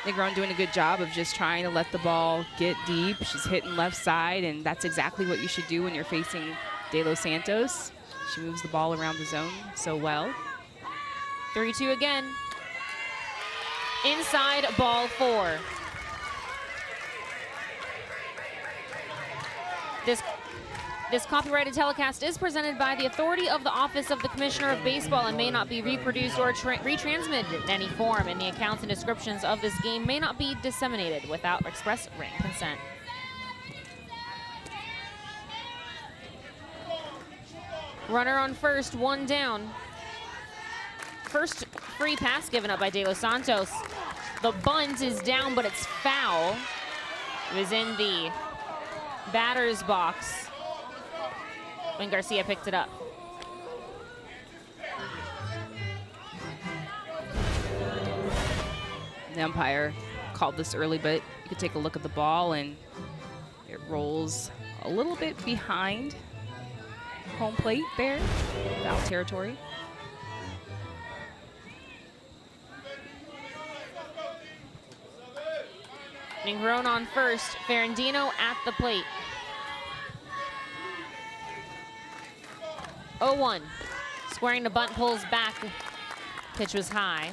Negron doing a good job of just trying to let the ball get deep. She's hitting left side, and that's exactly what you should do when you're facing De Los Santos. She moves the ball around the zone so well. 3-2 again. Inside, ball 4. This copyrighted telecast is presented by the authority of the Office of the Commissioner of Baseball and may not be reproduced or retransmitted in any form, and the accounts and descriptions of this game may not be disseminated without express written consent. Runner on first, 1 down. First free pass given up by De Los Santos. The bunt is down, but it's foul. It was in the batter's box when Garcia picked it up. The umpire called this early, but you could take a look at the ball, and it rolls a little bit behind home plate there, foul territory. Negron on first, Ferrandino at the plate. 0-1. Squaring the bunt, pulls back. Pitch was high.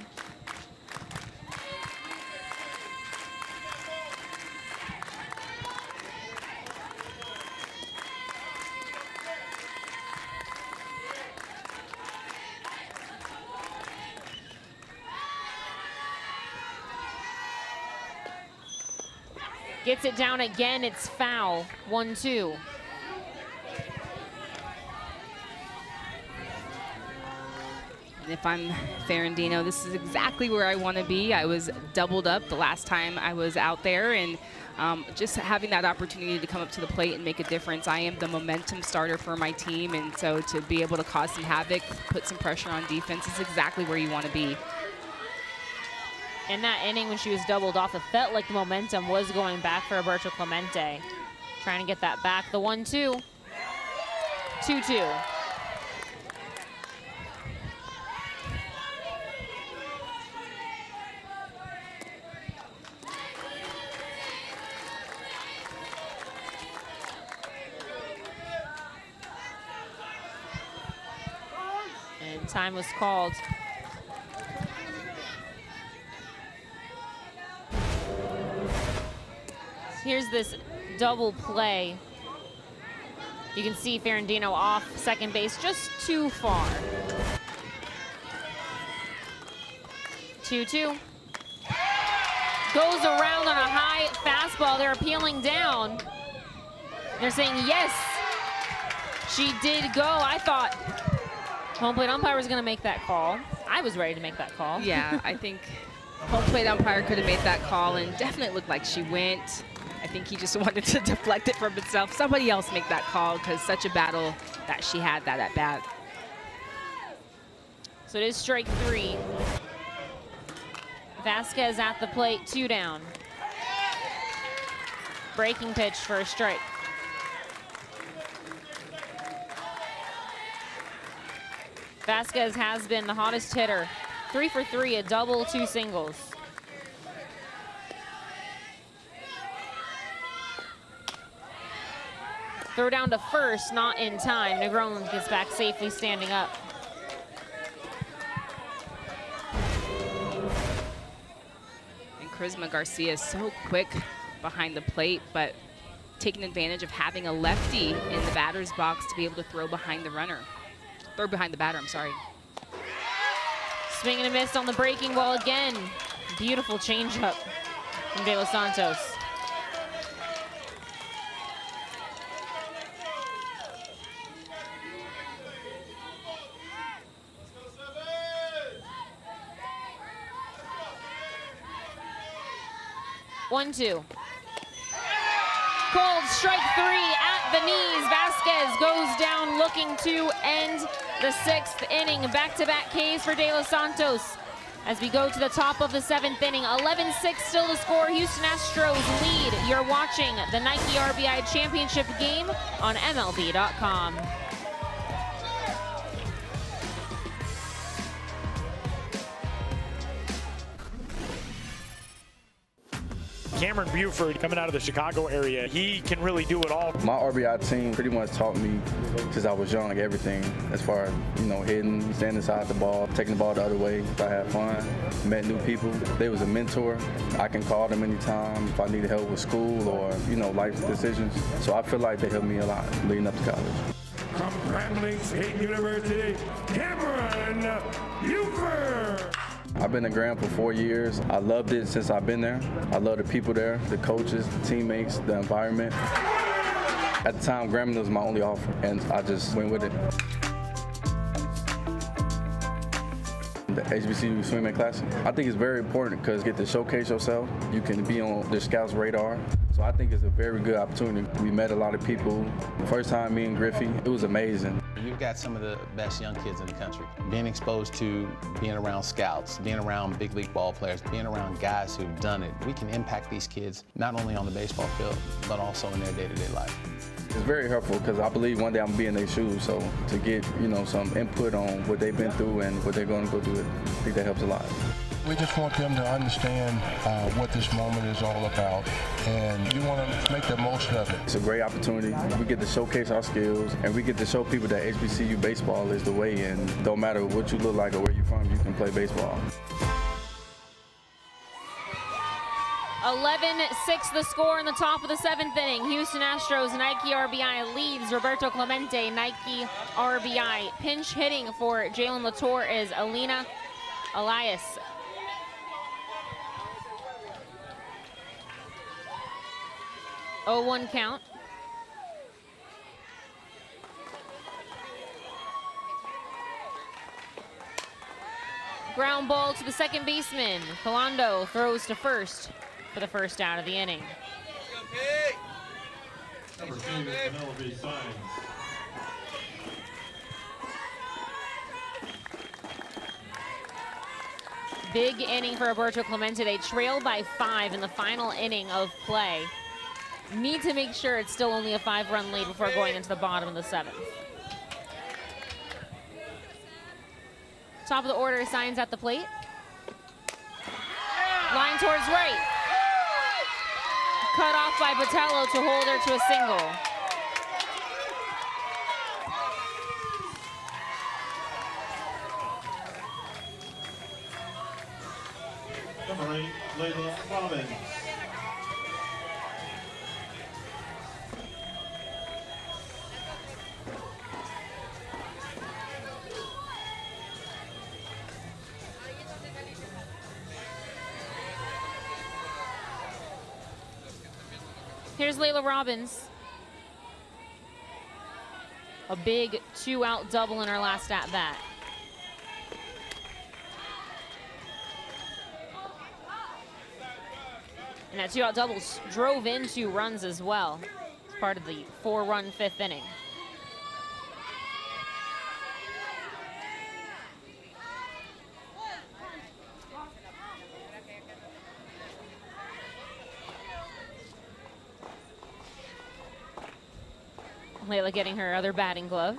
Gets it down again, it's foul. 1-2. If I'm Ferrandino, this is exactly where I want to be. I was doubled up the last time I was out there, and just having that opportunity to come up to the plate and make a difference. I am the momentum starter for my team, and so to be able to cause some havoc, put some pressure on defense is exactly where you want to be. In that inning when she was doubled off, it felt like the momentum was going back for Roberto Clemente. Trying to get that back. The 1-2. 2-2. And time was called. Here's this double play. You can see Ferrandino off second base just too far. 2-2. Goes around on a high fastball. They're appealing down. They're saying yes, she did go. I thought home plate umpire was going to make that call. I was ready to make that call. Yeah, I think home plate umpire could have made that call, and definitely looked like she went. I think he just wanted to deflect it from himself. Somebody else make that call, because such a battle that she had that at bat. So it is strike 3. Vasquez at the plate, 2 down. Breaking pitch for a strike. Vasquez has been the hottest hitter. 3 for 3, a double, 2 singles. Throw down to first, not in time. Negron gets back safely standing up. And Charisma Garcia is so quick behind the plate, but taking advantage of having a lefty in the batter's box to be able to throw behind the runner. Throw behind the batter, I'm sorry. Swing and a miss on the breaking ball again. Beautiful changeup from De Los Santos. One, 2. Cold strike 3 at the knees. Vasquez goes down looking to end the 6th inning. Back-to-back Ks for De Los Santos as we go to the top of the 7th inning. 11-6 still to score. Houston Astros lead. You're watching the Nike RBI Championship game on MLB.com. Cameron Buford coming out of the Chicago area, he can really do it all. My RBI team pretty much taught me since I was young, like everything, as far as, hitting, standing inside the ball, taking the ball the other way. I had fun, met new people. They was a mentor. I can call them anytime if I needed help with school or, life decisions. So I feel like they helped me a lot leading up to college. From Grambling State University, Cameron Buford. I've been at Graham for 4 years. I loved it since I've been there. I love the people there, the coaches, the teammates, the environment. At the time, Grambling was my only offer, and I just went with it. The HBCU Swimming Classic, I think it's very important because you get to showcase yourself. You can be on the scouts' radar. So I think it's a very good opportunity. We met a lot of people. The first time me and Griffey, it was amazing. We've got some of the best young kids in the country. Being exposed to being around scouts, being around big league ball players, being around guys who've done it, we can impact these kids not only on the baseball field, but also in their day-to-day life. It's very helpful because I believe one day I'm gonna be in their shoes. So to get, some input on what they've been through and what they're gonna go through, I think that helps a lot. We just want them to understand what this moment is all about, and you want to make the most of it. It's a great opportunity. We get to showcase our skills, and we get to show people that HBCU baseball is the way, and don't matter what you look like or where you're from, you can play baseball. 11-6 the score in the top of the 7th inning. Houston Astros Nike RBI leads Roberto Clemente Nike RBI. Pinch hitting for Jalen Latour is Alina Elias. 0-1 count. Ground ball to the second baseman. Colando throws to first for the first out of the inning. Number 2, Penelope Signs. Big inning for Roberto Clemente. They trail by 5 in the final inning of play. Need to make sure it's still only a 5-run lead before going into the bottom of the 7th. Top of the order, Signs at the plate. Line towards right. Cut off by Botello to hold her to a single. Number 8, Layla Robbins. Here's Layla Robbins. A big 2-out double in her last at-bat. And that 2-out double drove in 2 runs as well. It's part of the 4-run 5th inning. Layla getting her other batting glove.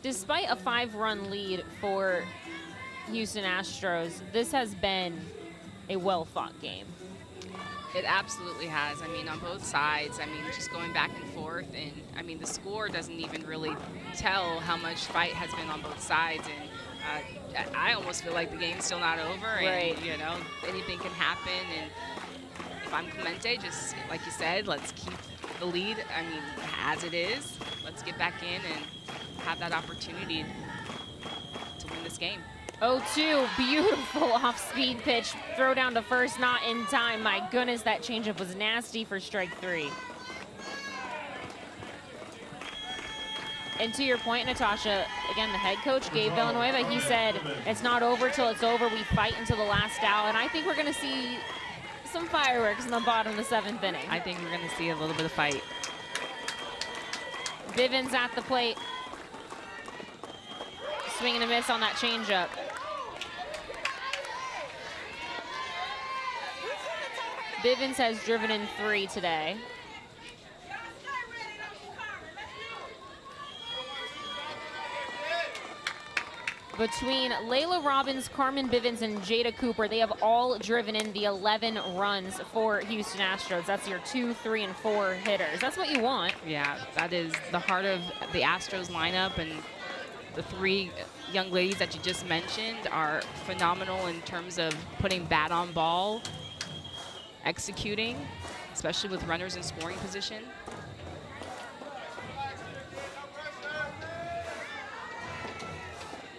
Despite a 5-run lead for Houston Astros, this has been a well-fought game. It absolutely has. I mean, on both sides. I mean, just going back and forth. And, I mean, the score doesn't even really tell how much fight has been on both sides. And I almost feel like the game's still not over. Right. And, you know, anything can happen. And if I'm Clemente, just like you said, let's keep the lead, I mean, as it is. Let's get back in and have that opportunity to win this game. 0-2, beautiful off-speed pitch. Throw down to first, not in time. My goodness, that changeup was nasty for strike 3. And to your point, Natasha, again, the head coach, Gabe Villanueva, he said, it's not over till it's over. We fight until the last out. And I think we're going to see some fireworks in the bottom of the 7th inning. I think we're going to see a little bit of fight. Bivens at the plate. Swing and a miss on that changeup. Bivens has driven in 3 today. Between Layla Robbins, Carmen Bivens, and Jada Cooper, they have all driven in the 11 runs for Houston Astros. That's your 2, 3, and 4 hitters. That's what you want. Yeah, that is the heart of the Astros lineup, and the 3 young ladies that you just mentioned are phenomenal in terms of putting bat on ball, executing, especially with runners in scoring position.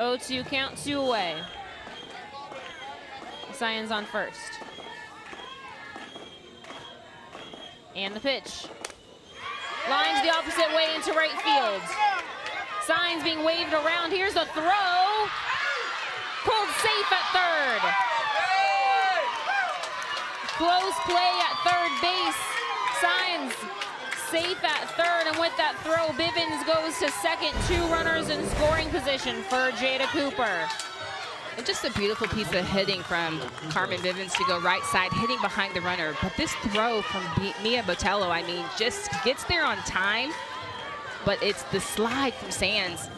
Oh, 2 count, 2 away. Sions on first. And the pitch. Lines the opposite way into right field. Signs being waved around. Here's a throw. Pulled safe at third. Close play at third base. Signs safe at third, and with that throw, Bivens goes to second. 2 runners in scoring position for Jada Cooper. And just a beautiful piece of hitting from Carmen Bivens to go right side, hitting behind the runner. But this throw from Mia Botello, I mean, just gets there on time. But it's the slide from Sands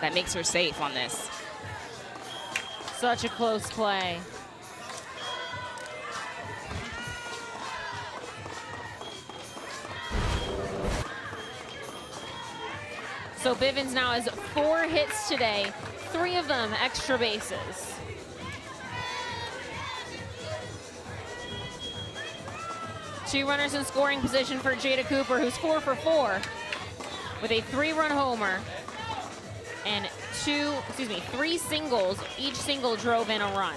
that makes her safe on this. Such a close play. So Bivens now has 4 hits today, 3 of them extra bases. Two runners in scoring position for Jada Cooper, who's 4 for 4 with a 3-run homer and 3 singles. Each single drove in a run.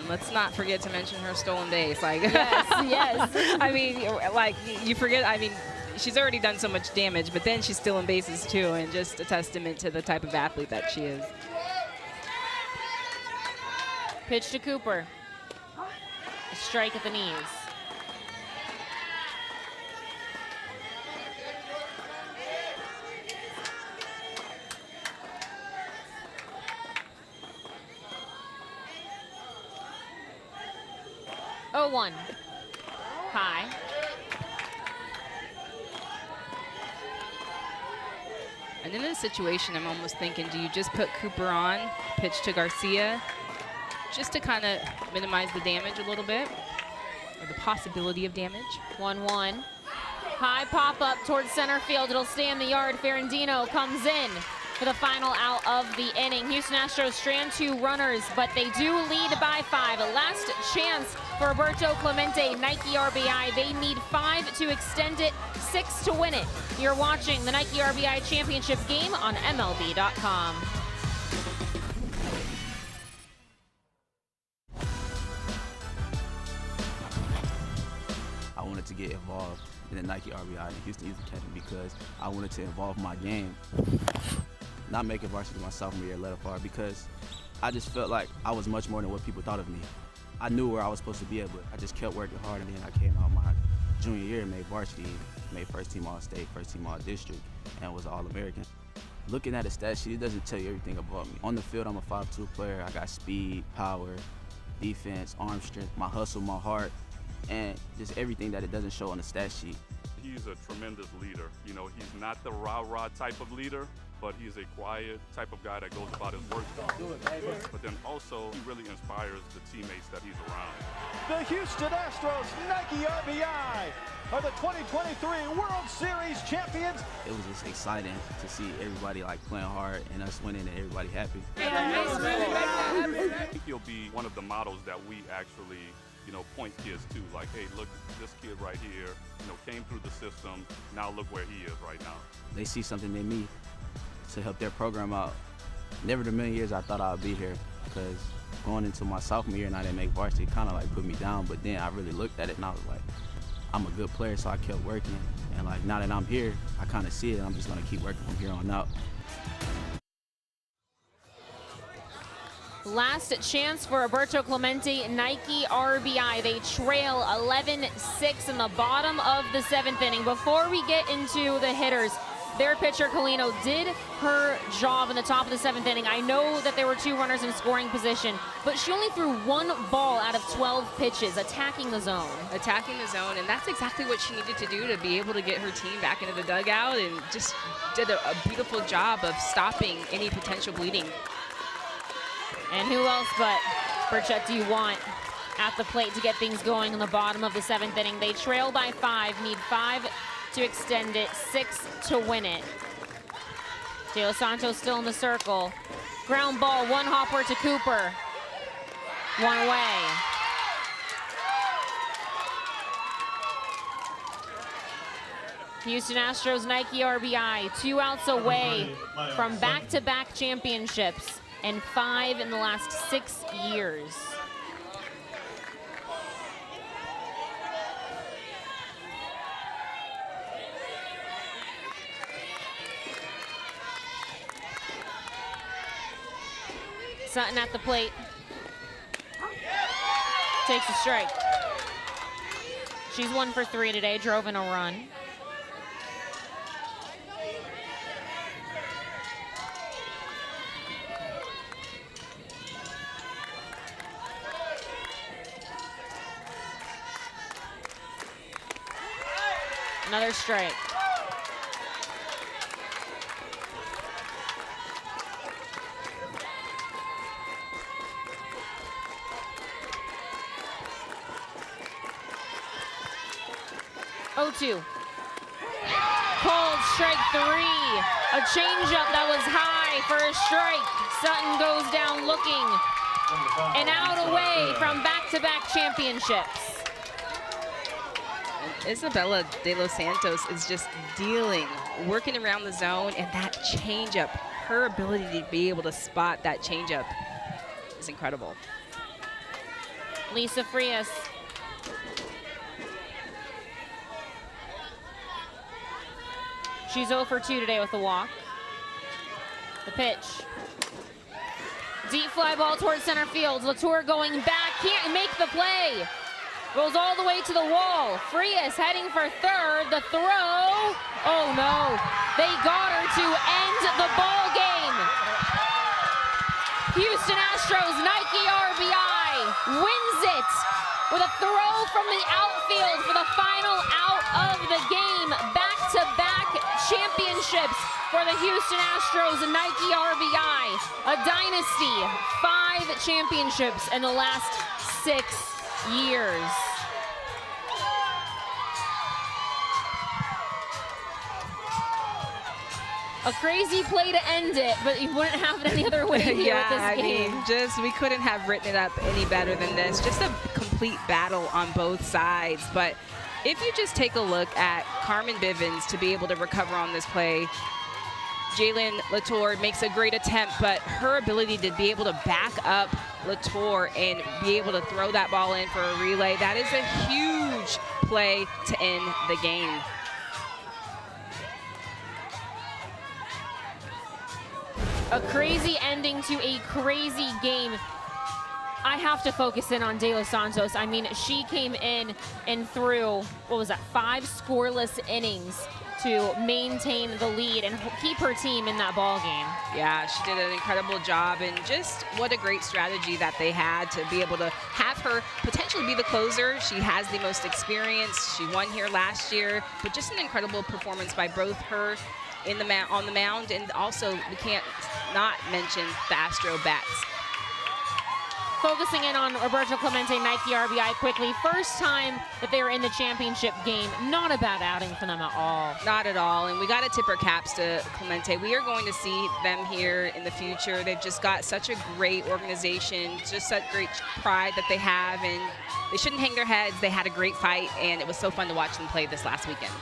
let's not forget to mention her stolen base. Like, yes, yes. I mean, like, you forget, I mean, she's already done so much damage, but then she's stealing bases too, and just a testament to the type of athlete that she is. Pitch to Cooper. A strike at the knees. Oh, 1. High. And in this situation, I'm almost thinking, do you just put Cooper on, pitch to Garcia, just to kind of minimize the damage a little bit, or the possibility of damage? 1-1. High pop-up towards center field. It'll stay in the yard. Ferrandino comes in for the final out of the inning. Houston Astros strand 2 runners, but they do lead by 5. A last chance for Roberto Clemente, Nike RBI. They need 5 to extend it, 6 to win it. You're watching the Nike RBI Championship game on MLB.com. I wanted to get involved in the Nike RBI and Houston Youth Academy because I wanted to involve my game. Not making varsity my sophomore year, let it fall, because I just felt like I was much more than what people thought of me. I knew where I was supposed to be at, but I just kept working hard, and then I came out my junior year and made varsity, made first team All-State, first team All-District, and was All-American. Looking at a stat sheet, it doesn't tell you everything about me. On the field, I'm a 5'2" player. I got speed, power, defense, arm strength, my hustle, my heart, and just everything that it doesn't show on the stat sheet. He's a tremendous leader. You know, he's not the rah-rah type of leader, but he's a quiet type of guy that goes about his work. But then also, he really inspires the teammates that he's around. The Houston Astros Nike RBI are the 2023 World Series champions. It was just exciting to see everybody like playing hard and us winning and everybody happy. I think he'll be one of the models that we actually, you know, point kids to. Like, hey, look, this kid right here, you know, came through the system. Now look where he is right now. They see something in me to help their program out. Never in a million years I thought I'd be here, because going into my sophomore year and I didn't make varsity kind of like put me down, but then I really looked at it and I was like, I'm a good player, so I kept working. And like now that I'm here, I kind of see it, and I'm just gonna keep working from here on out. Last chance for Roberto Clemente, Nike RBI. They trail 11-6 in the bottom of the 7th inning. Before we get into the hitters, their pitcher, Colino, did her job in the top of the 7th inning. I know that there were 2 runners in scoring position, but she only threw 1 ball out of 12 pitches, attacking the zone. Attacking the zone, and that's exactly what she needed to do to be able to get her team back into the dugout, and just did a beautiful job of stopping any potential bleeding. And who else but Burchett do you want at the plate to get things going in the bottom of the 7th inning? They trail by 5, need 5 to extend it, 6 to win it. De Los Santos still in the circle. Ground ball, 1 hopper to Cooper. 1 away. Houston Astros Nike RBI, 2 outs away from back-to-back championships, and 5 in the last 6 years. Sutton at the plate. Takes a strike. She's 1 for 3 today, drove in a run. Another strike. Oh, 2. Called strike 3. A changeup that was high for a strike. Sutton goes down looking. And out away from back-to-back championships. Isabella De Los Santos is just dealing, working around the zone, and that changeup, her ability to be able to spot that changeup is incredible. Lisa Frias. She's 0 for 2 today with the walk. The pitch. Deep fly ball towards center field. Latour going back, can't make the play. Goes all the way to the wall. Frias heading for third. The throw. Oh no, they got her to end the ball game. Houston Astros, Nike RBI wins it with a throw from the outfield for the final out of the game. Back-to-back championships for the Houston Astros and Nike RBI. A dynasty, 5 championships in the last 6 years. A crazy play to end it, but you wouldn't have it any other way here with this game. I mean, we couldn't have written it up any better than this. Just a complete battle on both sides. But if you just take a look at Carmen Bivens to be able to recover on this play, Jalen Latour makes a great attempt, but her ability to be able to back up Latour and be able to throw that ball in for a relay, that is a huge play to end the game. A crazy ending to a crazy game. I have to focus in on De Los Santos. I mean, she came in and threw, what was that, 5 scoreless innings to maintain the lead and keep her team in that ball game. Yeah, she did an incredible job, and just what a great strategy that they had to be able to have her potentially be the closer. She has the most experience. She won here last year, but just an incredible performance by both her in the on the mound, and also we can't not mention the Astro bats. Focusing in on Roberto Clemente, Nike RBI quickly. First time that they were in the championship game. Not a bad outing for them at all. Not at all, and we got to tip our caps to Clemente. We are going to see them here in the future. They've just got such a great organization, just such great pride that they have, and they shouldn't hang their heads. They had a great fight, and it was so fun to watch them play this last weekend.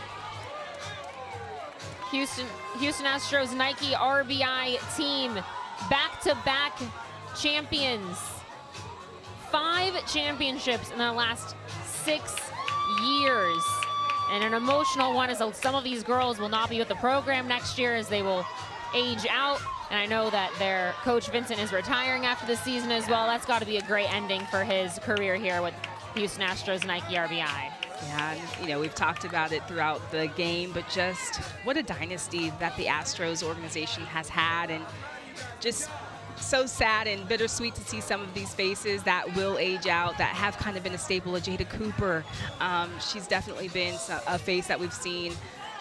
Houston Astros Nike RBI team, back-to-back champions. 5 championships in the last 6 years. And an emotional one, as some of these girls will not be with the program next year as they will age out. And I know that their coach Vincent is retiring after the season as well. That's got to be a great ending for his career here with Houston Astros Nike RBI. Yeah, you know, we've talked about it throughout the game, but just what a dynasty that the Astros organization has had, and just so sad and bittersweet to see some of these faces that will age out, that have kind of been a staple. Of Jada Cooper, she's definitely been a face that we've seen.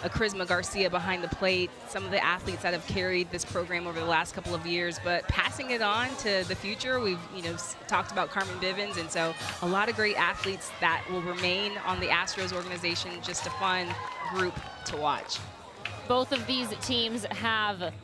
A Charisma Garcia behind the plate, some of the athletes that have carried this program over the last couple of years, but passing it on to the future. We've talked about Carmen Bivens, and so a lot of great athletes that will remain on the Astros organization. Just a fun group to watch. Both of these teams have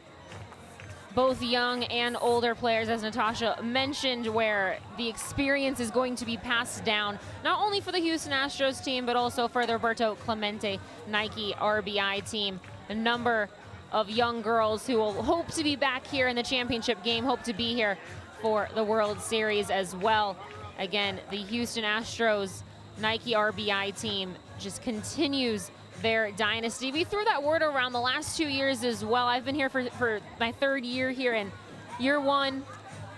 both young and older players, as Natasha mentioned, where the experience is going to be passed down, not only for the Houston Astros team, but also for the Roberto Clemente Nike RBI team. A number of young girls who will hope to be back here in the championship game, hope to be here for the World Series as well. Again, the Houston Astros Nike RBI team just continues their dynasty. We threw that word around the last 2 years as well. I've been here for my 3rd year here, and year 1,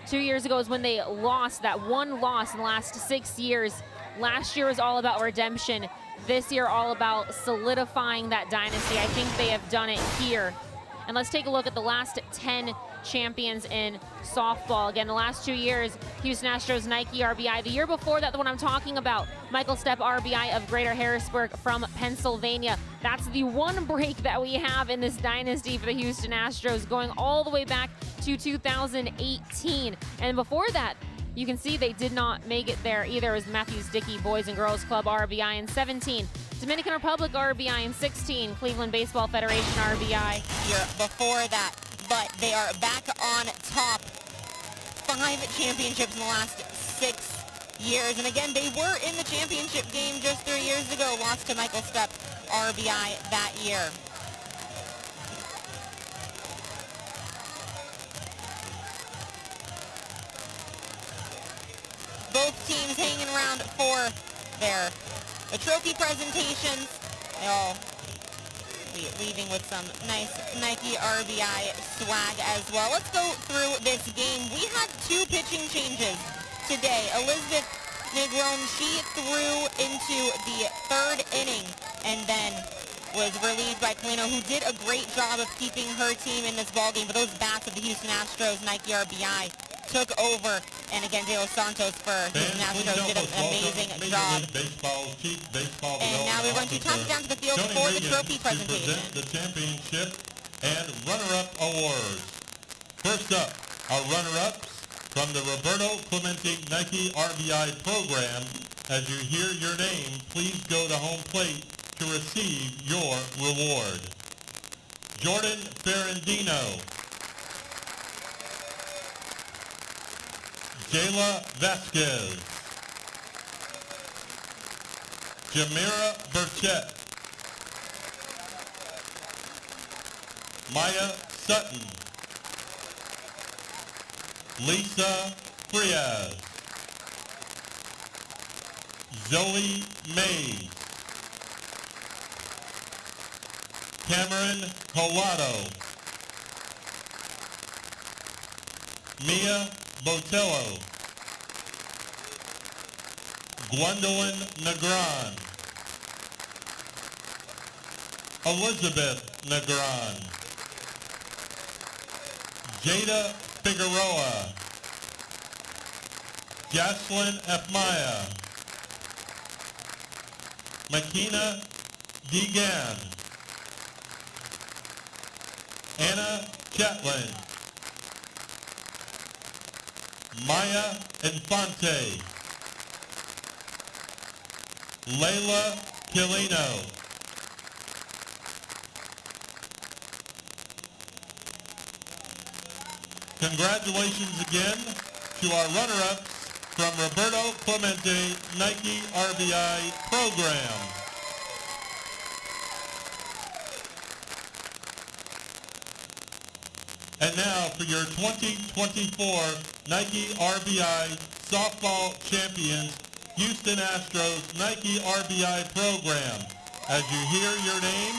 2 years ago, is when they lost that one loss in the last 6 years. Last year was all about redemption. This year, all about solidifying that dynasty. I think they have done it here. And let's take a look at the last 10 champions in softball. Again, the last 2 years, Houston Astros Nike RBI. The year before that, the one I'm talking about, Michael Stepp RBI of Greater Harrisburg from Pennsylvania. That's the one break that we have in this dynasty for the Houston Astros, going all the way back to 2018. And before that, you can see they did not make it there either. It was Matthews Dickey Boys and Girls Club RBI in 17. Dominican Republic RBI in 16. Cleveland Baseball Federation RBI year before that. But they are back on top. 5 championships in the last 6 years. And again, they were in the championship game just 3 years ago. Lost to Michael Stepp RBI that year. Both teams hanging around for their trophy presentations. They'll be leaving with some nice Nike RBI swag as well. Let's go through this game. We had 2 pitching changes today. Elizabeth Negron, she threw into the 3rd inning and then was relieved by Colino, who did a great job of keeping her team in this ballgame. But those bats of the Houston Astros, Nike RBI, took over. And again, De Los Santos for Houston Astros did an amazing job. And now we're going to toss it down to the field for the trophy presentation. The championship and runner-up awards. First up, our runner-ups from the Roberto Clemente Nike RBI program. As you hear your name, please go to home plate to receive your reward. Jordan Ferrandino, Jayla Vasquez, Jamira Burchett, Maya Sutton, Lisa Frias, Zoe Mays, Cameron Collado, Mia Botello, Gwendolyn Negron, Elizabeth Negron, Jada Figueroa, Jocelyn F. Maya, Makina Degan, Anna Chatland, Maya Infante, Layla Quilino, congratulations again to our runner-ups from Roberto Clemente Nike RBI program. And now for your 2024 Nike RBI Softball Champions, Houston Astros Nike RBI program. As you hear your name,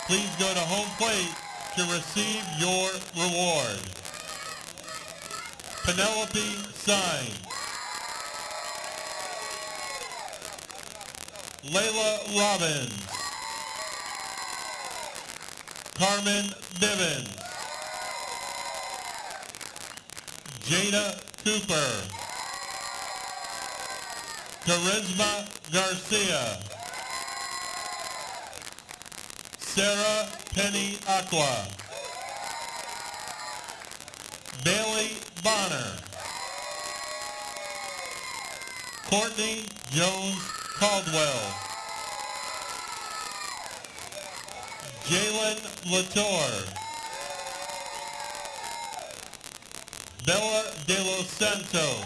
please go to home plate to receive your reward. Penelope Sign, Layla Robbins, Carmen Bivens, Jada Cooper, Charisma Garcia, Sarah Penny Aqua, Bailey Bonner, Courtney Jones Caldwell, Jalen Latour, Bella De Los Santos,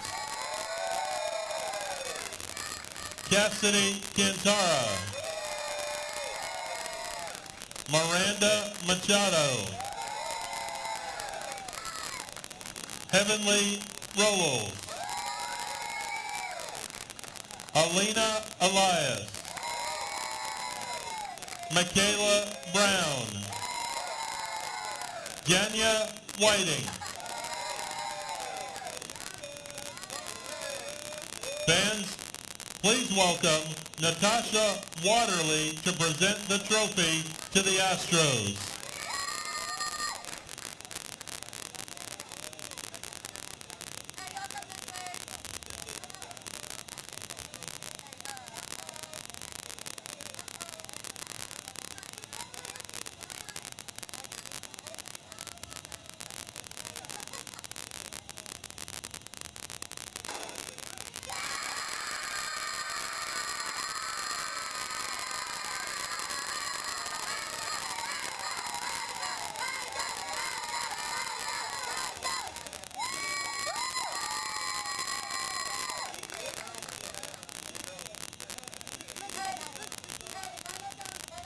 Cassidy Cantara, Miranda Machado, Heavenly Rolls, Alina Elias, Michaela Brown, Janya Whiting. Fans, please welcome Natasha Waterley to present the trophy to the Astros.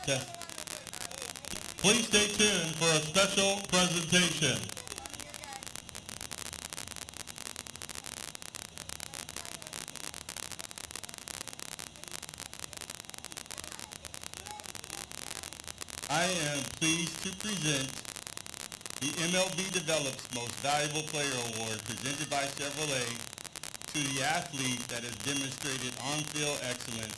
Okay. Please stay tuned for a special presentation. I am pleased to present the MLB Develops Most Valuable Player Award presented by Chevrolet to the athlete that has demonstrated on-field excellence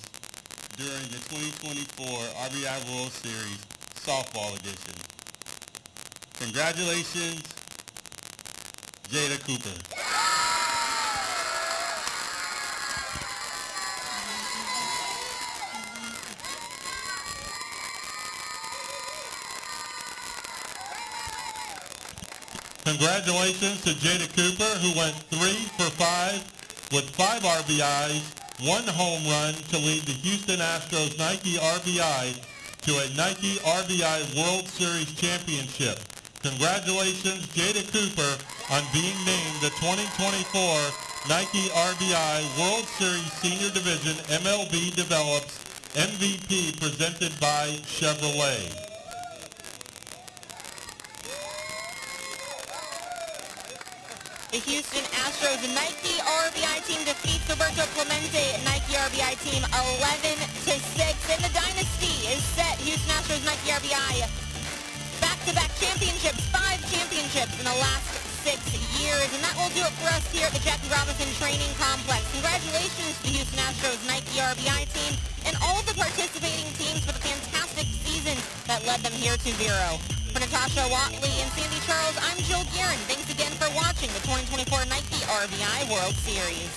during the 2024 RBI World Series Softball Edition. Congratulations, Jada Cooper. Congratulations to Jada Cooper, who went 3 for 5 with 5 RBIs, 1 home run to lead the Houston Astros Nike RBI to a Nike RBI World Series championship. Congratulations, Jada Cooper, on being named the 2024 Nike RBI World Series Senior Division MLB Develops MVP presented by Chevrolet. The Houston Astros Nike RBI team defeats Roberto Clemente Nike RBI team 11-6, and the dynasty is set. Houston Astros Nike RBI back-to-back championships, 5 championships in the last 6 years, and that will do it for us here at the Jackie Robinson Training Complex. Congratulations to the Houston Astros Nike RBI team and all of the participating teams for the fantastic season that led them here to 0. For Natasha Watley and Sandy Charles, I'm Jill Guerin. Thanks again for watching the 2024 Nike RBI World Series.